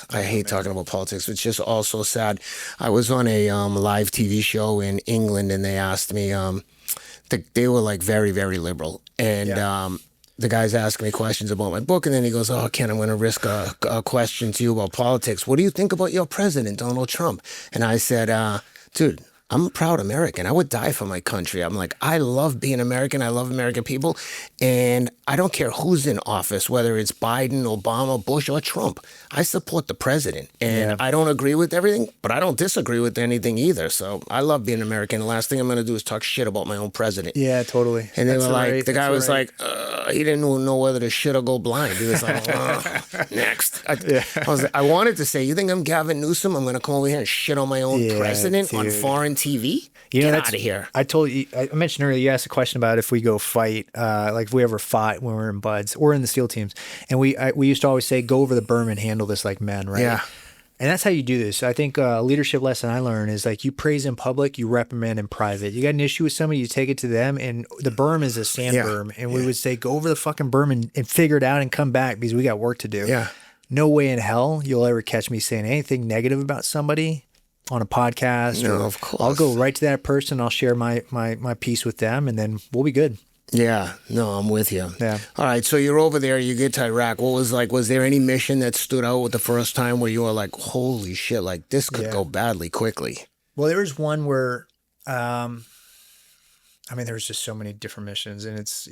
I hate talking about politics. It's just all so sad. I was on a live TV show in England, and they asked me, they were like very, very liberal. And the guy's asking me questions about my book, and then he goes, oh, Ken, I'm going to risk a question to you about politics. What do you think about your president, Donald Trump? And I said, dude, I'm a proud American. I would die for my country. I'm like, I love being American. I love American people. And I don't care who's in office, whether it's Biden, Obama, Bush, or Trump. I support the president. And I don't agree with everything, but I don't disagree with anything either. So I love being American. The last thing I'm going to do is talk shit about my own president. Yeah, totally. And they were like, the guy was like, he didn't know whether to shit or go blind. He was like, next. I wanted to say, you think I'm Gavin Newsom? I'm going to come over here and shit on my own president on foreign TV? Get out of here. I told you, I mentioned earlier, you asked a question about if we go fight, like if we ever fought when we were in Buds or in the SEAL teams. And we used to always say, go over the berm and handle this like men, right? Yeah. And that's how you do this. I think a leadership lesson I learned is like you praise in public, you reprimand in private. You got an issue with somebody, you take it to them, and the berm is a sand berm. And we would say, go over the fucking berm and figure it out and come back because we got work to do. Yeah. No way in hell you'll ever catch me saying anything negative about somebody on a podcast. No, of course. I'll go right to that person. I'll share my piece with them, and then we'll be good. Yeah, no, I'm with you. Yeah. All right, so you're over there, you get to Iraq. Was there any mission that stood out with the first time where you were like, holy shit, like this could go badly quickly? Well, there was one where, there was just so many different missions, and it's,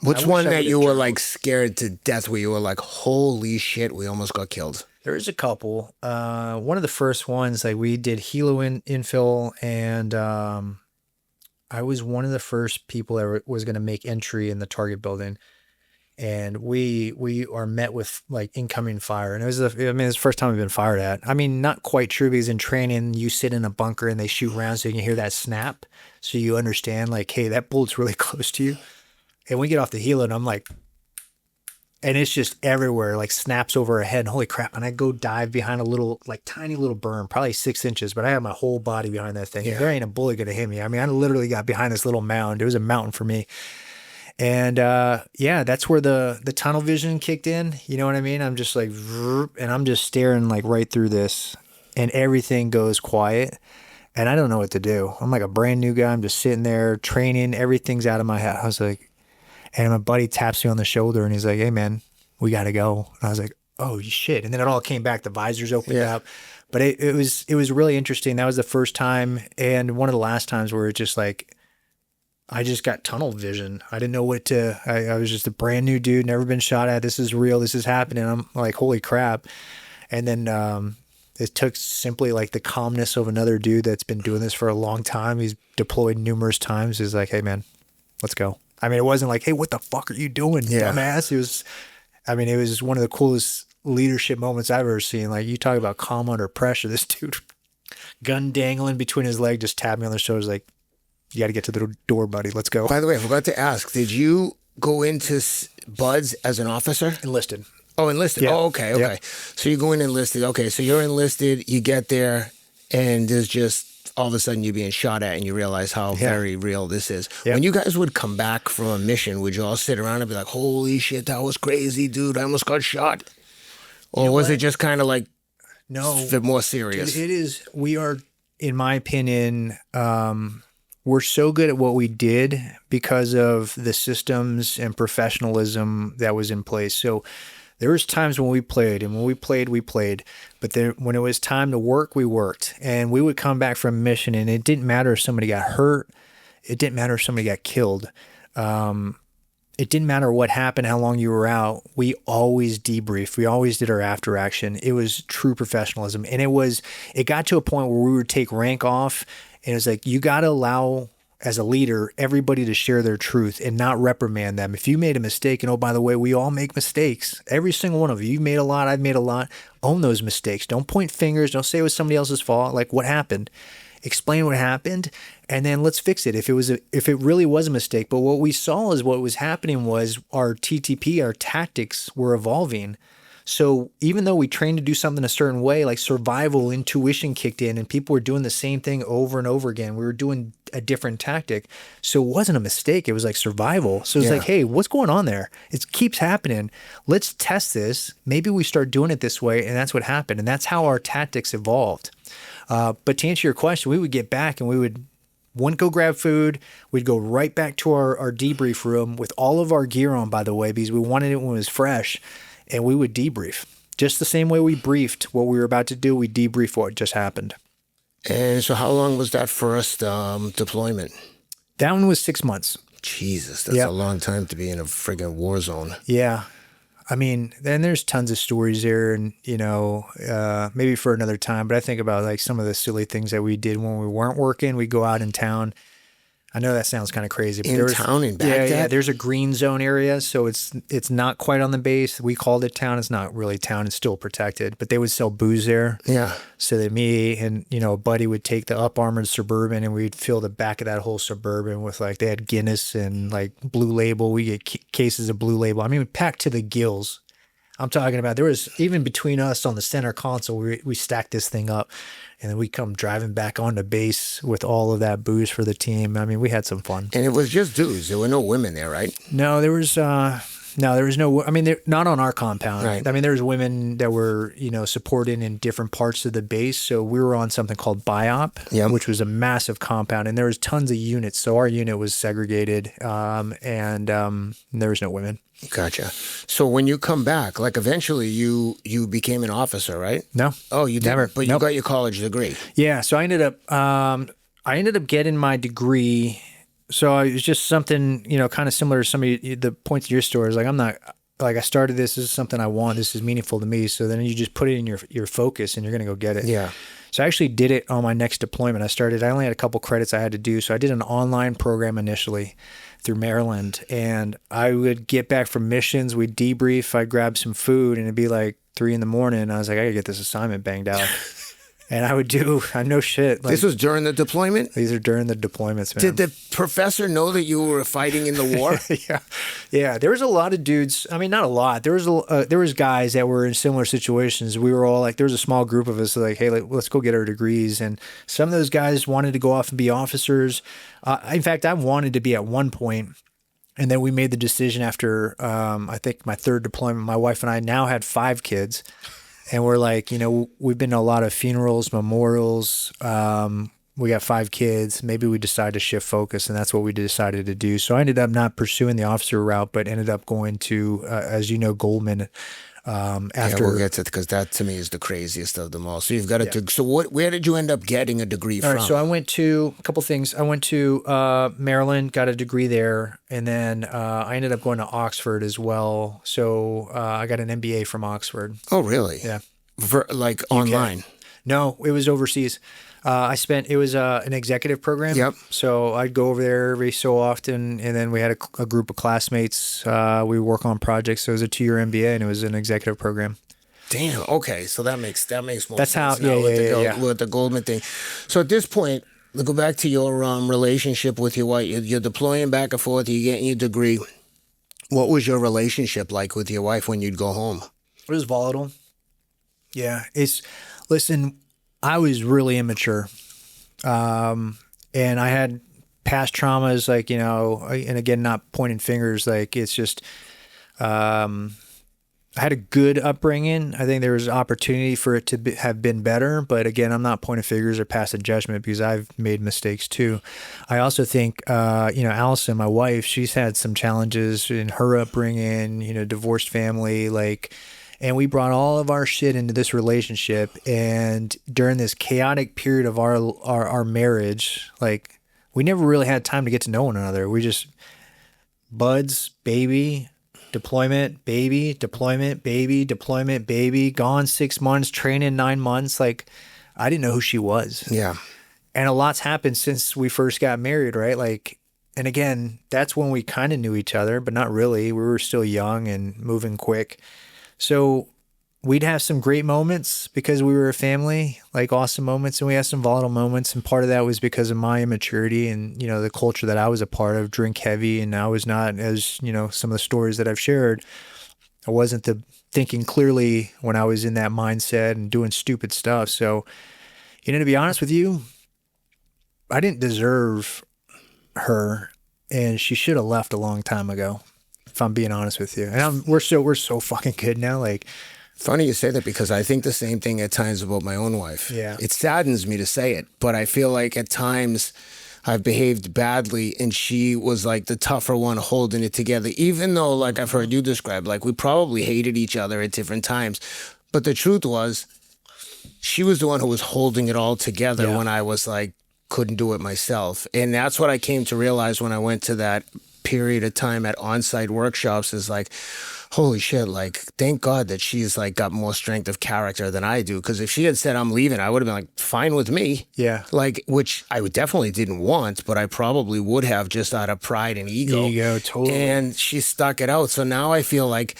What's one that you were like scared to death where you were like, holy shit, we almost got killed? There is a couple. One of the first ones, like we did helo infill, and I was one of the first people that was going to make entry in the target building, and we are met with like incoming fire, and it's the first time we've been fired at. I mean, not quite true because in training you sit in a bunker and they shoot rounds so you can hear that snap, so you understand like, hey, that bullet's really close to you. And we get off the helo, and I'm like. And it's just everywhere, like snaps over our head. And holy crap. And I go dive behind a little, like tiny little berm, probably 6 inches, but I have my whole body behind that thing. Yeah. There ain't a bullet going to hit me. I mean, I literally got behind this little mound. It was a mountain for me. And that's where the tunnel vision kicked in. You know what I mean? I'm just like, and I'm just staring like right through this, and everything goes quiet. And I don't know what to do. I'm like a brand new guy. I'm just sitting there training. Everything's out of my head. I was like, and my buddy taps me on the shoulder and he's like, hey man, we got to go. And I was like, oh shit. And then it all came back. The visors opened up, but it was really interesting. That was the first time. And one of the last times where it just like, I just got tunnel vision. I didn't know what to, I was just a brand new dude, never been shot at. This is real. This is happening. I'm like, holy crap. And then, it took simply like the calmness of another dude that's been doing this for a long time. He's deployed numerous times. He's like, hey man, let's go. I mean, it wasn't like, hey, what the fuck are you doing, dumbass? It was one of the coolest leadership moments I've ever seen. Like, you talk about calm under pressure. This dude, gun dangling between his legs, just tapped me on the shoulder. Like, you got to get to the door, buddy. Let's go. By the way, I forgot to ask, did you go into Buds as an officer? Enlisted. Oh, enlisted. Yeah. Oh, okay. Yep. So you go in enlisted. Okay, so you're enlisted, you get there, and there's just all of a sudden you're being shot at and you realize how very real this is. Yep. When you guys would come back from a mission, would you all sit around and be like, holy shit, that was crazy, dude, I almost got shot? Or was it just kind of like more serious? It is. We are, in my opinion, we're so good at what we did because of the systems and professionalism that was in place. So there was times when we played, and when we played. But then when it was time to work, we worked. And we would come back from a mission, and it didn't matter if somebody got hurt. It didn't matter if somebody got killed. It didn't matter what happened, how long you were out. We always debriefed. We always did our after action. It was true professionalism. And it got to a point where we would take rank off, and it was like, you got to allow as a leader, everybody to share their truth and not reprimand them. If you made a mistake, and oh, by the way, we all make mistakes. Every single one of you, made a lot, I've made a lot. Own those mistakes. Don't point fingers. Don't say it was somebody else's fault. Like, what happened? Explain what happened, and then let's fix it. If it really was a mistake. But what we saw is what was happening was our TTP, our tactics were evolving. So even though we trained to do something a certain way, like survival intuition kicked in and people were doing the same thing over and over again, we were doing a different tactic. So it wasn't a mistake. It was like survival. So it's like, hey, what's going on there? It keeps happening. Let's test this. Maybe we start doing it this way. And that's what happened. And that's how our tactics evolved. But to answer your question, we would get back and we would go grab food. We'd go right back to our debrief room with all of our gear on, by the way, because we wanted it when it was fresh. And we would debrief. Just the same way we briefed what we were about to do, we debrief what just happened. And so how long was that first deployment? That one was 6 months. Jesus, that's a long time to be in a friggin' war zone. Yeah. I mean, then there's tons of stories there and, maybe for another time. But I think about like some of the silly things that we did when we weren't working. We'd go out in town. I know that sounds kind of crazy. But in Baghdad? Yeah, there's a green zone area, so it's not quite on the base. We called it town. It's not really town. It's still protected. But they would sell booze there. Yeah. So that me and, a buddy would take the up-armored Suburban and we'd fill the back of that whole Suburban with like, they had Guinness and like Blue Label. We get cases of Blue Label. I mean, we packed to the gills. I'm talking about, there was, even between us on the center console, we stacked this thing up. And then we come driving back onto base with all of that booze for the team. I mean, we had some fun. And it was just dudes. There were no women there, right? No, there was no. I mean, not on our compound. Right. I mean, there was women that were supported in different parts of the base. So we were on something called BIOP, which was a massive compound, and there was tons of units. So our unit was segregated, and there was no women. Gotcha. So when you come back, like eventually you became an officer, right? No. Oh, you didn't? Never. But you got your college degree. Yeah. So I ended up getting my degree. So it was just something, kind of similar to some of the points of your stories. Like, I'm not, like, I started this is something I want. This is meaningful to me. So then you just put it in your focus and you're going to go get it. Yeah. So I actually did it on my next deployment. I only had a couple credits I had to do. So I did an online program initially through Maryland, and I would get back from missions. We'd debrief. I'd grab some food, and it'd be like 3 a.m. And I was like, I gotta get this assignment banged out. And I would do, no shit. Like, this was during the deployment? These are during the deployments, man. Did the professor know that you were fighting in the war? Yeah. There was a lot of dudes. I mean, not a lot. There was guys that were in similar situations. We were all like, there was a small group of us like, hey, let's go get our degrees. And some of those guys wanted to go off and be officers. In fact, I wanted to be at one point. And then we made the decision after, I think my third deployment, my wife and I now had 5 kids. And we're like, we've been to a lot of funerals, memorials. We got 5 kids. Maybe we decide to shift focus, and that's what we decided to do. So I ended up not pursuing the officer route, but ended up going to, as you know, Goldman. After we'll get to it because that to me is the craziest of them all. So you've got to. So where did you end up getting a degree from? All right, so I went to a couple things. I went to Maryland, got a degree there, and then I ended up going to Oxford as well. So I got an MBA from Oxford. Oh, really? Yeah. For like online? No, it was overseas. It was an executive program. Yep. So I'd go over there every so often, and then we had a group of classmates. We work on projects. So it was a 2-year MBA, and it was an executive program. Damn. Okay. So that makes more That's sense. How, yeah. With the Goldman thing. So at this point, let's go back to your relationship with your wife. You're deploying back and forth. You're getting your degree. What was your relationship like with your wife when you'd go home? It was volatile. Yeah. Listen, I was really immature. And I had past traumas, like, and again, not pointing fingers, like it's just, I had a good upbringing. I think there was opportunity for it to have been better. But again, I'm not pointing fingers or passing judgment because I've made mistakes too. I also think, Allison, my wife, she's had some challenges in her upbringing, divorced family, and we brought all of our shit into this relationship. And during this chaotic period of our marriage, we never really had time to get to know one another. We just buds, baby, deployment, baby, deployment, baby, deployment, baby, gone 6 months, training 9 months. I didn't know who she was. Yeah. And a lot's happened since we first got married, right? Like, and again, that's when we kind of knew each other, but not really. We were still young and moving quick. So we'd have some great moments because we were a family, like awesome moments, and we had some volatile moments. And part of that was because of my immaturity and, you know, the culture that I was a part of, drink heavy. And I was not, as, you know, some of the stories that I've shared, I wasn't thinking clearly when I was in that mindset and doing stupid stuff. So, you know, to be honest with you, I didn't deserve her, and she should have left a long time ago, if I'm being honest with you. And we're so fucking good now. Like, funny you say that, because I think the same thing at times about my own wife. Yeah. It saddens me to say it, but I feel like at times I've behaved badly, and she was like the tougher one holding it together, even though, like I've heard you describe, like we probably hated each other at different times. But the truth was, she was the one who was holding it all together when I was like, couldn't do it myself. And that's what I came to realize when I went to that period of time at on-site workshops, is like, holy shit, like, thank God that she's like got more strength of character than I do. Because if she had said I'm leaving, I would have been like, fine with me. Yeah. Like, which I would definitely didn't want, but I probably would have, just out of pride and ego. Totally. And she stuck it out. So now I feel like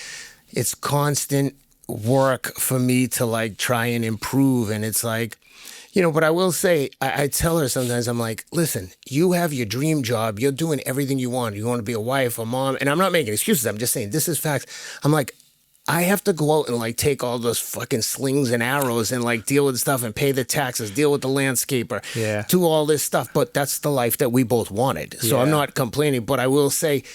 it's constant work for me to like try and improve. And it's like, you know, but I will say, I tell her sometimes, I'm like, listen, you have your dream job. You're doing everything you want. You want to be a wife, a mom. And I'm not making excuses. I'm just saying, this is facts. I'm like, I have to go out and like take all those fucking slings and arrows and like deal with stuff and pay the taxes, deal with the landscaper, do all this stuff. But that's the life that we both wanted. So I'm not complaining, but I will say,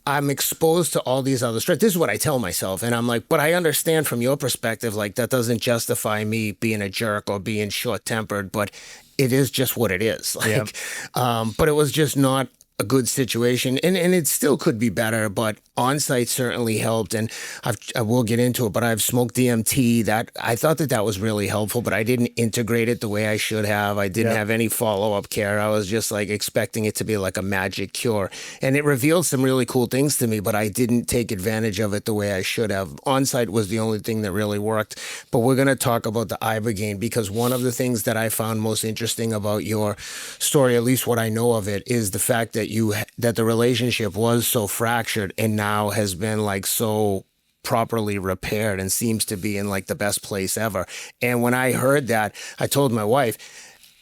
I'm exposed to all these other stress. This is what I tell myself. And I'm like, but I understand from your perspective, like that doesn't justify me being a jerk or being short-tempered, but it is just what it is. Like, but it was just not a good situation, and it still could be better, but on-site certainly helped. And I will get into it, but I've smoked DMT. That I thought that was really helpful, but I didn't integrate it the way I should have. I didn't have any follow-up care. I was just like expecting it to be like a magic cure, and it revealed some really cool things to me, but I didn't take advantage of it the way I should have. On-site was the only thing that really worked. But we're going to talk about the Ibogaine, because one of the things that I found most interesting about your story, at least what I know of it, is the fact that the relationship was so fractured and now has been like so properly repaired and seems to be in like the best place ever. And when I heard that, I told my wife,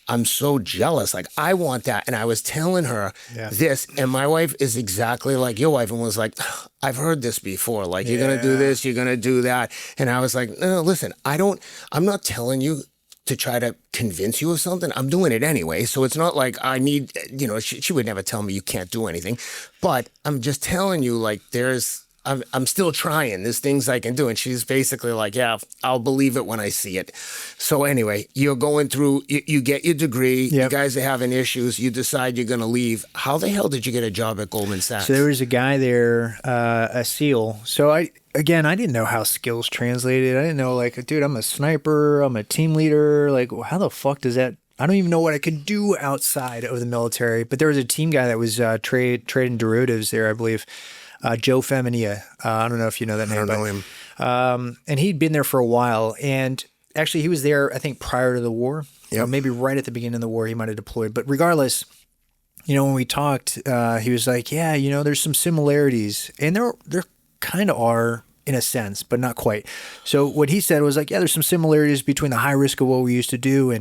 I'm so jealous. Like, I want that. And I was telling her this, and my wife is exactly like your wife, and was like, I've heard this before. Like, you're going to do this, you're going to do that. And I was like, no, listen, I'm not telling you to try to convince you of something. I'm doing it anyway. So it's not like I need, you know, she would never tell me you can't do anything, but I'm just telling you, like, I'm still trying. There's things I can do. And she's basically like, yeah, I'll believe it when I see it. So anyway, you're going through, you get your degree, you guys are having issues, you decide you're going to leave. How the hell did you get a job at Goldman Sachs? So there was a guy there, a SEAL. So I didn't know how skills translated. I didn't know, like, dude, I'm a sniper, I'm a team leader. Like, how the fuck does that? I don't even know what I could do outside of the military. But there was a team guy that was trading derivatives there, I believe. Joe Femenia. I don't know if you know that name. I don't know him. And he'd been there for a while. And actually, he was there, I think, prior to the war. Or maybe right at the beginning of the war, he might have deployed. But regardless, you know, when we talked, he was like, yeah, you know, there's some similarities. And there kind of are, in a sense, but not quite. So what he said was like, yeah, there's some similarities between the high risk of what we used to do.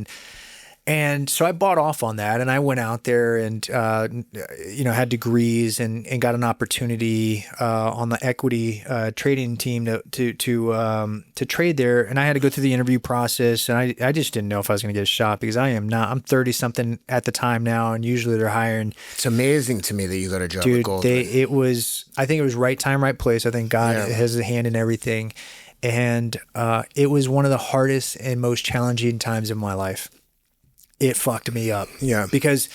And so I bought off on that, and I went out there and, you know, had degrees and got an opportunity on the equity trading team to trade there. And I had to go through the interview process, and I just didn't know if I was going to get a shot, because I'm 30 something at the time now, and usually they're hiring. It's amazing to me that you got a job at Goldman. I think it was right time, right place. I think God has a hand in everything. And it was one of the hardest and most challenging times of my life. It fucked me up. Yeah. Because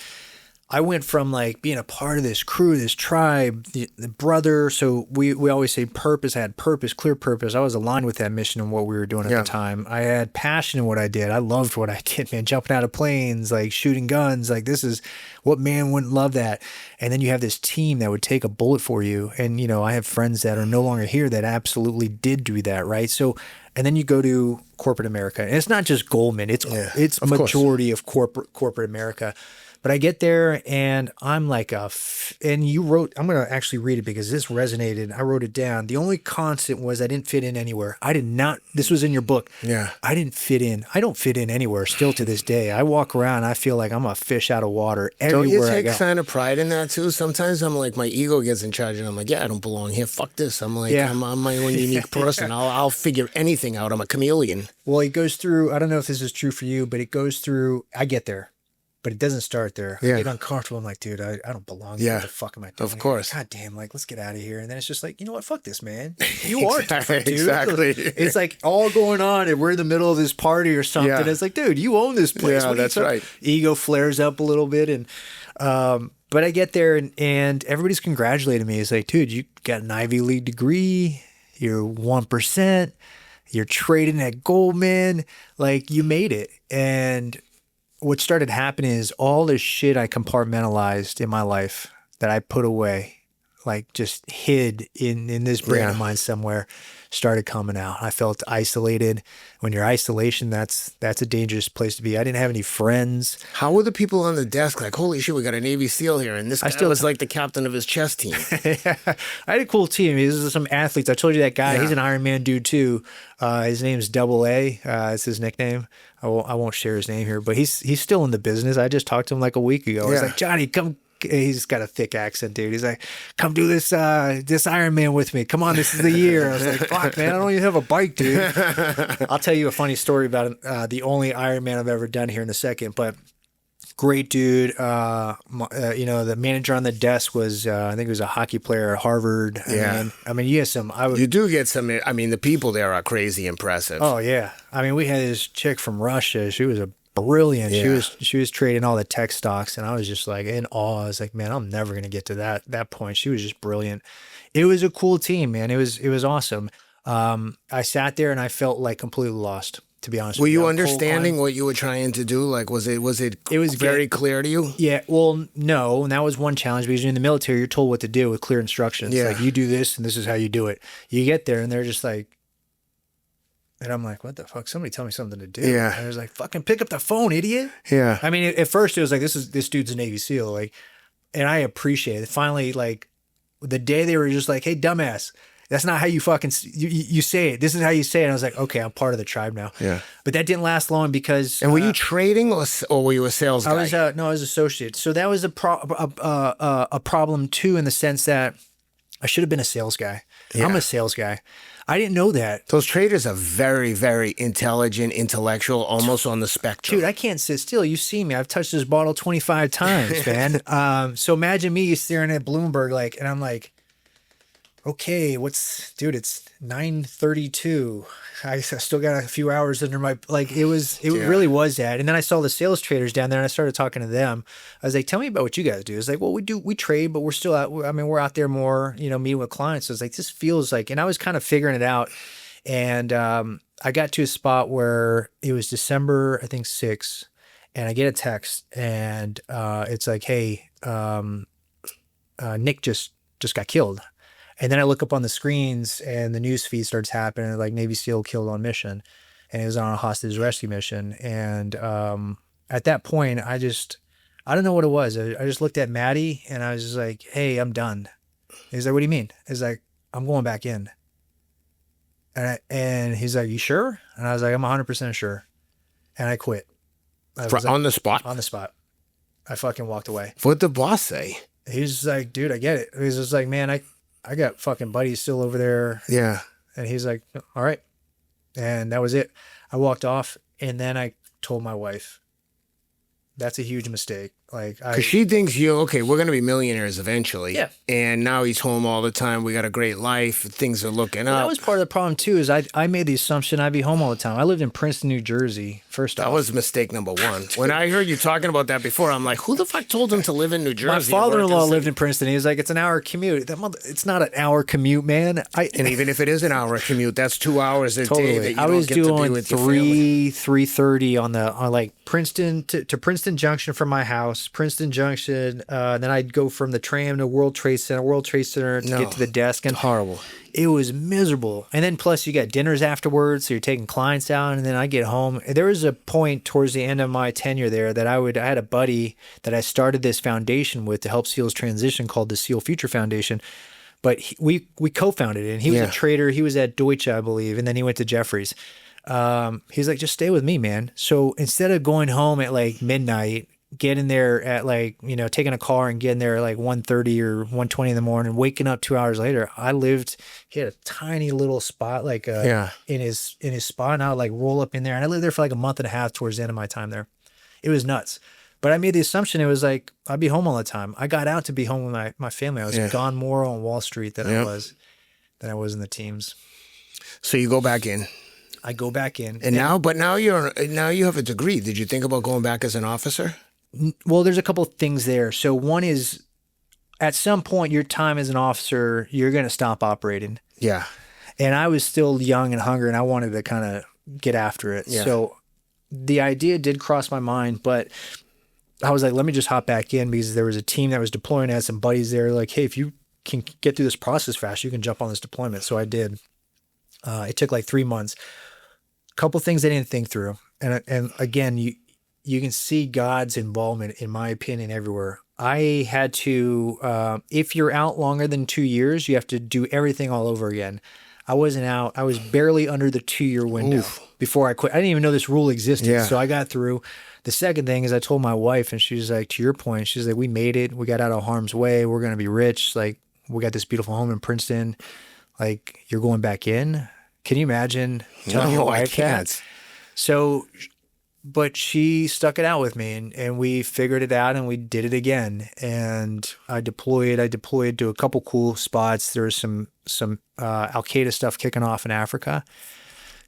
I went from like being a part of this crew, this tribe, the brother. So we always say purpose. I had purpose, clear purpose. I was aligned with that mission and what we were doing at the time. I had passion in what I did. I loved what I did, man. Jumping out of planes, like shooting guns. Like, this is what man wouldn't love that. And then you have this team that would take a bullet for you. And, you know, I have friends that are no longer here that absolutely did do that, right? So And then you go to corporate America. And it's not just Goldman. It's majority of corporate America. But I get there and I'm like and you wrote, I'm going to actually read it because this resonated. I wrote it down. The only constant was I didn't fit in anywhere. I did not, this was in your book. Yeah. I didn't fit in. I don't fit in anywhere still to this day. I walk around, I feel like I'm a fish out of water everywhere I go. Don't you take kind of pride in that too? Sometimes I'm like, my ego gets in charge and I'm like, yeah, I don't belong here. Fuck this. I'm like, I'm my own unique person. I'll figure anything out. I'm a chameleon. Well, it goes through, I don't know if this is true for you, but it goes through, I get there. But it doesn't start there. I get uncomfortable. I'm like, dude, I don't belong here. What the fuck am I doing? Of course. God damn, like, let's get out of here. And then it's just like, you know what? Fuck this, man. You are different, dude. Exactly. It's like all going on and we're in the middle of this party or something. Yeah. It's like, dude, you own this place. Yeah, that's right. Ego flares up a little bit. And but I get there and everybody's congratulating me. It's like, dude, you got an Ivy League degree. You're 1%. You're trading at Goldman. Like, you made it. And what started happening is all this shit I compartmentalized in my life that I put away, like just hid in this brain of mine somewhere, started coming out. I felt isolated. When you're isolation, that's a dangerous place to be. I didn't have any friends. How were the people on the desk like, holy shit, we got a Navy SEAL here, and this guy was like the captain of his chess team. I had a cool team. These are some athletes. I told you that guy. He's an Ironman dude too. His name's Double A. It's his nickname. I won't share his name here, but he's still in the business. I just talked to him like a week ago. I was like, Johnny, come. He's got a thick accent, dude. He's like, come do this Ironman with me. Come on, this is the year. I was like, fuck, man, I don't even have a bike, dude. I'll tell you a funny story about the only Ironman I've ever done here in a second, but great dude. The manager on the desk was, I think he was a hockey player at Harvard. Yeah. I mean, you get some. You do get some. I mean, the people there are crazy impressive. Oh yeah. I mean, we had this chick from Russia. She was brilliant. Yeah. She was trading all the tech stocks, and I was just like in awe. I was like, man, I'm never gonna get to that point. She was just brilliant. It was a cool team, man. It was awesome. I sat there and I felt like completely lost. To be honest, were you understanding what you were trying to do? Like, was it very clear to you? Yeah. Well, no, and that was one challenge because in the military, you're told what to do with clear instructions. Yeah. Like, you do this, and this is how you do it. You get there, and they're just like, and I'm like, what the fuck? Somebody tell me something to do. Yeah. And I was like, fucking pick up the phone, idiot. Yeah. I mean, at first it was like, this dude's a Navy SEAL, like, and I appreciate it. Finally, like, the day they were just like, hey, dumbass. That's not how you fucking, you say it. This is how you say it. And I was like, okay, I'm part of the tribe now. Yeah. But that didn't last long because. And were you trading or were you a sales guy? I was associate. So that was a problem too, in the sense that I should have been a sales guy. Yeah. I'm a sales guy. I didn't know that. Those traders are very, very intelligent, intellectual, almost on the spectrum. Dude, I can't sit still. You see me. I've touched this bottle 25 times, man. So imagine me staring at Bloomberg, like, and I'm like, okay, it's 9:32. I still got a few hours under my, like, it really was that. And then I saw the sales traders down there and I started talking to them. I was like, tell me about what you guys do. It's like, well, we trade, but we're still out. I mean, we're out there more, meeting with clients. So it's like, this feels like, and I was kind of figuring it out. And I got to a spot where it was December, I think 6th, and I get a text and it's like, hey, Nick just got killed. And then I look up on the screens and the news feed starts happening, like Navy SEAL killed on mission, and it was on a hostage rescue mission. And at that point, I don't know what it was. I just looked at Maddie and I was just like, hey, I'm done. He's like, what do you mean? He's like, I'm going back in. And he's like, you sure? And I was like, I'm 100% sure. And I quit. On the spot? On the spot. I fucking walked away. What'd the boss say? He's just like, dude, I get it. He's just like, man, I got fucking buddies still over there. Yeah. And he's like, all right. And that was it. I walked off and then I told my wife, that's a huge mistake. Like, because she thinks we're going to be millionaires eventually. Yeah. And now he's home all the time. We got a great life. Things are looking up. That was part of the problem too, is I made the assumption I'd be home all the time. I lived in Princeton, New Jersey, first off. That was mistake number one. When I heard you talking about that before, I'm like, who the fuck told him to live in New Jersey? My father-in-law lived in Princeton. He was like, it's an hour commute. It's not an hour commute, man. And even if it is an hour commute, that's 2 hours a day that you don't get to be with your family. 3:30 on like Princeton to Princeton Junction from my house. house, Princeton Junction. Then I'd go from the tram to World Trade Center to get to the desk. And horrible. It was miserable. And then plus you got dinners afterwards, so you're taking clients out, and then I get home. There was a point towards the end of my tenure there that I had a buddy that I started this foundation with to help SEALs transition called the SEAL Future Foundation. But we co-founded it, and he was a trader. He was at Deutsche, I believe, and then he went to Jeffries. He's like, just stay with me, man. So instead of going home at like midnight, getting there at like, taking a car and getting there at like 1:30 or 1:20 in the morning, waking up 2 hours later, he had a tiny little spot like in his spot, and I would like roll up in there, and I lived there for like a month and a half towards the end of my time there. It was nuts. But I made the assumption it was like I'd be home all the time. I got out to be home with my family. I was gone more on Wall Street than I was in the teams. So you go back in. I go back in. And now you have a degree. Did you think about going back as an officer? Well, there's a couple of things there. So one is at some point your time as an officer, you're going to stop operating. Yeah. And I was still young and hungry, and I wanted to kind of get after it. Yeah. So the idea did cross my mind, but I was like, let me just hop back in, because there was a team that was deploying. I had some buddies there like, hey, if you can get through this process fast, you can jump on this deployment. So I did. It took like 3 months. A couple things I didn't think through. And again, you can see God's involvement, in my opinion, everywhere. I had to, if you're out longer than 2 years, you have to do everything all over again. I wasn't out. I was barely under the 2-year window before I quit. I didn't even know this rule existed. Yeah. So I got through. The second thing is I told my wife, and she's like, to your point, she's like, we made it. We got out of harm's way. We're going to be rich. Like, we got this beautiful home in Princeton. Like, you're going back in? Can you imagine telling your wife that? So, but she stuck it out with me, and we figured it out, and we did it again. And I deployed to a couple cool spots. There was some Al-Qaeda stuff kicking off in Africa.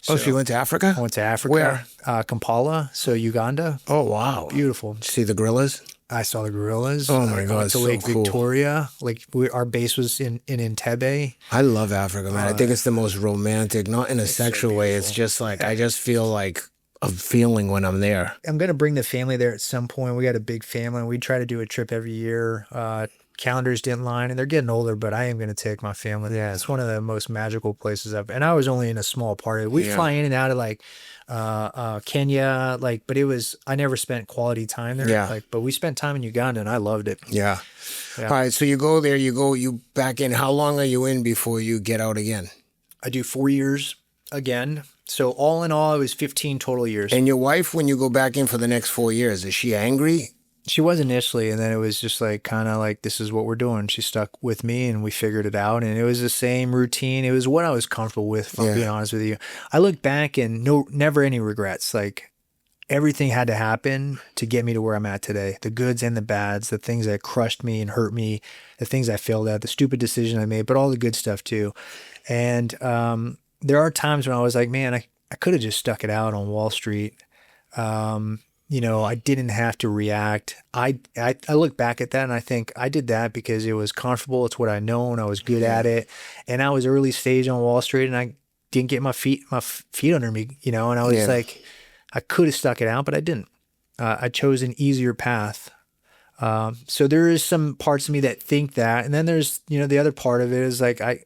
So you went to Africa? I went to Africa. Where? Kampala, so Uganda. Oh, wow. Beautiful. Did you see the gorillas? I saw the gorillas. Oh my God, to Lake Victoria. Like our base was in Entebbe. I love Africa, man. I think it's the most romantic, not in a sexual way. It's just like, I just feel like a feeling when I'm there. I'm going to bring the family there at some point. We got a big family, and we try to do a trip every year. Calendars didn't line, and they're getting older, but I am going to take my family. Yeah, it's one of the most magical places I've been. And I was only in a small part of it. We fly in and out of like Kenya, but I never spent quality time there. Yeah. But we spent time in Uganda, and I loved it. Yeah. All right. So you go there, you back in. How long are you in before you get out again? I do 4 years again. So all in all, it was 15 total years. And your wife, when you go back in for the next 4 years, is she angry? She was initially, and then it was just like kind of like, this is what we're doing. She stuck with me, and we figured it out, and it was the same routine. It was what I was comfortable with, if I'm being honest with you. I look back and never any regrets. Like, everything had to happen to get me to where I'm at today. The goods and the bads, the things that crushed me and hurt me, the things I failed at, the stupid decision I made, but all the good stuff too. And there are times when I was like, man, I could have just stuck it out on Wall Street. I didn't have to react. I look back at that, and I think I did that because it was comfortable. It's what I know, and I was good at it. And I was early stage on Wall Street, and I didn't get my feet under me, and I was like, I could have stuck it out, but I didn't. I chose an easier path. So there is some parts of me that think that. And then there's, the other part of it is like, I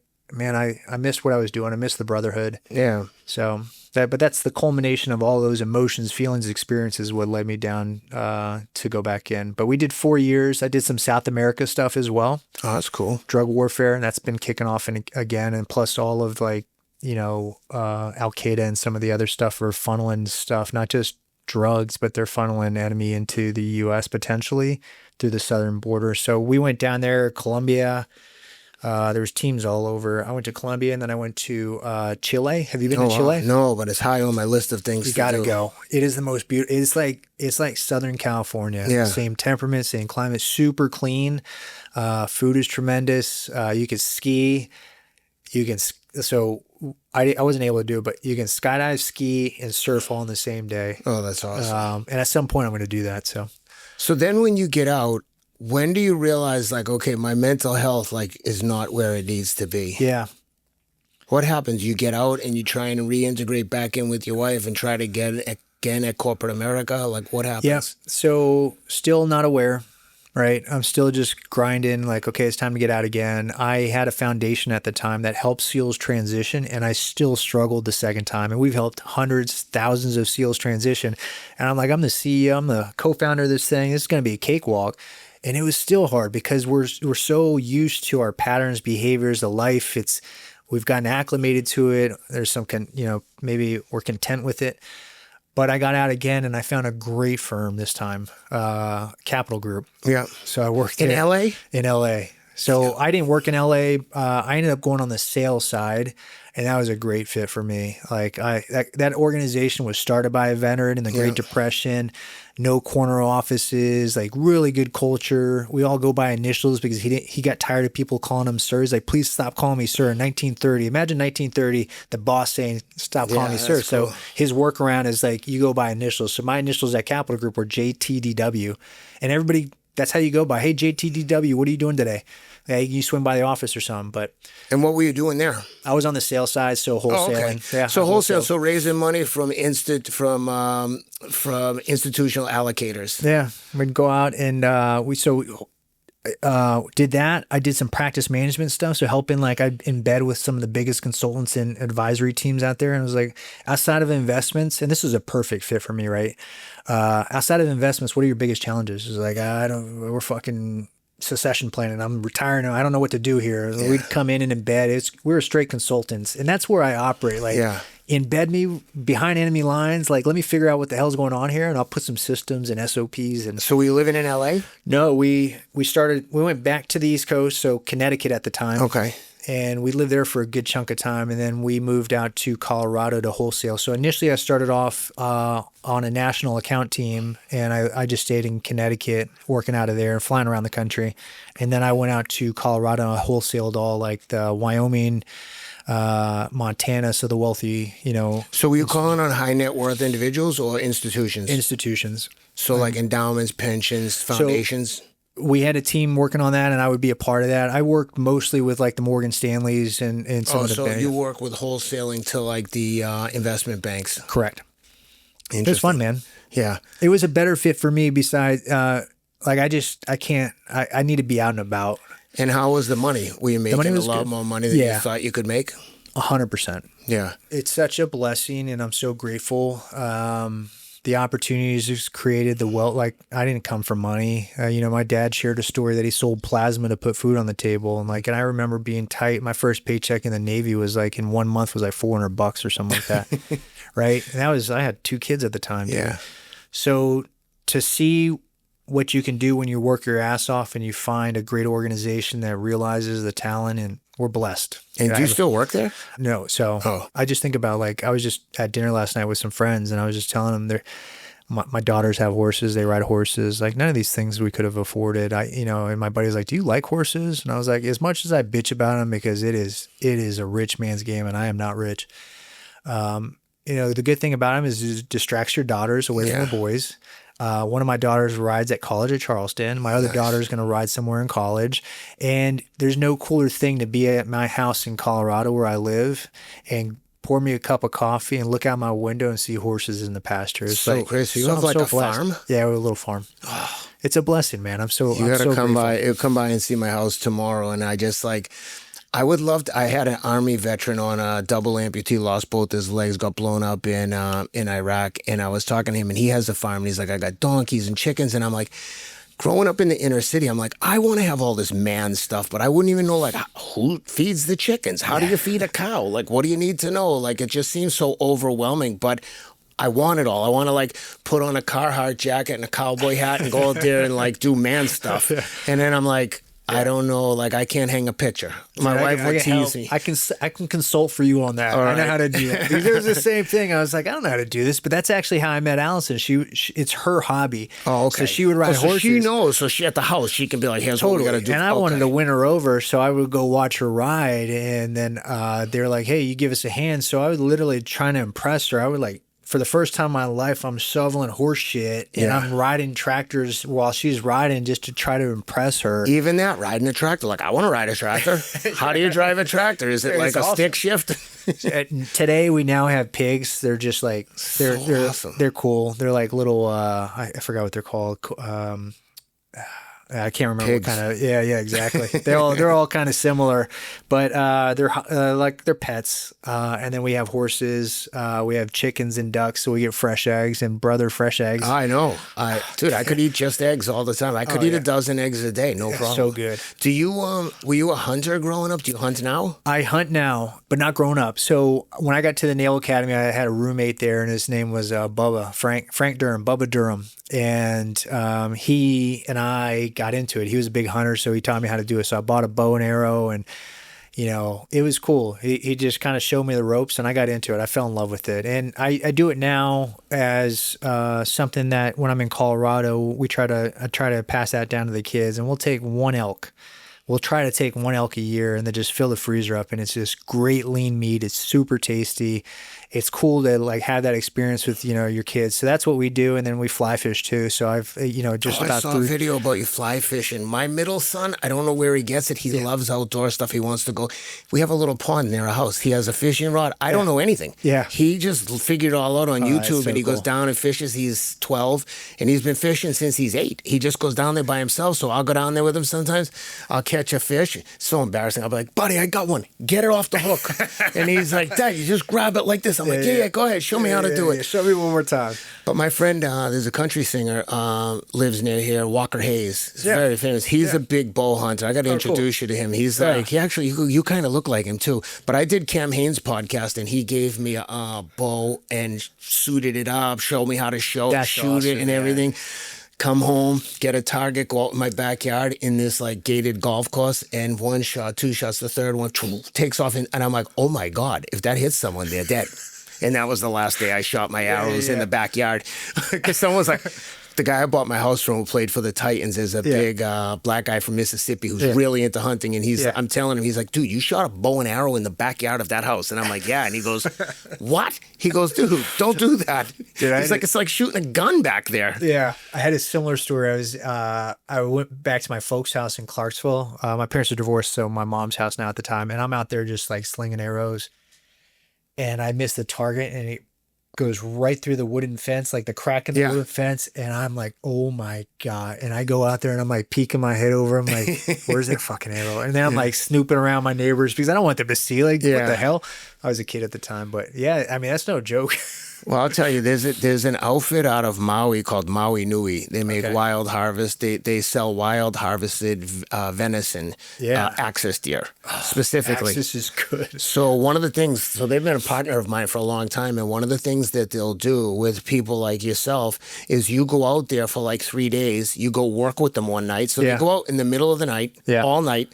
missed what I was doing. I missed the brotherhood. Yeah. So but that's the culmination of all those emotions, feelings, experiences, what led me down to go back in. But we did 4 years. I did some South America stuff as well. Oh, that's cool. Drug warfare, and that's been kicking off again. And plus all of Al-Qaeda and some of the other stuff are funneling stuff, not just drugs, but they're funneling enemy into the U.S. potentially through the southern border. So we went down there, Colombia. There was teams all over. I went to Colombia, and then I went to Chile. Have you been to Chile? No, but it's high on my list of things. You got to go. It is the most beautiful. It's like Southern California. Yeah. Same temperament, same climate, super clean. Food is tremendous. You can ski. So I wasn't able to do it, but you can skydive, ski, and surf all in the same day. Oh, that's awesome. And at some point I'm going to do that. So then when you get out, when do you realize like, okay, my mental health is not where it needs to be? Yeah. What happens? You get out and you try and reintegrate back in with your wife and try to get again at corporate America? Like what happens? Yeah. So still not aware, right? I'm still just grinding like, okay, it's time to get out again. I had a foundation at the time that helped SEALs transition, and I still struggled the second time. And we've helped hundreds, thousands of SEALs transition. And I'm like, I'm the CEO, I'm the co-founder of this thing. This is going to be a cakewalk. And it was still hard because we're so used to our patterns, behaviors, the life. We've gotten acclimated to it. There's some, maybe we're content with it. But I got out again, and I found a great firm this time, Capital Group. Yeah. So I worked in LA? In LA. So I didn't work in LA. I ended up going on the sales side, and that was a great fit for me. Like that organization was started by a veteran in the Great Depression, no corner offices, like really good culture. We all go by initials because he got tired of people calling him sir. He's like, please stop calling me sir. In 1930, imagine 1930, the boss saying, stop calling me sir. Cool. So his workaround is like, you go by initials. So my initials at Capital Group were JTDW, and everybody, that's how you go by. Hey, JTDW, what are you doing today? Hey, you swing by the office or something. And what were you doing there? I was on the sales side, so wholesaling. Oh, okay. Yeah, so wholesale, so raising money from institutional allocators. Yeah, we'd go out and did that. I did some practice management stuff, so helping, like, I'd in bed with some of the biggest consultants and advisory teams out there. And I was like, outside of investments, and this was a perfect fit for me, right? Outside of investments, what are your biggest challenges? It's like, we're fucking succession planning. I'm retiring. I don't know what to do here. Yeah. We'd come in and embed. We're straight consultants, and that's where I operate. Like, embed me behind enemy lines. Like, let me figure out what the hell's going on here, and I'll put some systems and SOPs. And so, were you living in LA? No, we went back to the East Coast, so Connecticut at the time. Okay. And we lived there for a good chunk of time, and then we moved out to Colorado to wholesale. So initially I started off on a national account team, and I just stayed in Connecticut, working out of there and flying around the country. And then I went out to Colorado and I wholesaled all like the Wyoming, Montana, so the wealthy, So were you calling on high net worth individuals or institutions? Institutions. So like endowments, pensions, foundations? We had a team working on that, and I would be a part of that. I worked mostly with like the Morgan Stanleys and some of the banks. You work with wholesaling to like the investment banks. Correct. It was fun, man. Yeah. It was a better fit for me besides, I need to be out and about. And how was the money? Were you making a lot more money than you thought you could make? 100%. Yeah. It's such a blessing, and I'm so grateful. The opportunities just created the wealth. Like, I didn't come from money. My dad shared a story that he sold plasma to put food on the table. And I remember being tight. My first paycheck in the Navy was like, in 1 month was like $400 or something like that. Right. And I had 2 kids at the time. Yeah. Dude. So to see what you can do when you work your ass off and you find a great organization that realizes the talent, and we're blessed. And do you still work there? No. So I just think about, like, I was just at dinner last night with some friends, and I was just telling them my daughters have horses. They ride horses. Like, none of these things we could have afforded. And my buddy's like, do you like horses? And I was like, as much as I bitch about them, because it is a rich man's game, and I am not rich. The good thing about them is it distracts your daughters away from the boys. One of my daughters rides at college at Charleston. My other daughter is going to ride somewhere in college. And there's no cooler thing to be at my house in Colorado where I live and pour me a cup of coffee and look out my window and see horses in the pasture. It's so crazy. You have like a farm? Yeah, we have a little farm. Oh. It's a blessing, man. You got to come by and see my house tomorrow. And I just I would love to. I had an Army veteran on a double amputee, lost both his legs, got blown up in Iraq. And I was talking to him, and he has a farm. And he's like, I got donkeys and chickens. And I'm like, growing up in the inner city, I'm like, I want to have all this man stuff, but I wouldn't even know, like, who feeds the chickens? How do you feed a cow? Like, what do you need to know? Like, it just seems so overwhelming. But I want it all. I want to put on a Carhartt jacket and a cowboy hat and go out there and do man stuff. And then I'm like, I don't know, I can't hang a picture. My wife would tease me. I can consult for you on that. Right. I know how to do that. It was the same thing. I was like, I don't know how to do this, but that's actually how I met Allison. It's her hobby. Oh, okay. So she would ride horses. She knows. So she at the house, she can be like, here's what we got to do. And I wanted to win her over, so I would go watch her ride, and then they're like, hey, you give us a hand. So I was literally trying to impress her. I would for the first time in my life, I'm shoveling horse shit and I'm riding tractors while she's riding just to try to impress her. Even that, riding a tractor. Like, I want to ride a tractor. How do you drive a tractor? Is it like a stick shift? Today we now have pigs. They're just like, they're awesome. They're cool. They're like little, I forgot what they're called. I can't remember Pigs. what kind of. Yeah, exactly. They're all kind of similar, but they're pets. And then we have horses. We have chickens and ducks, so we get fresh eggs and brother fresh eggs. I know, dude. I could eat just eggs all the time. I could eat a dozen eggs a day, no problem. So good. Do you were you a hunter growing up? Do you hunt now? I hunt now, but not growing up. So when I got to the Naval Academy, I had a roommate there, and his name was Bubba Frank Durham, Bubba Durham, and he and I got into it. He was a big hunter, so he taught me how to do it. So I bought a bow and arrow, and it was cool. He just kind of showed me the ropes, and I got into it. I fell in love with it, and I do it now as something that when I'm in Colorado, I try to pass that down to the kids, and we'll take one elk. We'll try to take one elk a year and then just fill the freezer up, and it's just great lean meat. It's super tasty. It's cool to like have that experience with, your kids. So that's what we do. And then we fly fish too. So I've, just about I saw a video about you fly fishing. My middle son, I don't know where he gets it. He loves outdoor stuff. He wants to go. We have a little pond near our house. He has a fishing rod. I don't know anything. Yeah. He just figured it all out on YouTube, so and he goes down and fishes. He's 12 and he's been fishing since he's 8. He just goes down there by himself. So I'll go down there with him sometimes. I'll catch a fish. It's so embarrassing. I'll be like, buddy, I got one. Get it off the hook. And he's like, Dad, you just grab it like this. I'm like, yeah, go ahead. Show me how to do it. Show me one more time. But my friend, there's a country singer, lives near here, Walker Hayes. He's very famous. He's a big bow hunter. I got to introduce you to him. He's like, you kind of look like him too. But I did Cam Haines' podcast, and he gave me a bow and suited it up, showed me how to shoot it and everything. Come home, get a target, go out in my backyard in this like gated golf course, and one shot, two shots, the third one takes off, and I'm like, oh my God, if that hits someone, they're dead. And that was the last day I shot my arrows in the backyard. Because someone was like, the guy I bought my house from who played for the Titans is a big black guy from Mississippi who's really into hunting. And I'm telling him, he's like, dude, you shot a bow and arrow in the backyard of that house. And I'm like, yeah. And he goes, what? He goes, dude, don't do that. He's like, it's like shooting a gun back there. Yeah. I had a similar story. I went back to my folks' house in Clarksville. My parents are divorced, so my mom's house now at the time. And I'm out there just like slinging arrows. And I missed the target, and it goes right through the wooden fence, like the crack in the wooden fence. And I'm like, oh my God. And I go out there and I'm like peeking my head over. I'm like, where's that fucking arrow? And then I'm like snooping around my neighbors because I don't want them to see, like, what the hell? I was a kid at the time, but I mean, that's no joke. Well, I'll tell you, there's an outfit out of Maui called Maui Nui. They make wild harvest. They sell wild harvested venison, axis deer specifically. Axis is good. So one of the things, so they've been a partner of mine for a long time, and one of the things that they'll do with people like yourself is you go out there for like 3 days. You go work with them one night. So they go out in the middle of the night, all night,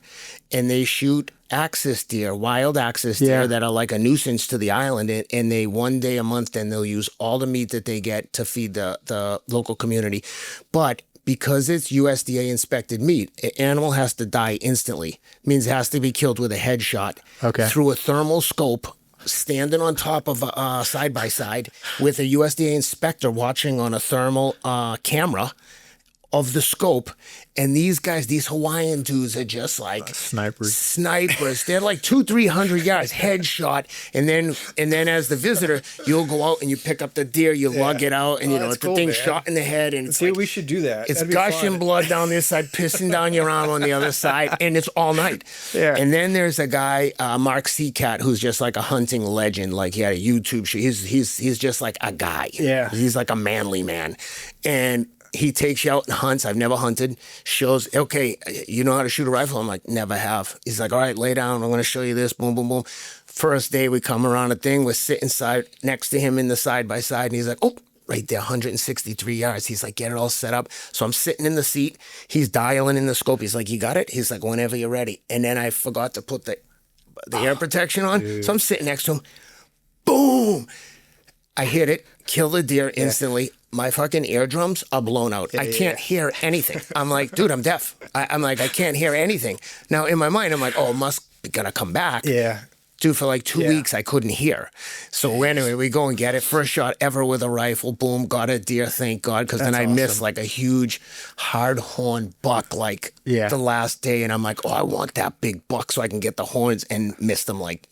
and they shoot axis deer, wild axis deer that are like a nuisance to the island, and they one day a month, then they'll use all the meat that they get to feed the local community. But because it's USDA inspected meat, an animal has to die instantly. Means it has to be killed with a headshot through a thermal scope, standing on top of a side-by-side with a USDA inspector watching on a thermal camera of the scope. And these guys, these Hawaiian dudes are just like snipers. They're like 200-300 yards headshot. And then as the visitor, you'll go out and you pick up the deer, you lug it out, and the thing's shot in the head. And see, we should do that. It's gushing blood down this side, pissing down your arm on the other side, and it's all night. Yeah. And then there's a guy, Mark Seacat, who's just like a hunting legend. Like he had a YouTube show. He's just like a guy. Yeah. He's like a manly man. And he takes you out and hunts. I've never hunted. Shows, okay, you know how to shoot a rifle? I'm like, never have. He's like, all right, lay down. I'm going to show you this. Boom, boom, boom. First day we come around a thing. We're sitting next to him in the side-by-side. And he's like, oh, right there, 163 yards. He's like, get it all set up. So I'm sitting in the seat. He's dialing in the scope. He's like, you got it? He's like, whenever you're ready. And then I forgot to put the air protection on. Dude. So I'm sitting next to him. Boom. I hit it, kill the deer instantly. My fucking eardrums are blown out. I can't hear anything. I'm like, dude, I'm deaf. I'm like, I can't hear anything. Now, in my mind, I'm like, oh, it must be gonna come back. Yeah. Dude, for like 2 weeks, I couldn't hear. So anyway, we go and get it. First shot ever with a rifle. Boom, got a deer, thank God. Because then I missed like a huge hard horn buck like the last day. And I'm like, oh, I want that big buck so I can get the horns, and missed them like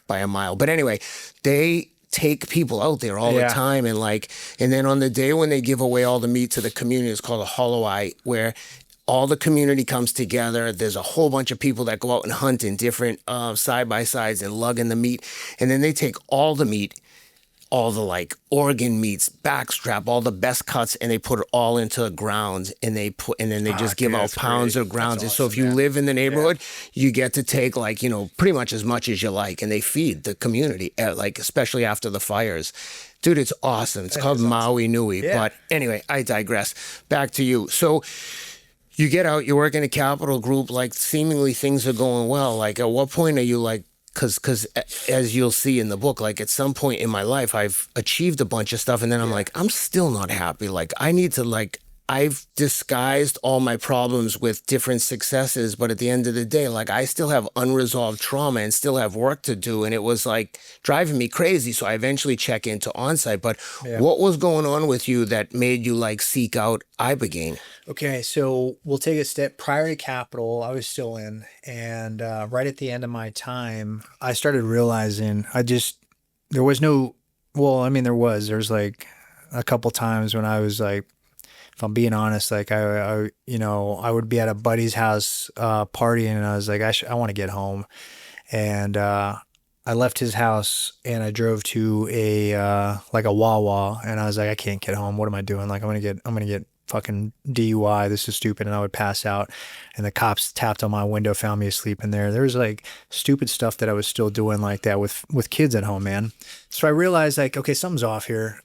by a mile. But anyway, they take people out there all the time. And then on the day when they give away all the meat to the community, it's called a hollow eye, where all the community comes together. There's a whole bunch of people that go out and hunt in different side-by-sides and lugging the meat. And then they take all the meat, all the like organ meats, backstrap, all the best cuts, and they put it all into grounds, and then they just give out pounds of grounds. And so if you live in the neighborhood, you get to take like, pretty much as much as you like, and they feed the community, like especially after the fires. Dude, it's awesome. It's called Maui Nui. But anyway, I digress. Back to you. So you get out, you work in a capital group, like seemingly things are going well. Like at what point are you like, because as you'll see in the book, like at some point in my life, I've achieved a bunch of stuff, and then I'm like, I'm still not happy. Like I need to I've disguised all my problems with different successes, but at the end of the day, like I still have unresolved trauma and still have work to do. And it was like driving me crazy. So I eventually check into Onsite. But what was going on with you that made you like seek out Ibogaine? Okay, so we'll take a step prior to Capital. I was still in, and right at the end of my time, I started realizing there was like a couple times when I was like, if I'm being honest, like I would be at a buddy's house partying, and I was like, I want to get home, and I left his house and I drove to a Wawa, and I was like, I can't get home. What am I doing? Like I'm gonna get fucking DUI. This is stupid. And I would pass out, and the cops tapped on my window, found me asleep in there. There was like stupid stuff that I was still doing like that with kids at home, man. So I realized like, okay, something's off here.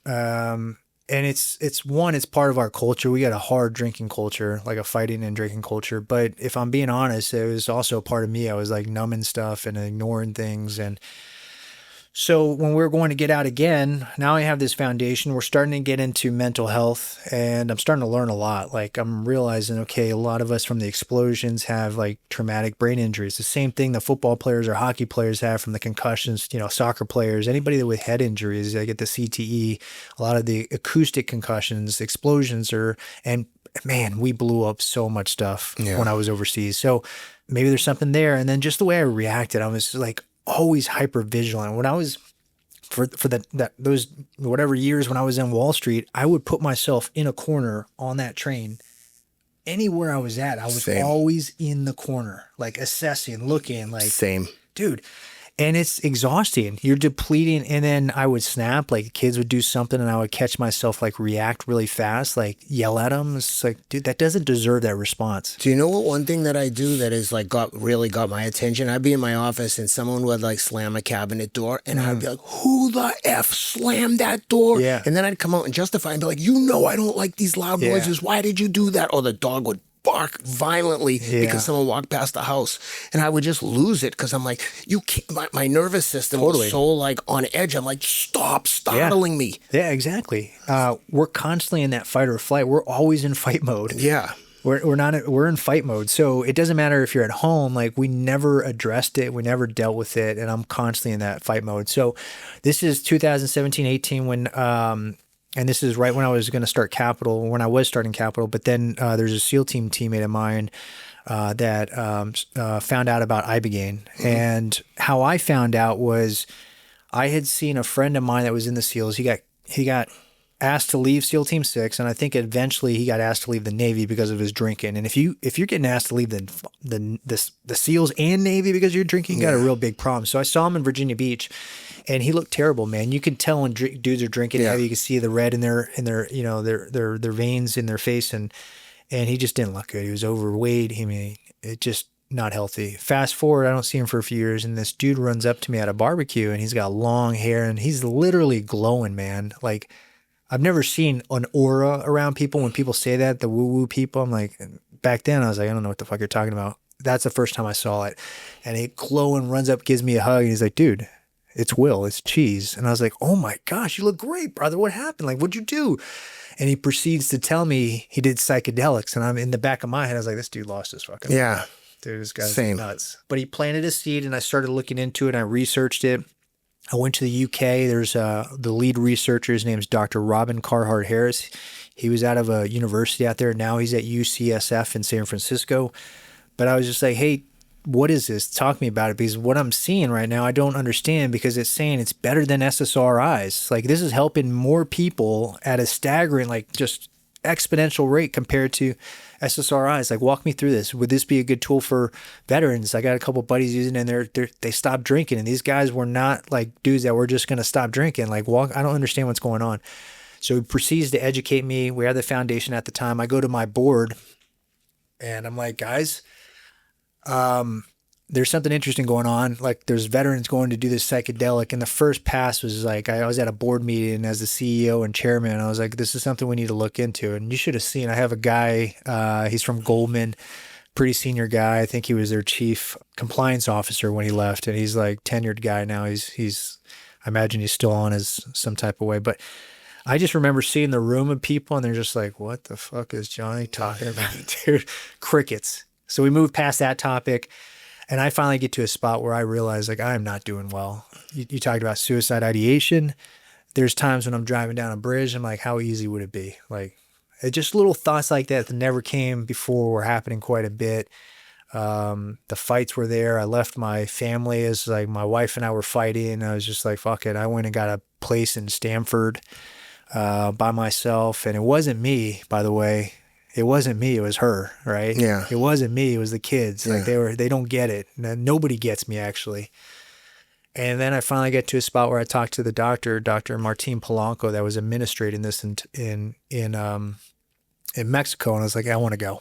And it's part of our culture. We got a hard drinking culture, like a fighting and drinking culture. But if I'm being honest, it was also a part of me. I was like numbing stuff and ignoring things. And so when we're going to get out again, now I have this foundation. We're starting to get into mental health, and I'm starting to learn a lot. Like I'm realizing, okay, a lot of us from the explosions have like traumatic brain injuries. The same thing the football players or hockey players have from the concussions, soccer players, anybody with head injuries, they get the CTE, a lot of the acoustic concussions, explosions and man, we blew up so much stuff when I was overseas. So maybe there's something there. And then just the way I reacted, I was like, always hyper vigilant. When I was for those whatever years when I was in Wall Street, I would put myself in a corner on that train. Anywhere I was at, I was always in the corner, like assessing, looking, like dude. And it's exhausting. You're depleting. And then I would snap, like kids would do something and I would catch myself like react really fast, like yell at them. It's like, dude, that doesn't deserve that response. Do you know what one thing that I do that is like really got my attention? I'd be in my office and someone would like slam a cabinet door and I'd be like, who the F slammed that door? Yeah. And then I'd come out and justify and be like, I don't like these loud noises. Why did you do that? Or the dog would bark violently because someone walked past the house, and I would just lose it because I'm like, you can't, my nervous system was so like on edge. I'm like, stop startling me. Yeah, exactly. We're constantly in that fight or flight. We're always in fight mode. Yeah. We're in fight mode. So it doesn't matter if you're at home, like we never addressed it. We never dealt with it. And I'm constantly in that fight mode. So this is 2017, 18 when, and this is right when I was going to start Capital, when I was starting Capital. But then there's a SEAL team teammate of mine that found out about Ibogaine. Mm-hmm. And how I found out was I had seen a friend of mine that was in the SEALs. He got asked to leave SEAL Team 6, and I think eventually he got asked to leave the Navy because of his drinking. And if you're getting asked to leave the SEALs and Navy because you're drinking, you got a real big problem. So I saw him in Virginia Beach. And he looked terrible, man. You could tell when dudes are drinking heavy. You could see the red in their their veins in their face, and he just didn't look good. He was overweight. I mean, it just not healthy. Fast forward, I don't see him for a few years, and this dude runs up to me at a barbecue, and he's got long hair, and he's literally glowing, man. Like I've never seen an aura around people. When people say that, the woo-woo people, I'm like, back then I was like, I don't know what the fuck you're talking about. That's the first time I saw it. And he glowing, runs up, gives me a hug, and he's like, dude, it's Will, it's Cheese. And I was like, oh my gosh, you look great, brother. What happened? Like, what'd you do? And he proceeds to tell me he did psychedelics. And I'm in the back of my head, I was like, this dude lost his fucking mind. Dude, this guy's nuts. But he planted a seed, and I started looking into it, and I researched it. I went to the UK. There's the lead researcher. His name's Dr. Robin Carhart Harris. He was out of a university out there. Now he's at UCSF in San Francisco. But I was just like, hey, what is this? Talk to me about it, because what I'm seeing right now, I don't understand, because it's saying it's better than SSRIs. Like, this is helping more people at a staggering, like, just exponential rate compared to SSRIs. Like, walk me through this. Would this be a good tool for veterans? I got a couple of buddies using it, and they stopped drinking, and these guys were not like dudes that were just going to stop drinking. Like, I don't understand what's going on. So he proceeds to educate me. We had the foundation at the time. I go to my board, and I'm like, guys, there's something interesting going on. Like, there's veterans going to do this psychedelic. And the first pass was like, I was at a board meeting as the CEO and chairman. And I was like, this is something we need to look into. And you should have seen, I have a guy, he's from Goldman, pretty senior guy. I think he was their chief compliance officer when he left. And he's like tenured guy now. He's I imagine he's still on as some type of way. But I just remember seeing the room of people, and they're just like, what the fuck is Johnny talking about? Dude, crickets. So we moved past that topic, and I finally get to a spot where I realize, like, I'm not doing well. You talked about suicide ideation. There's times when I'm driving down a bridge, I'm like, how easy would it be? Like, just little thoughts like that never came before were happening quite a bit. The fights were there. I left my family as like my wife and I were fighting. I was just like, fuck it. I went and got a place in Stamford by myself. And it wasn't me, by the way. It wasn't me. It was her, right? Yeah. It wasn't me. It was the kids. Like, they don't get it. Nobody gets me, actually. And then I finally get to a spot where I talked to the doctor, Dr. Martin Polanco, that was administrating this in Mexico. And I was like, I want to go.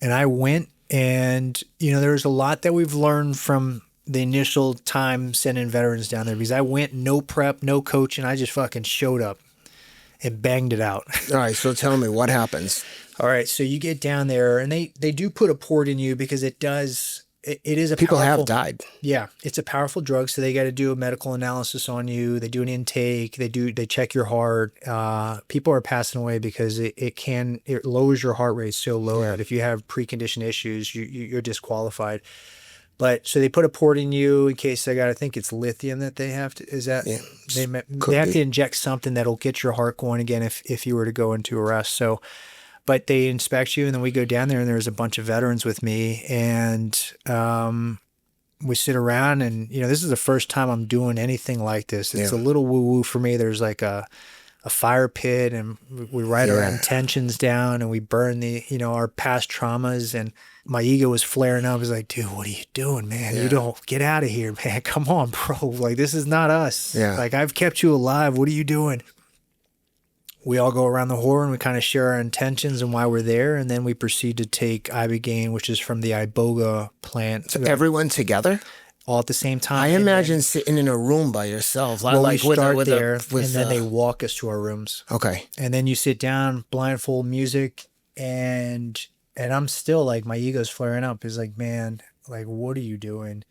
And I went, and, there's a lot that we've learned from the initial time sending veterans down there, because I went no prep, no coaching. I just fucking showed up and banged it out. All right. So tell me what happens. All right. So you get down there, and they do put a port in you, because it is a people powerful, have died. Yeah. It's a powerful drug. So they got to do a medical analysis on you. They do an intake. They check your heart. People are passing away because it lowers your heart rate so low that if you have preconditioned issues, you're disqualified. But so they put a port in you in case I think it's lithium that they have to, is that, they have to inject something that'll get your heart going again if you were to go into arrest. So, but they inspect you, and then we go down there, and there's a bunch of veterans with me, and we sit around, and, this is the first time I'm doing anything like this. It's a little woo-woo for me. There's like a fire pit, and we write our intentions down, and we burn our past traumas. And my ego was flaring up. I was like, dude, what are you doing, man? You don't get out of here, man. Come on, bro. Like, this is not us. Yeah. Like, I've kept you alive. What are you doing? We all go around the horn. We kind of share our intentions and why we're there. And then we proceed to take Ibogaine, which is from the Iboga plant. So everyone together? All at the same time. I imagine sitting in a room by yourself. Well, like we start there, and then they walk us to our rooms. Okay. And then you sit down, blindfold music, and I'm still like, my ego's flaring up. It's like, man, like, what are you doing?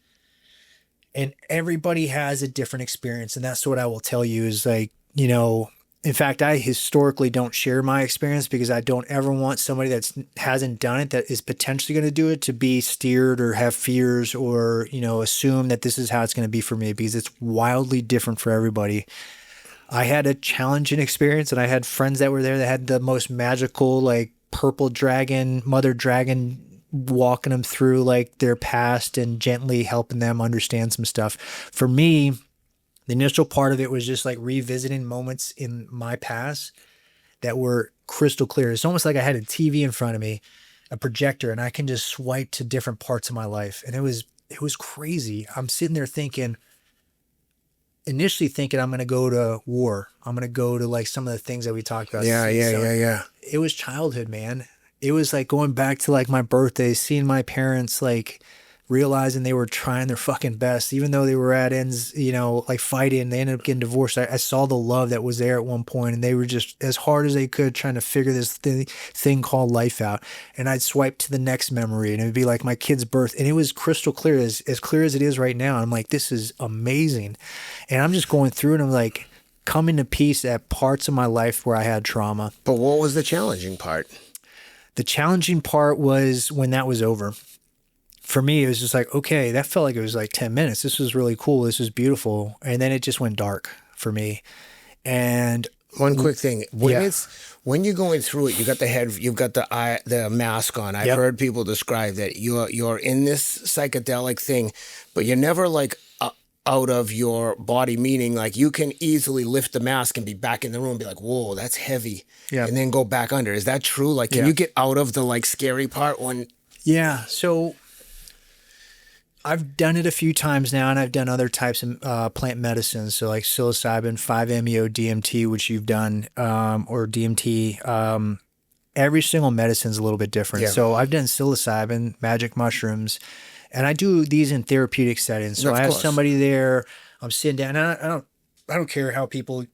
And everybody has a different experience. And that's what I will tell you is like, in fact, I historically don't share my experience, because I don't ever want somebody that hasn't done it, that is potentially going to do it, to be steered or have fears or, assume that this is how it's going to be for me, because it's wildly different for everybody. I had a challenging experience, and I had friends that were there that had the most magical, like, purple dragon, mother dragon, walking them through like their past and gently helping them understand some stuff. For me, the initial part of it was just like revisiting moments in my past that were crystal clear. It's almost like I had a TV in front of me, a projector, and I can just swipe to different parts of my life. And it was crazy. I'm sitting there initially thinking I'm going to go to war. I'm going to go to like some of the things that we talked about. Yeah. It was childhood, man. It was like going back to like my birthday, seeing my parents like realizing they were trying their fucking best, even though they were at ends, like fighting. They ended up getting divorced. I saw the love that was there at one point, and they were just as hard as they could trying to figure this thing called life out. And I'd swipe to the next memory, and it would be like my kid's birth, and it was crystal clear, as clear as it is right now. I'm like, this is amazing. And I'm just going through, and I'm like coming to peace at parts of my life where I had trauma. But what was the challenging part? The challenging part was when that was over. for me, it was just like, okay, that felt like it was like 10 minutes. This was really cool. This was beautiful. And then it just went dark for me. And one quick thing, when you're going through it, you got the head, you've got the mask on. I've heard people describe that you're in this psychedelic thing, but you're never like out of your body, meaning like you can easily lift the mask and be back in the room and be like, whoa, that's heavy. Yeah. And then go back under. Is that true? Like, can you get out of the like scary part when? Yeah. So I've done it a few times now, and I've done other types of plant medicines. So like psilocybin, 5-MeO, DMT, which you've done, or DMT. Every single medicine's a little bit different. Yeah. So I've done psilocybin, magic mushrooms, and I do these in therapeutic settings. So I have somebody there. I'm sitting down. And I don't care how people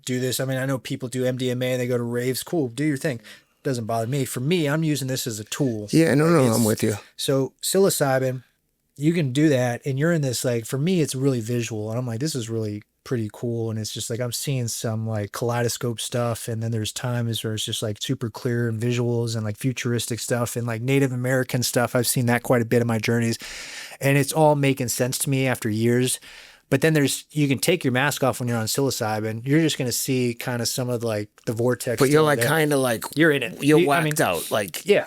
do this. I mean, I know people do MDMA and they go to raves. Cool, do your thing. Doesn't bother me. For me, I'm using this as a tool. Yeah, no, I'm with you. So psilocybin, you can do that, and you're in this, like, for me, it's really visual, and I'm like, this is really pretty cool, and it's just like, I'm seeing some, like, kaleidoscope stuff, and then there's times where it's just, like, super clear and visuals and, like, futuristic stuff and, like, Native American stuff. I've seen that quite a bit in my journeys, and it's all making sense to me after years. But then you can take your mask off when you're on psilocybin. You're just going to see kind of some of, like, the vortex. But you're, like, kind of, like, you're in it. You're whacked out, like. Yeah.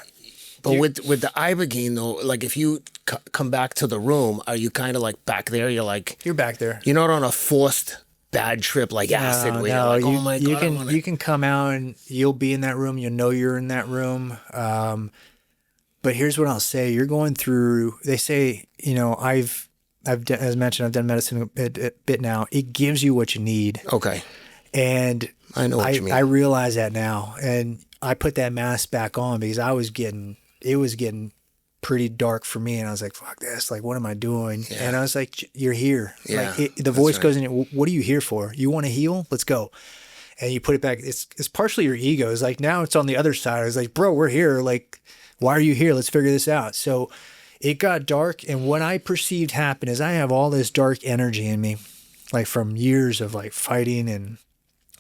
But with the Ibogaine, though, like if you come back to the room, are you kind of like back there? You're like... You're back there. You're not on a forced bad trip like acid where you're like, oh my God. You can come out and you'll be in that room. You'll know you're in that room. But here's what I'll say. You're going through... They say, you know, I've as mentioned, I've done medicine a bit now. It gives you what you need. Okay. And I know what you mean. I realize that now. And I put that mask back on because it was getting pretty dark for me. And I was like, fuck this. Like, what am I doing? Yeah. And I was like, you're here. Yeah, like the voice goes in, what are you here for? You want to heal? Let's go. And you put it back. It's partially your ego. It's like, now it's on the other side. I was like, bro, we're here. Like, why are you here? Let's figure this out. So it got dark. And what I perceived happen is I have all this dark energy in me, like from years of like fighting and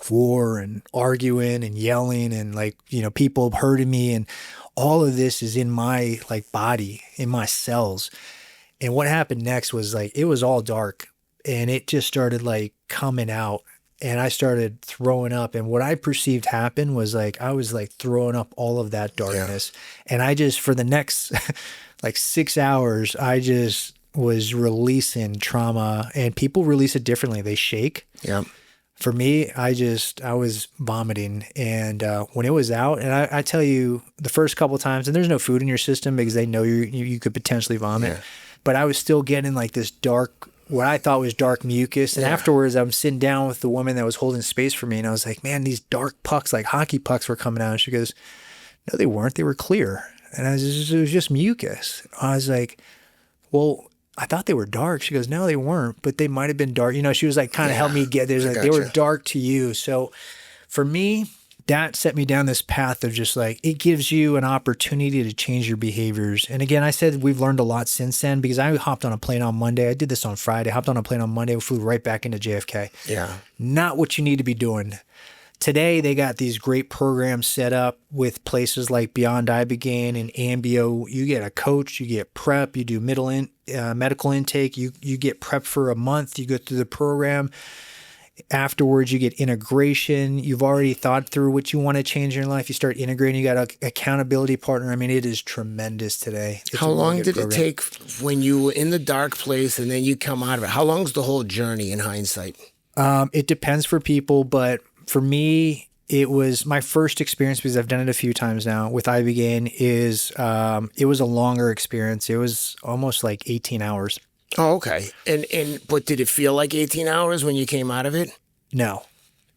war and arguing and yelling and like, you know, people hurting me, and all of this is in my like body, in my cells. And what happened next was like, it was all dark and it just started like coming out, and I started throwing up. And what I perceived happen was like, I was like throwing up all of that darkness. Yeah. And I just, for the next like 6 hours, I just was releasing trauma, and people release it differently. They shake. Yeah. For me, I was vomiting, and when it was out, and I tell you, the first couple of times, and there's no food in your system because they know you could potentially vomit, but I was still getting like this dark, what I thought was dark mucus, and afterwards I'm sitting down with the woman that was holding space for me, and I was like, man, these dark pucks, like hockey pucks, were coming out, and she goes, no, they weren't, they were clear, and it was just mucus. I was like, well, I thought they were dark. She goes, no, they weren't, but they might have been dark. You know, she was like, kind of helped me get there. Like, they were dark to you. So for me, that set me down this path of just like, it gives you an opportunity to change your behaviors. And again, I said we've learned a lot since then, because I hopped on a plane on Monday. I did this on Friday, hopped on a plane on Monday, flew right back into JFK. Yeah. Not what you need to be doing. Today, they got these great programs set up with places like Beyond Ibogaine and Ambio. You get a coach, you get prep, you do medical intake, you get prep for a month, you go through the program. Afterwards, you get integration. You've already thought through what you want to change in your life. You start integrating. You got an accountability partner. I mean, it is tremendous today. How long did it take when you were in the dark place and then you come out of it? How long is the whole journey in hindsight? It depends for people, but for me, it was my first experience, because I've done it a few times now with Ibogaine, it was a longer experience. It was almost like 18 hours. Oh, okay. But did it feel like 18 hours when you came out of it? No.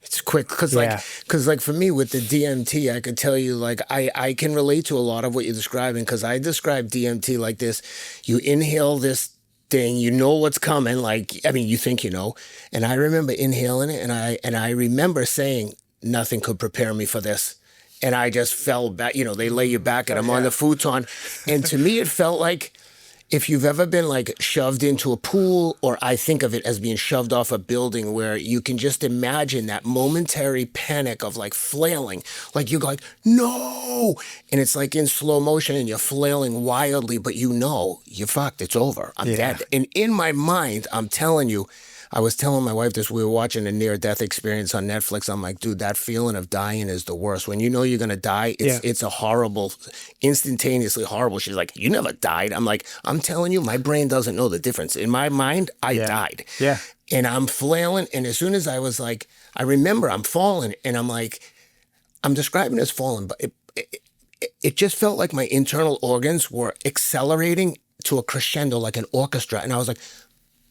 It's quick. Cause like for me with the DMT, I could tell you, like, I can relate to a lot of what you're describing, because I describe DMT like this. You inhale this thing, you know what's coming, like, I mean, you think you know. And I remember inhaling it, and I remember saying, nothing could prepare me for this. And I just fell back, you know, they lay you back and I'm on the futon. And to me, it felt like if you've ever been like shoved into a pool, or I think of it as being shoved off a building, where you can just imagine that momentary panic of like flailing, like you're like, no, and it's like in slow motion and you're flailing wildly, but you know, you're fucked, it's over, I'm dead. And in my mind, I'm telling you, I was telling my wife this, we were watching a near-death experience on Netflix. I'm like, dude, that feeling of dying is the worst. When you know you're going to die, it's a horrible, instantaneously horrible. She's like, you never died. I'm like, I'm telling you, my brain doesn't know the difference. In my mind, I died. Yeah. And I'm flailing, and as soon as I was like, I remember I'm falling, and I'm like, I'm describing it as falling, but it just felt like my internal organs were accelerating to a crescendo, like an orchestra. And I was like,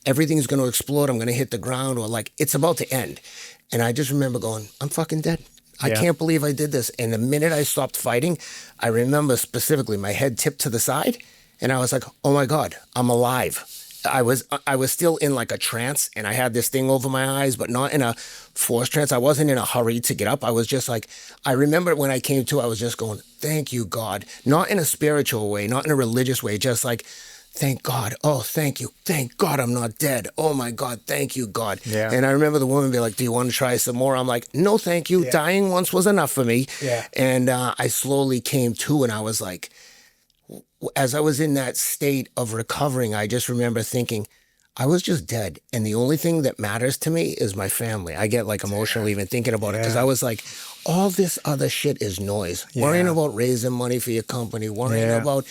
everything's going to explode. I'm going to hit the ground, or like it's about to end. And I just remember going, I'm fucking dead. I can't believe I did this. And the minute I stopped fighting, I remember specifically my head tipped to the side, and I was like, oh my God, I'm alive. I was still in like a trance, and I had this thing over my eyes, but not in a forced trance. I wasn't in a hurry to get up. I was just like, I remember when I came to, I was just going, thank you, God. Not in a spiritual way, not in a religious way, just like, thank God. Oh, thank you. Thank God I'm not dead. Oh my God. Thank you, God. Yeah. And I remember the woman be like, do you want to try some more? I'm like, no, thank you. Dying once was enough for me. Yeah. And I slowly came to, and I was like, as I was in that state of recovering, I just remember thinking, I was just dead. And the only thing that matters to me is my family. I get like emotional even thinking about it, because I was like, all this other shit is noise. Worrying about raising money for your company, worrying about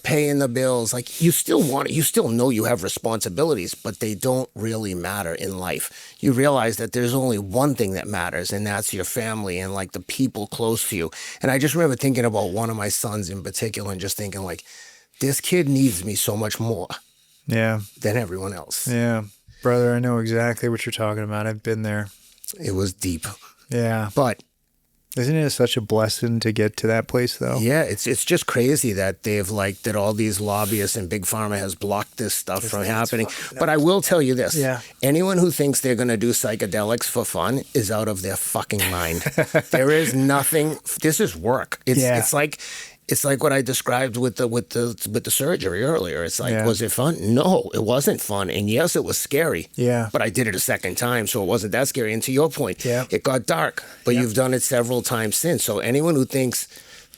paying the bills. Like, you still want it. You still know you have responsibilities, but they don't really matter in life. You realize that there's only one thing that matters, and that's your family and like the people close to you. And I just remember thinking about one of my sons in particular, and just thinking like, this kid needs me so much more than everyone else. Yeah. Brother, I know exactly what you're talking about. I've been there. It was deep. Yeah. But isn't it such a blessing to get to that place, though? Yeah, it's just crazy that they've like that all these lobbyists and big pharma has blocked this stuff from happening. But I will tell you this: anyone who thinks they're going to do psychedelics for fun is out of their fucking mind. There is nothing. This is work. It's like what I described with the surgery earlier. It's like, was it fun? No, it wasn't fun. And yes, it was scary. Yeah. But I did it a second time, so it wasn't that scary. And to your point, it got dark. But you've done it several times since. So anyone who thinks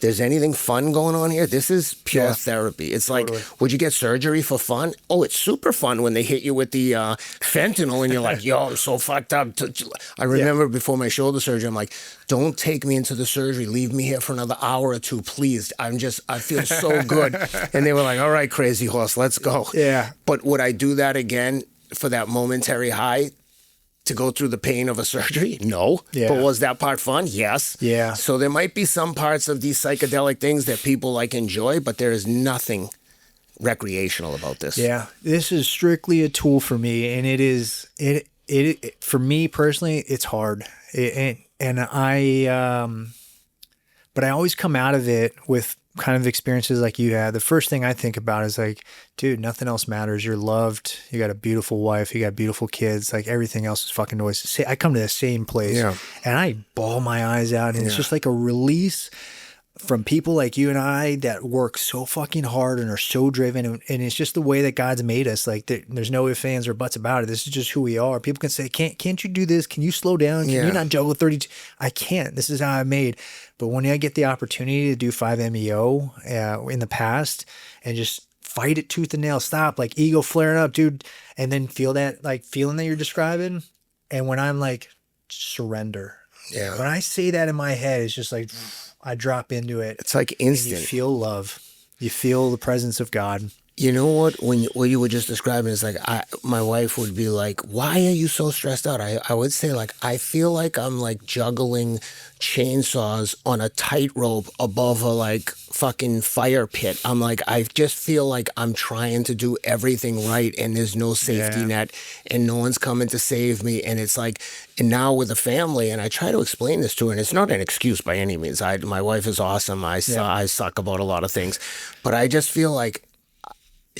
there's anything fun going on here, this is pure therapy. It's like, would you get surgery for fun? Oh, it's super fun when they hit you with the fentanyl and you're like, yo, I'm so fucked up. I remember before my shoulder surgery, I'm like, don't take me into the surgery. Leave me here for another hour or two, please. I feel so good. And they were like, all right, crazy horse, let's go. Yeah. But would I do that again for that momentary high? To go through the pain of a surgery? No. Yeah. But was that part fun? Yes. Yeah. So there might be some parts of these psychedelic things that people like enjoy, but there is nothing recreational about this. Yeah. This is strictly a tool for me, and it for me personally, it's hard. But I always come out of it with kind of experiences like you had. The first thing I think about is like, dude, nothing else matters. You're loved. You got a beautiful wife. You got beautiful kids. Like, everything else is fucking noise. I come to the same place and I bawl my eyes out, and it's just like a release from people like you and I that work so fucking hard and are so driven. And it's just the way that God's made us. Like, there's no ifs, ands, or buts about it. This is just who we are. People can say, can't you do this? Can you slow down? Can you not juggle 32? I can't. This is how I'm made. But when I get the opportunity to do 5-MeO in the past and just fight it tooth and nail, stop, like ego flaring up, dude, and then feel that like feeling that you're describing. And when I'm like, surrender. Yeah. When I say that in my head, it's just like, I drop into it. It's like instant. You feel love. You feel the presence of God. You know what? What you were just describing is like, my wife would be like, why are you so stressed out? I would say like, I feel like I'm like juggling chainsaws on a tightrope above a like fucking fire pit. I'm like, I just feel like I'm trying to do everything right, and there's no safety net, and no one's coming to save me. And it's like, and now with a family, and I try to explain this to her, and it's not an excuse by any means. My wife is awesome. I suck about a lot of things, but I just feel like,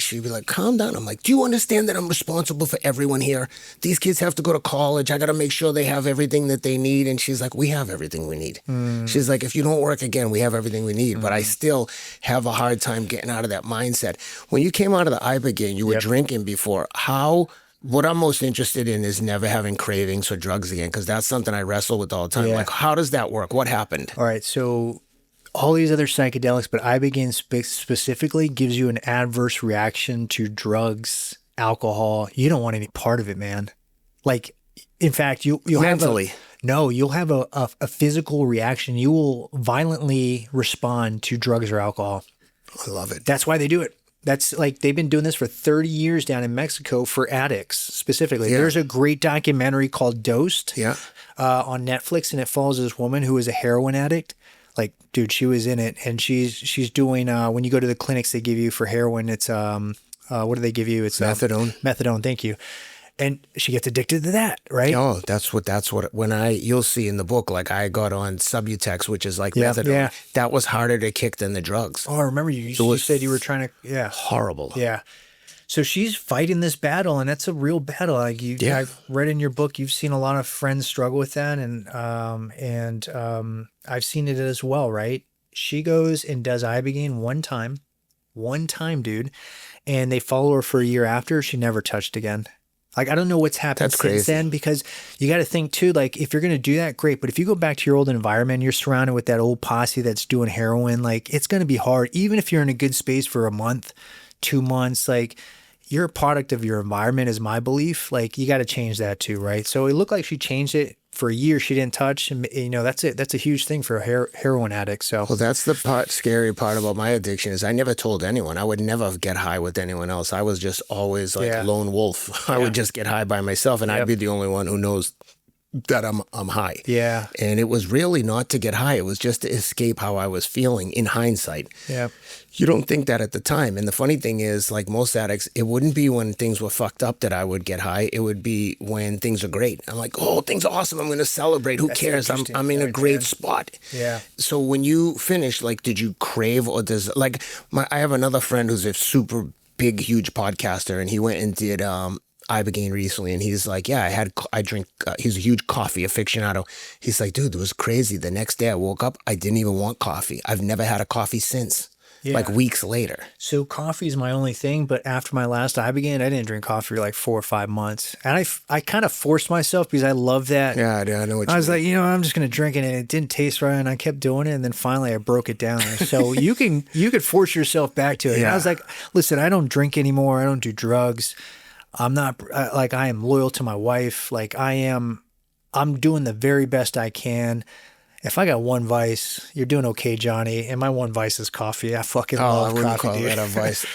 she'd be like, calm down. I'm like, do you understand that I'm responsible for everyone here? These kids have to go to college. I got to make sure they have everything that they need. And she's like, we have everything we need. She's like, if you don't work again, we have everything we need. But I still have a hard time getting out of that mindset. When you came out of the Ibogaine, you were drinking before. What I'm most interested in is never having cravings for drugs again, because that's something I wrestle with all the time. Like, how does that work? What happened? All right. So all these other psychedelics, but Ibogaine specifically gives you an adverse reaction to drugs, alcohol. You don't want any part of it, man. Like, in fact, you'll mentally. You'll have a physical reaction. You will violently respond to drugs or alcohol. I love it. That's why they do it. That's like, they've been doing this for 30 years down in Mexico for addicts specifically. There's a great documentary called Dosed on Netflix, and it follows this woman who is a heroin addict. Like, dude, she was in it, and she's doing, when you go to the clinics they give you for heroin, it's, what do they give you? It's methadone. Methadone, thank you. And she gets addicted to that, right? Oh, that's what, you'll see in the book, like I got on Subutex, which is like methadone. Yeah. That was harder to kick than the drugs. Oh, I remember you said you were trying to, horrible. Yeah. So she's fighting this battle, and that's a real battle. Like I've read in your book, you've seen a lot of friends struggle with that, and I've seen it as well, right? She goes and does Ibogaine one time, dude, and they follow her for a year after. She never touched again. Like, I don't know what's happened since then, because you got to think too, like, if you're going to do that, great. But if you go back to your old environment, you're surrounded with that old posse that's doing heroin, like, it's going to be hard. Even if you're in a good space for a month, 2 months, like, you're a product of your environment is my belief. Like, you got to change that too, right? So it looked like she changed it. For a year, she didn't touch, and that's it. That's a huge thing for a heroin addict. So, well, that's the scary part about my addiction is I never told anyone. I would never get high with anyone else. I was just always like a lone wolf. I would just get high by myself, and I'd be the only one who knows that I'm high. Yeah. And it was really not to get high. It was just to escape how I was feeling in hindsight. Yeah. You don't think that at the time. And the funny thing is, like most addicts, it wouldn't be when things were fucked up that I would get high. It would be when things are great. I'm like, oh, things are awesome. I'm going to celebrate. Who cares? I'm in a great spot. Yeah. So when you finish, like, did you crave, or does, like, I have another friend who's a super big, huge podcaster, and he went and did Ibogaine recently, and he's like, yeah, I drink, he's a huge coffee aficionado. He's like, dude, it was crazy. The next day I woke up, I didn't even want coffee. I've never had a coffee since. Like weeks later. So coffee is my only thing, but after my last Ibogaine, I didn't drink coffee for like 4 or 5 months. And I kind of forced myself because I love that. Yeah, I know what you mean. I was like, I'm just going to drink it, and it didn't taste right, and I kept doing it, and then finally I broke it down. So you could force yourself back to it. Yeah. And I was like, listen, I don't drink anymore. I don't do drugs. I'm not, like, I am loyal to my wife. Like, I'm doing the very best I can. If I got one vice, you're doing okay, Johnny. And my one vice is coffee. I fucking love coffee. I wouldn't call that a vice.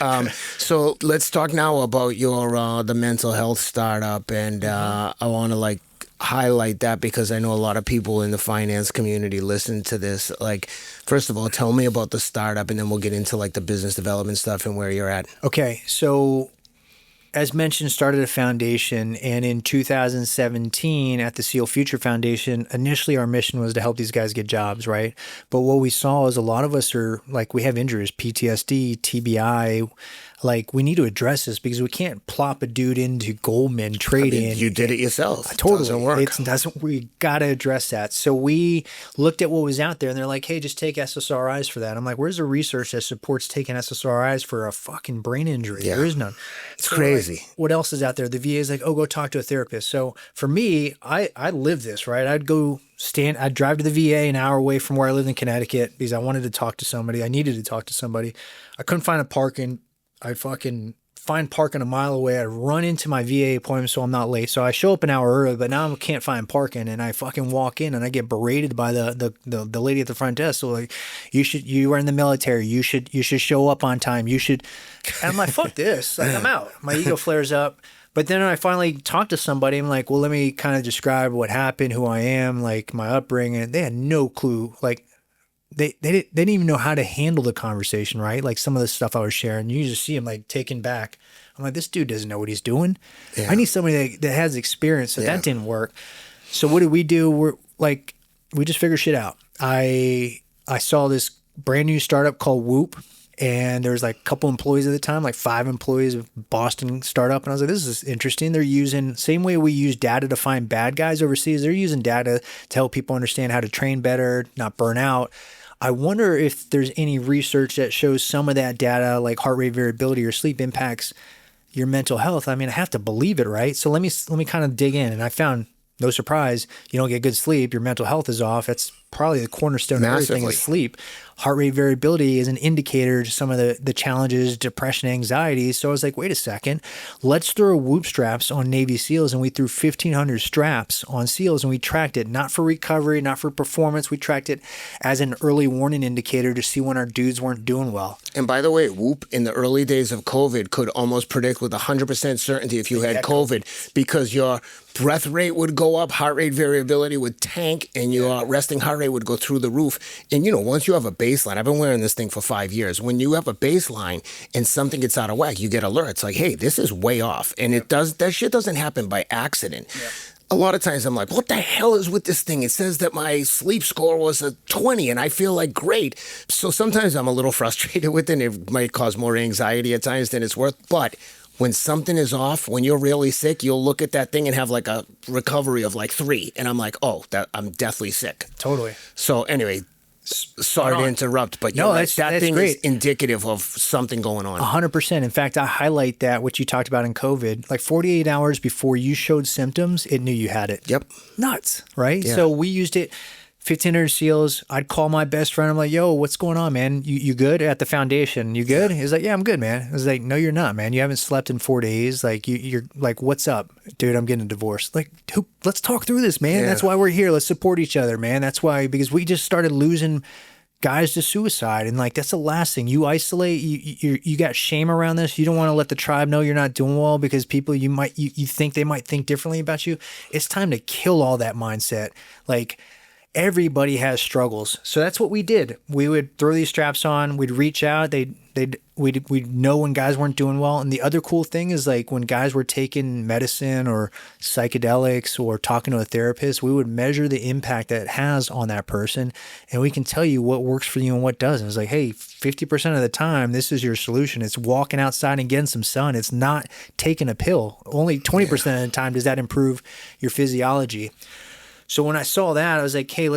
So let's talk now about your the mental health startup, and I want to highlight that because I know a lot of people in the finance community listen to this. Like, first of all, tell me about the startup, and then we'll get into like the business development stuff and where you're at. Okay, so as mentioned, started a foundation, and in 2017 at the Seal Future Foundation, initially our mission was to help these guys get jobs, right? But what we saw is a lot of us are like, we have injuries, PTSD, TBI. Like, we need to address this because we can't plop a dude into Goldman trading. I mean, you did it yourself. Totally. It doesn't work. We got to address that. So we looked at what was out there, and they're like, hey, just take SSRIs for that. I'm like, where's the research that supports taking SSRIs for a fucking brain injury? Yeah. There is none. It's crazy. Like, what else is out there? The VA is like, oh, go talk to a therapist. So for me, I live this, right? I'd drive to the VA an hour away from where I lived in Connecticut because I wanted to talk to somebody. I needed to talk to somebody. I couldn't find a parking. I'd fucking find parking a mile away. I'd run into my VA appointment so I'm not late. So I show up an hour early, but now I can't find parking, and I fucking walk in and I get berated by the lady at the front desk. So like, you are in the military. You should show up on time. You should. And I'm like, fuck this. Like, I'm out. My ego flares up. But then I finally talked to somebody. I'm like, well, let me kind of describe what happened, who I am, like my upbringing. They had no clue. Like, They didn't even know how to handle the conversation, right? Like some of the stuff I was sharing, you just see him like taken back. I'm like, this dude doesn't know what he's doing. Yeah. I need somebody that has experience. So that didn't work. So what did we do? We just figured shit out. I saw this brand new startup called Whoop. And there was like a couple employees at the time, like 5 employees of Boston startup. And I was like, this is interesting. They're using, same way we use data to find bad guys overseas, they're using data to help people understand how to train better, not burn out. I wonder if there's any research that shows some of that data, like heart rate variability or sleep, impacts your mental health. I mean, I have to believe it, right? So let me kind of dig in. And I found, no surprise, you don't get good sleep, your mental health is off. That's probably the cornerstone of everything is sleep. Heart rate variability is an indicator to some of the challenges, depression, anxiety. So I was like, wait a second, let's throw Whoop straps on Navy SEALs. And we threw 1,500 straps on SEALs, and we tracked it, not for recovery, not for performance. We tracked it as an early warning indicator to see when our dudes weren't doing well. And by the way, Whoop in the early days of COVID could almost predict with 100% certainty if you had COVID, because your breath rate would go up, heart rate variability would tank, and your resting heart rate would go through the roof. And, once you have a baseline, I've been wearing this thing for 5 years. When you have a baseline and something gets out of whack, you get alerts like, hey, this is way off. And that shit doesn't happen by accident. Yep. A lot of times I'm like, what the hell is with this thing? It says that my sleep score was a 20 and I feel like great. So sometimes I'm a little frustrated with it. It might cause more anxiety at times than it's worth. But when something is off, when you're really sick, you'll look at that thing and have like a recovery of like 3. And I'm like, oh, I'm deathly sick. Totally. So anyway, sorry to interrupt, but no, that thing great. is indicative of something going on. 100%. In fact, I highlight that, what you talked about in COVID, like 48 hours before you showed symptoms, it knew you had it. Yep. Nuts, right? Yeah. So we used it. 1,500 SEALs. I'd call my best friend. I'm like, yo, what's going on, man? You good at the foundation? You good? He's like, yeah, I'm good, man. I was like, no, you're not, man. You haven't slept in 4 days. Like, you're like, what's up? Dude, I'm getting a divorce. Like, let's talk through this, man. Yeah. That's why we're here. Let's support each other, man. That's why, because we just started losing guys to suicide. And like, that's the last thing. You isolate, you got shame around this. You don't want to let the tribe know you're not doing well because people you think they might think differently about you. It's time to kill all that mindset. Like, everybody has struggles. So that's what we did. We would throw these straps on. We'd reach out. We'd know when guys weren't doing well. And the other cool thing is, like, when guys were taking medicine or psychedelics or talking to a therapist, we would measure the impact that it has on that person. And we can tell you what works for you and what doesn't. It's like, hey, 50% of the time, this is your solution. It's walking outside and getting some sun. It's not taking a pill. Only 20% of the time does that improve your physiology. So when I saw that, I was like, hey,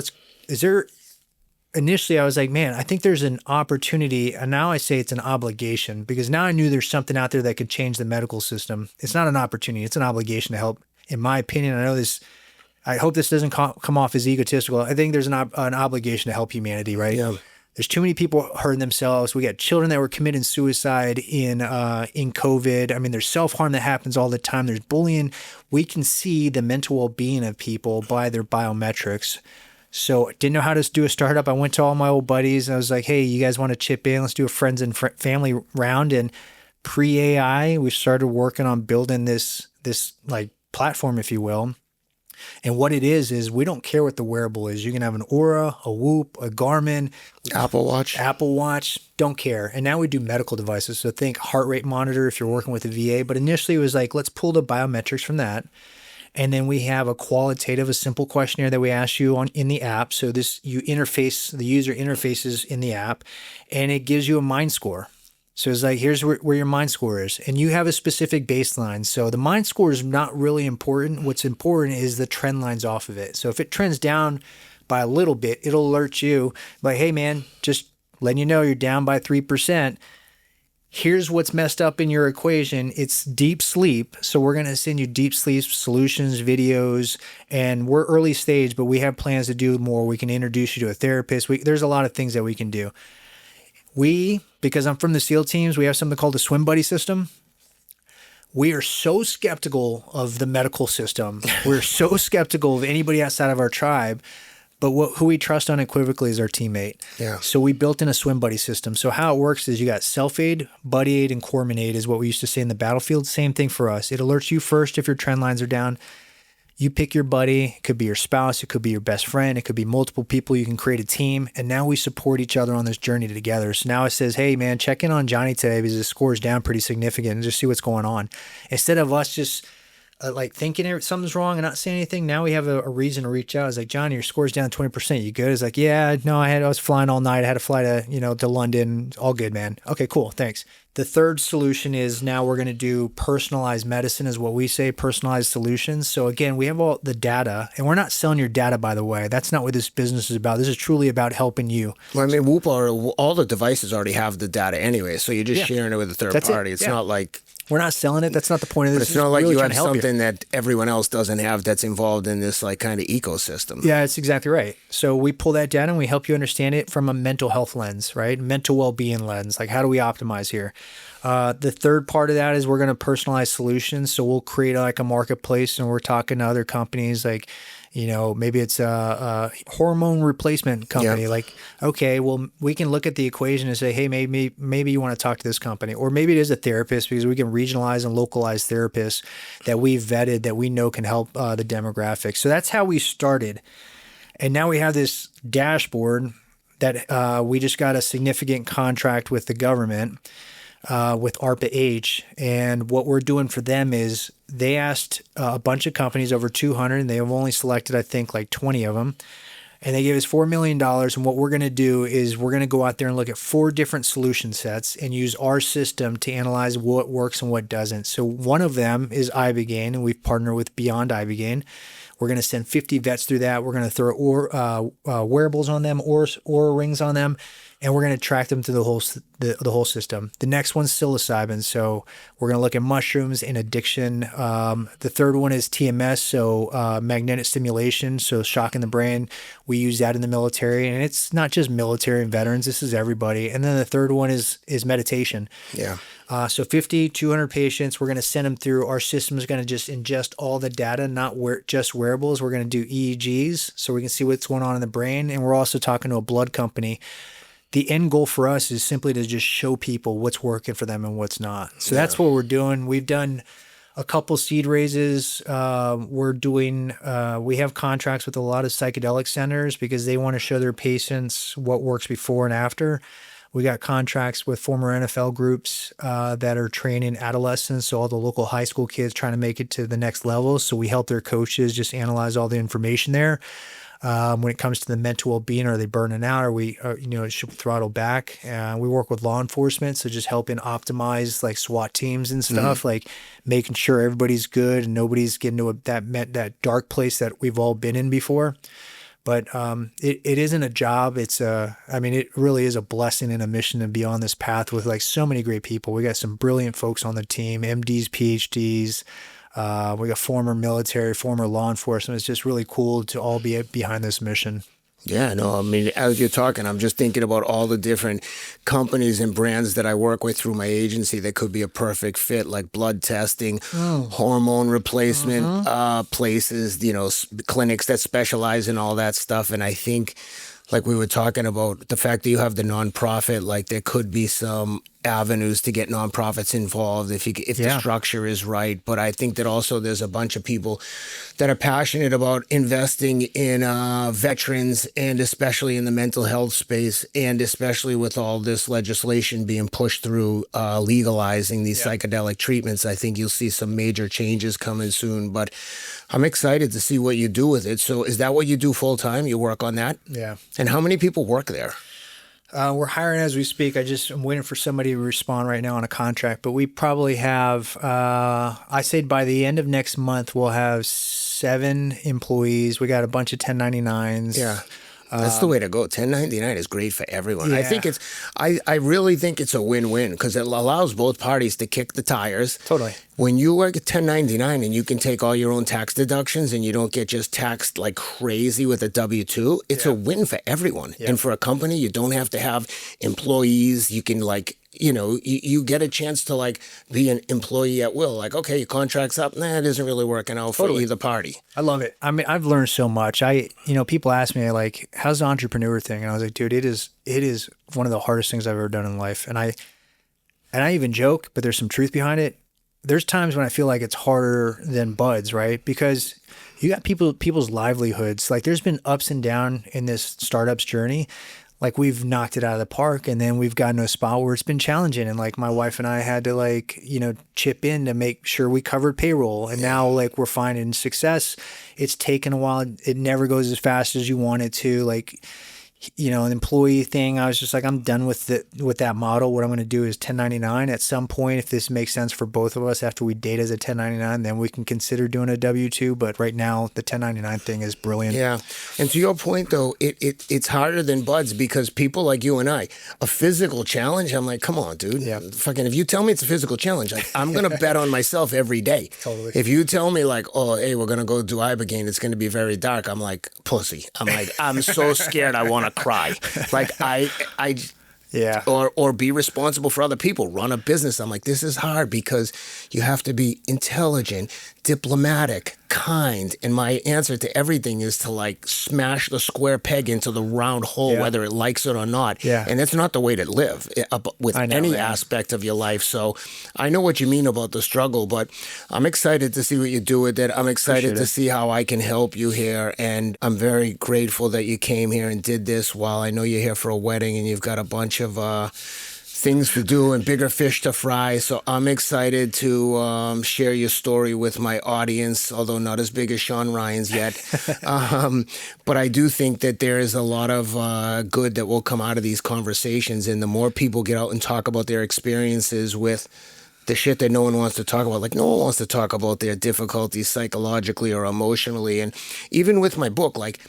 initially I was like, man, I think there's an opportunity. And now I say it's an obligation, because now I knew there's something out there that could change the medical system. It's not an opportunity. It's an obligation to help. In my opinion, I hope this doesn't come off as egotistical. I think there's an obligation to help humanity, right? Yeah. There's too many people hurting themselves. We got children that were committing suicide in COVID. I mean, there's self-harm that happens all the time. There's bullying. We can see the mental well-being of people by their biometrics. So I didn't know how to do a startup. I went to all my old buddies. And I was like, hey, you guys want to chip in? Let's do a friends and family round. And pre-AI, we started working on building this like platform, if you will. And what it is we don't care what the wearable is. You can have an Aura, a Whoop, a Garmin, Apple Watch, don't care. And now we do medical devices. So think heart rate monitor if you're working with a VA. But initially it was like, let's pull the biometrics from that. And then we have a simple questionnaire that we ask you in the app. So the user interfaces in the app, and it gives you a mind score. So it's like, here's where your mind score is. And you have a specific baseline. So the mind score is not really important. What's important is the trend lines off of it. So if it trends down by a little bit, it'll alert you like, hey man, just letting you know you're down by 3%. Here's what's messed up in your equation. It's deep sleep. So we're going to send you deep sleep solutions, videos, and we're early stage, but we have plans to do more. We can introduce you to a therapist. There's a lot of things that we can do. Because I'm from the SEAL teams, we have something called the swim buddy system. We are so skeptical of the medical system. We're so skeptical of anybody outside of our tribe. But who we trust unequivocally is our teammate. Yeah. So we built in a swim buddy system. So how it works is you got self-aid, buddy aid, and corpsman aid is what we used to say in the battlefield. Same thing for us. It alerts you first if your trend lines are down. You pick your buddy. It could be your spouse. It could be your best friend. It could be multiple people. You can create a team. And now we support each other on this journey together. So now it says, hey, man, check in on Johnny today because his score is down pretty significant and just see what's going on. Instead of us just like thinking something's wrong and not saying anything. Now we have a reason to reach out. It's like, Johnny, your score's down 20%. You good? It's like, yeah, no, I was flying all night. I had to fly to London. All good, man. Okay, cool. Thanks. The third solution is now we're going to do personalized medicine, is what we say, personalized solutions. So again, we have all the data, and we're not selling your data, by the way. That's not what this business is about. This is truly about helping you. Well, I mean, Whoop, all the devices already have the data anyway, so you're just sharing it with a third party. It's not like... We're not selling it. That's not the point of this. But it's not like really you have something that everyone else doesn't have that's involved in this like kind of ecosystem. Yeah, that's exactly right. So we pull that data and we help you understand it from a mental health lens, right? Mental well-being lens. Like, how do we optimize here? The third part of that is we're going to personalize solutions. So we'll create like a marketplace, and we're talking to other companies like, maybe it's a hormone replacement company. Yeah. Like, okay, well, we can look at the equation and say, hey, maybe you want to talk to this company. Or maybe it is a therapist, because we can regionalize and localize therapists that we've vetted that we know can help the demographics. So that's how we started. And now we have this dashboard that we just got a significant contract with the government, with ARPA-H. And what we're doing for them is they asked a bunch of companies, over 200, and they have only selected, I think, like 20 of them. And they gave us $4 million. And what we're going to do is we're going to go out there and look at 4 different solution sets and use our system to analyze what works and what doesn't. So one of them is Ibogaine, and we've partnered with Beyond Ibogaine. We're going to send 50 vets through that. We're going to throw wearables on them, or rings on them, and we're going to track them to the whole system. The next one's psilocybin, so we're going to look at mushrooms and addiction. The third one is TMS, so magnetic stimulation, so shock in the brain. We use that in the military, and it's not just military and veterans. This is everybody. And then the third one is meditation. Yeah. So 50, 200 patients, we're going to send them through. Our system is going to just ingest all the data, not just wearables. We're going to do EEGs so we can see what's going on in the brain. And we're also talking to a blood company. The end goal for us is simply to just show people what's working for them and what's not. So that's what we're doing. We've done a couple seed raises. We have contracts with a lot of psychedelic centers because they want to show their patients what works before and after. We got contracts with former NFL groups that are training adolescents, so all the local high school kids trying to make it to the next level. So we help their coaches just analyze all the information there. When it comes to the mental well-being, are they burning out? Are we, should throttle back? We work with law enforcement, so just helping optimize like SWAT teams and stuff, like making sure everybody's good and nobody's getting to that dark place that we've all been in before. But it isn't a job. It really is a blessing and a mission to be on this path with like so many great people. We got some brilliant folks on the team, MDs, PhDs. We got former military, former law enforcement. It's just really cool to all be behind this mission. Yeah, no, I mean, as you're talking, I'm just thinking about all the different companies and brands that I work with through my agency that could be a perfect fit, like blood testing, hormone replacement places, clinics that specialize in all that stuff. And I think, like we were talking about, the fact that you have the nonprofit, like there could be some avenues to get nonprofits involved if the structure is right. But I think that also there's a bunch of people that are passionate about investing in veterans, and especially in the mental health space, and especially with all this legislation being pushed through legalizing these psychedelic treatments. I think you'll see some major changes coming soon. But I'm excited to see what you do with it. So is that what you do full time? You work on that? Yeah. And how many people work there? We're hiring as we speak. I'm waiting for somebody to respond right now on a contract, but we probably have, I say by the end of next month, we'll have 7 employees. We got a bunch of 1099s. Yeah. That's the way to go. 1099 is great for everyone. Yeah. I really think it's a win-win because it allows both parties to kick the tires. Totally. When you work at 1099 and you can take all your own tax deductions and you don't get just taxed like crazy with a W-2, it's a win for everyone. Yeah. And for a company, you don't have to have employees. You can you get a chance to like be an employee at will. Like, okay, your contract's up. Nah, it isn't really working out for either party. I love it. I mean, I've learned so much. People ask me like, how's the entrepreneur thing? And I was like, dude, it is one of the hardest things I've ever done in life. And I even joke, but there's some truth behind it. There's times when I feel like it's harder than buds, right? Because you got people's livelihoods. Like there's been ups and downs in this startup's journey. like we've knocked it out of the park, and then we've gotten to a spot where it's been challenging, and like my wife and I had to like, you know, chip in to make sure we covered payroll, and now like we're finding success. It's taken a while. It never goes as fast as you want it to. Like, you know, an employee thing, I was just like, I'm done with that model. What I'm going to do is 1099 at some point. If this makes sense for both of us after we date as a 1099, then we can consider doing a W-2. But right now, the 1099 thing is brilliant. Yeah. And to your point, though, it's harder than buds because people like you and I, a physical challenge, I'm like, come on, dude. Yeah. Fucking, if you tell me it's a physical challenge, like, I'm going to bet on myself every day. Totally. If you tell me like, oh, hey, we're going to go do Ibogaine, it's going to be very dark. I'm like, pussy. I'm like, I'm so scared I want to cry. Like yeah. Or be responsible for other people, run a business. I'm like, this is hard because you have to be intelligent, diplomatic, kind. And my answer to everything is to like smash the square peg into the round hole, whether it likes it or not. Yeah. And that's not the way to live with any aspect of your life. So I know what you mean about the struggle, but I'm excited to see what you do with it. I'm excited to see how I can help you here. And I'm very grateful that you came here and did this while I know you're here for a wedding and you've got a bunch of things to do and bigger fish to fry. So I'm excited to share your story with my audience, although not as big as Sean Ryan's yet. But I do think that there is a lot of good that will come out of these conversations. And the more people get out and talk about their experiences with the shit that no one wants to talk about, like no one wants to talk about their difficulties psychologically or emotionally. And even with my book, like,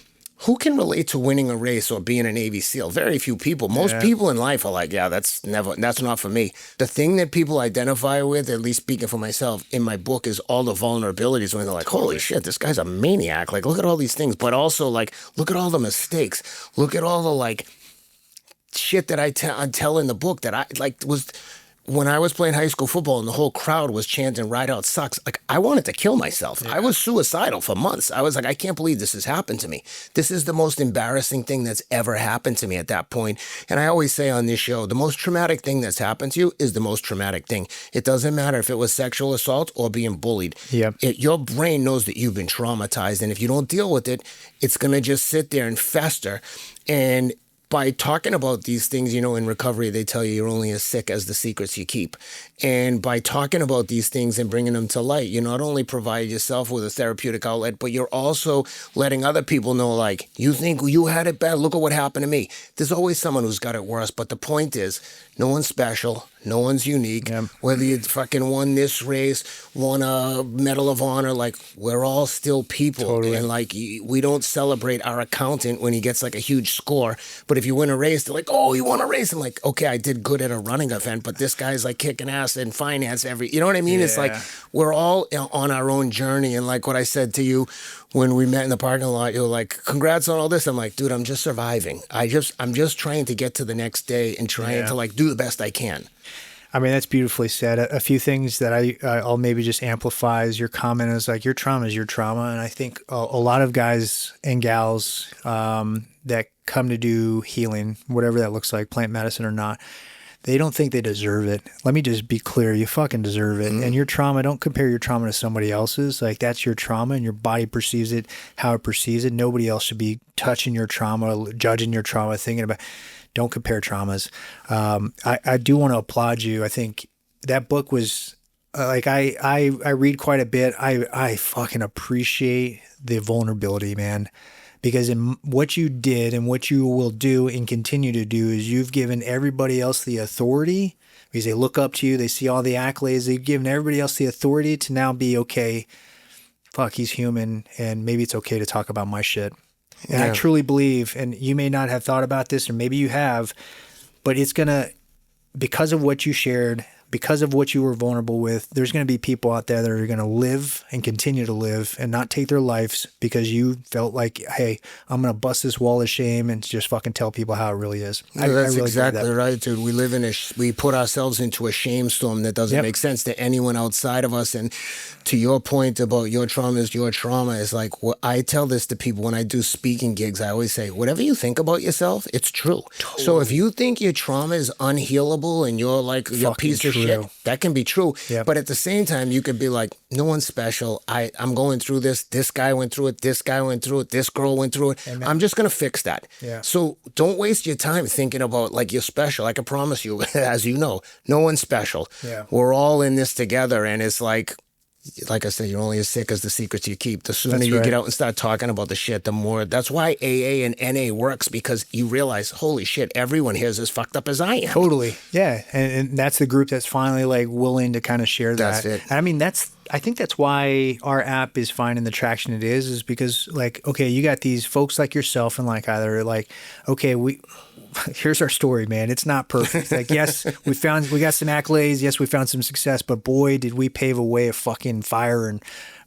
who can relate to winning a race or being a Navy SEAL? Very few people. Most people in life are like, yeah, that's not for me. The thing that people identify with, at least speaking for myself, in my book is all the vulnerabilities when they're like, holy shit, this guy's a maniac. Like, look at all these things. But also, like, look at all the mistakes. Look at all the, like, shit that I tell in the book that I, like, was... When I was playing high school football and the whole crowd was chanting Rideout sucks, like I wanted to kill myself. Yeah. I was suicidal for months. I was like, I can't believe this has happened to me. This is the most embarrassing thing that's ever happened to me at that point. And I always say on this show, the most traumatic thing that's happened to you is the most traumatic thing. It doesn't matter if it was sexual assault or being bullied. Yep. Your brain knows that you've been traumatized. And if you don't deal with it, it's going to just sit there and fester. And by talking about these things, you know, in recovery, they tell you you're only as sick as the secrets you keep. And by talking about these things and bringing them to light, you not only provide yourself with a therapeutic outlet, but you're also letting other people know, like, you think you had it bad, look at what happened to me. There's always someone who's got it worse. But the point is, no one's special. No one's unique. Yep. Whether you fucking won this race, won a Medal of Honor, like, we're all still people. Totally. And, like, we don't celebrate our accountant when he gets, like, a huge score. But if you win a race, they're like, oh, you won a race. I'm like, okay, I did good at a running event, but this guy's, like, kicking ass in finance you know what I mean? Yeah. It's like, we're all on our own journey. And, like, what I said to you when we met in the parking lot, you're like, congrats on all this. I'm like, dude, I'm just surviving. I'm just trying to get to the next day and trying to, like, do the best I can. I mean, that's beautifully said. A few things that I'll maybe just amplify is your comment is like, your trauma is your trauma. And I think a lot of guys and gals that come to do healing, whatever that looks like, plant medicine or not, they don't think they deserve it. Let me just be clear. You fucking deserve it. Mm-hmm. And your trauma, don't compare your trauma to somebody else's. Like, that's your trauma and your body perceives it how it perceives it. Nobody else should be touching your trauma, judging your trauma, thinking about. Don't compare traumas. I do want to applaud you. I think that book was like, I read quite a bit. I fucking appreciate the vulnerability, man, because in what you did and what you will do and continue to do is you've given everybody else the authority because they look up to you. They see all the accolades. They've given everybody else the authority to now be, okay, fuck, he's human. And maybe it's okay to talk about my shit. And I truly believe, and you may not have thought about this, or maybe you have, but it's going to, because of what you shared, because of what you were vulnerable with, there's going to be people out there that are going to live and continue to live and not take their lives because you felt like, hey, I'm going to bust this wall of shame and just fucking tell people how it really is. That's really exactly right, dude. We live we put ourselves into a shame storm that doesn't make sense to anyone outside of us. And to your point about your trauma is your trauma, is like, I tell this to people when I do speaking gigs. I always say, whatever you think about yourself, it's true. Totally. So if you think your trauma is unhealable and you're like, you're a piece of shit. That can be true. Yep. But at the same time, you could be like, no one's special. I'm going through this. This guy went through it. This guy went through it. This girl went through it. Amen. I'm just going to fix that. Yeah. So don't waste your time thinking about like you're special. I can promise you, as you know, no one's special. Yeah. We're all in this together. And it's like I said, you're only as sick as the secrets you keep. The sooner you get out and start talking about the shit, the more. That's why AA and NA works, because you realize, holy shit, everyone here is as fucked up as I am. Totally. Yeah. And that's the group that's finally like willing to kind of share that. That's it. I mean, I think that's why our app is finding the traction it is because like, okay, you got these folks like yourself and like either like, okay, here's our story, man. It's not perfect. Like, yes, we got some accolades. Yes, we found some success, but boy, did we pave a way of fucking fire and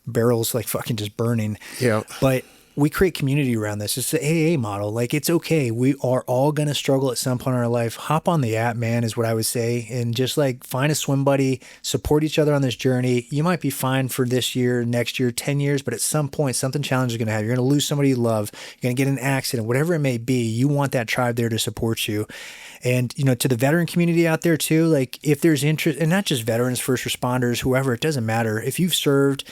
barrels like fucking just burning. Yeah. But we create community around this. It's the AA model. Like, it's okay. We are all going to struggle at some point in our life. Hop on the app, man, is what I would say. And just like find a swim buddy, support each other on this journey. You might be fine for this year, next year, 10 years, but at some point, something challenging is going to happen. You're going to lose somebody you love. You're going to get in an accident, whatever it may be. You want that tribe there to support you. And, you know, to the veteran community out there too, like if there's interest, and not just veterans, first responders, whoever, it doesn't matter. If you've served,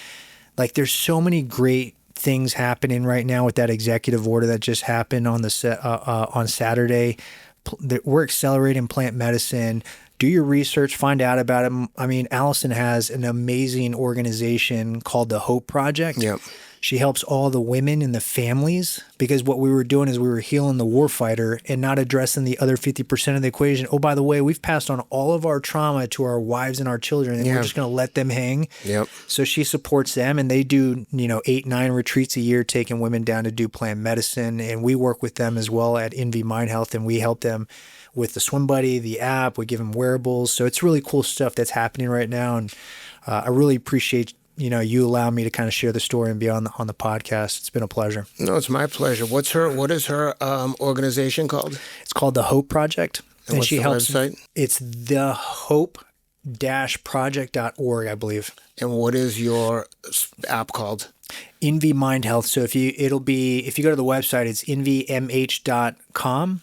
like there's so many great things happening right now with that executive order that just happened on on Saturday. We're accelerating plant medicine. Do your research, find out about it. I mean, Allison has an amazing organization called the Hope Project. Yep. She helps all the women and the families because what we were doing is we were healing the warfighter and not addressing the other 50% of the equation. Oh, by the way, we've passed on all of our trauma to our wives and our children, and we're just going to let them hang. Yep. So she supports them, and they do, 8-9 retreats a year, taking women down to do plant medicine. And we work with them as well at INVI MindHealth, and we help them with the Swim Buddy, the app. We give them wearables. So it's really cool stuff that's happening right now. And I really appreciate you allow me to kind of share the story and be on the podcast. It's been a pleasure. No, it's my pleasure. What is her organization called? It's called the Hope Project. And what's she the helps. website? It's thehope-project.org, I believe. And what is your app called? INVI MindHealth. So if you go to the website, it's invimh.com.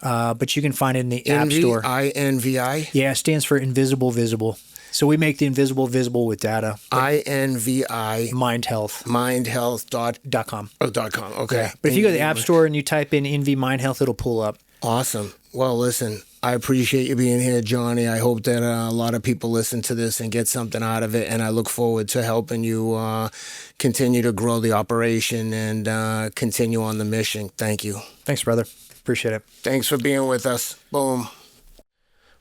But you can find it in the App Store. INVI? Yeah, it stands for Invisible Visible. So we make the invisible visible with data. INVI MindHealth. MindHealth.com. .com. .com. Okay. Yeah. But if you go to the App Store and you type in INVI MindHealth, it'll pull up. Awesome. Well, listen, I appreciate you being here, Johnny. I hope that a lot of people listen to this and get something out of it. And I look forward to helping you continue to grow the operation and continue on the mission. Thank you. Thanks, brother. Appreciate it. Thanks for being with us. Boom.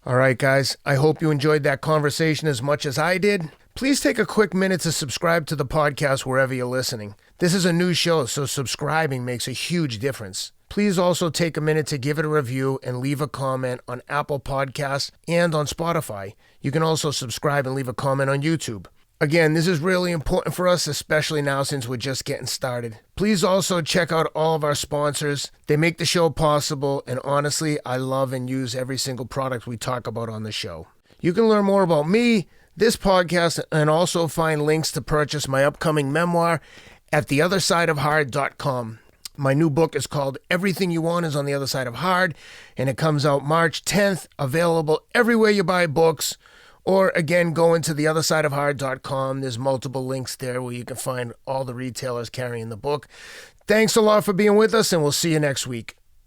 All right, guys. I hope you enjoyed that conversation as much as I did. Please take a quick minute to subscribe to the podcast wherever you're listening. This is a new show, so subscribing makes a huge difference. Please also take a minute to give it a review and leave a comment on Apple Podcasts and on Spotify. You can also subscribe and leave a comment on YouTube. Again, this is really important for us, especially now since we're just getting started. Please also check out all of our sponsors. They make the show possible, and honestly, I love and use every single product we talk about on the show. You can learn more about me, this podcast, and also find links to purchase my upcoming memoir at theothersideofhard.com. My new book is called Everything You Want Is on the Other Side of Hard, and it comes out March 10th, available everywhere you buy books. Or again, go into theothersideofhard.com. There's multiple links there where you can find all the retailers carrying the book. Thanks a lot for being with us, and we'll see you next week.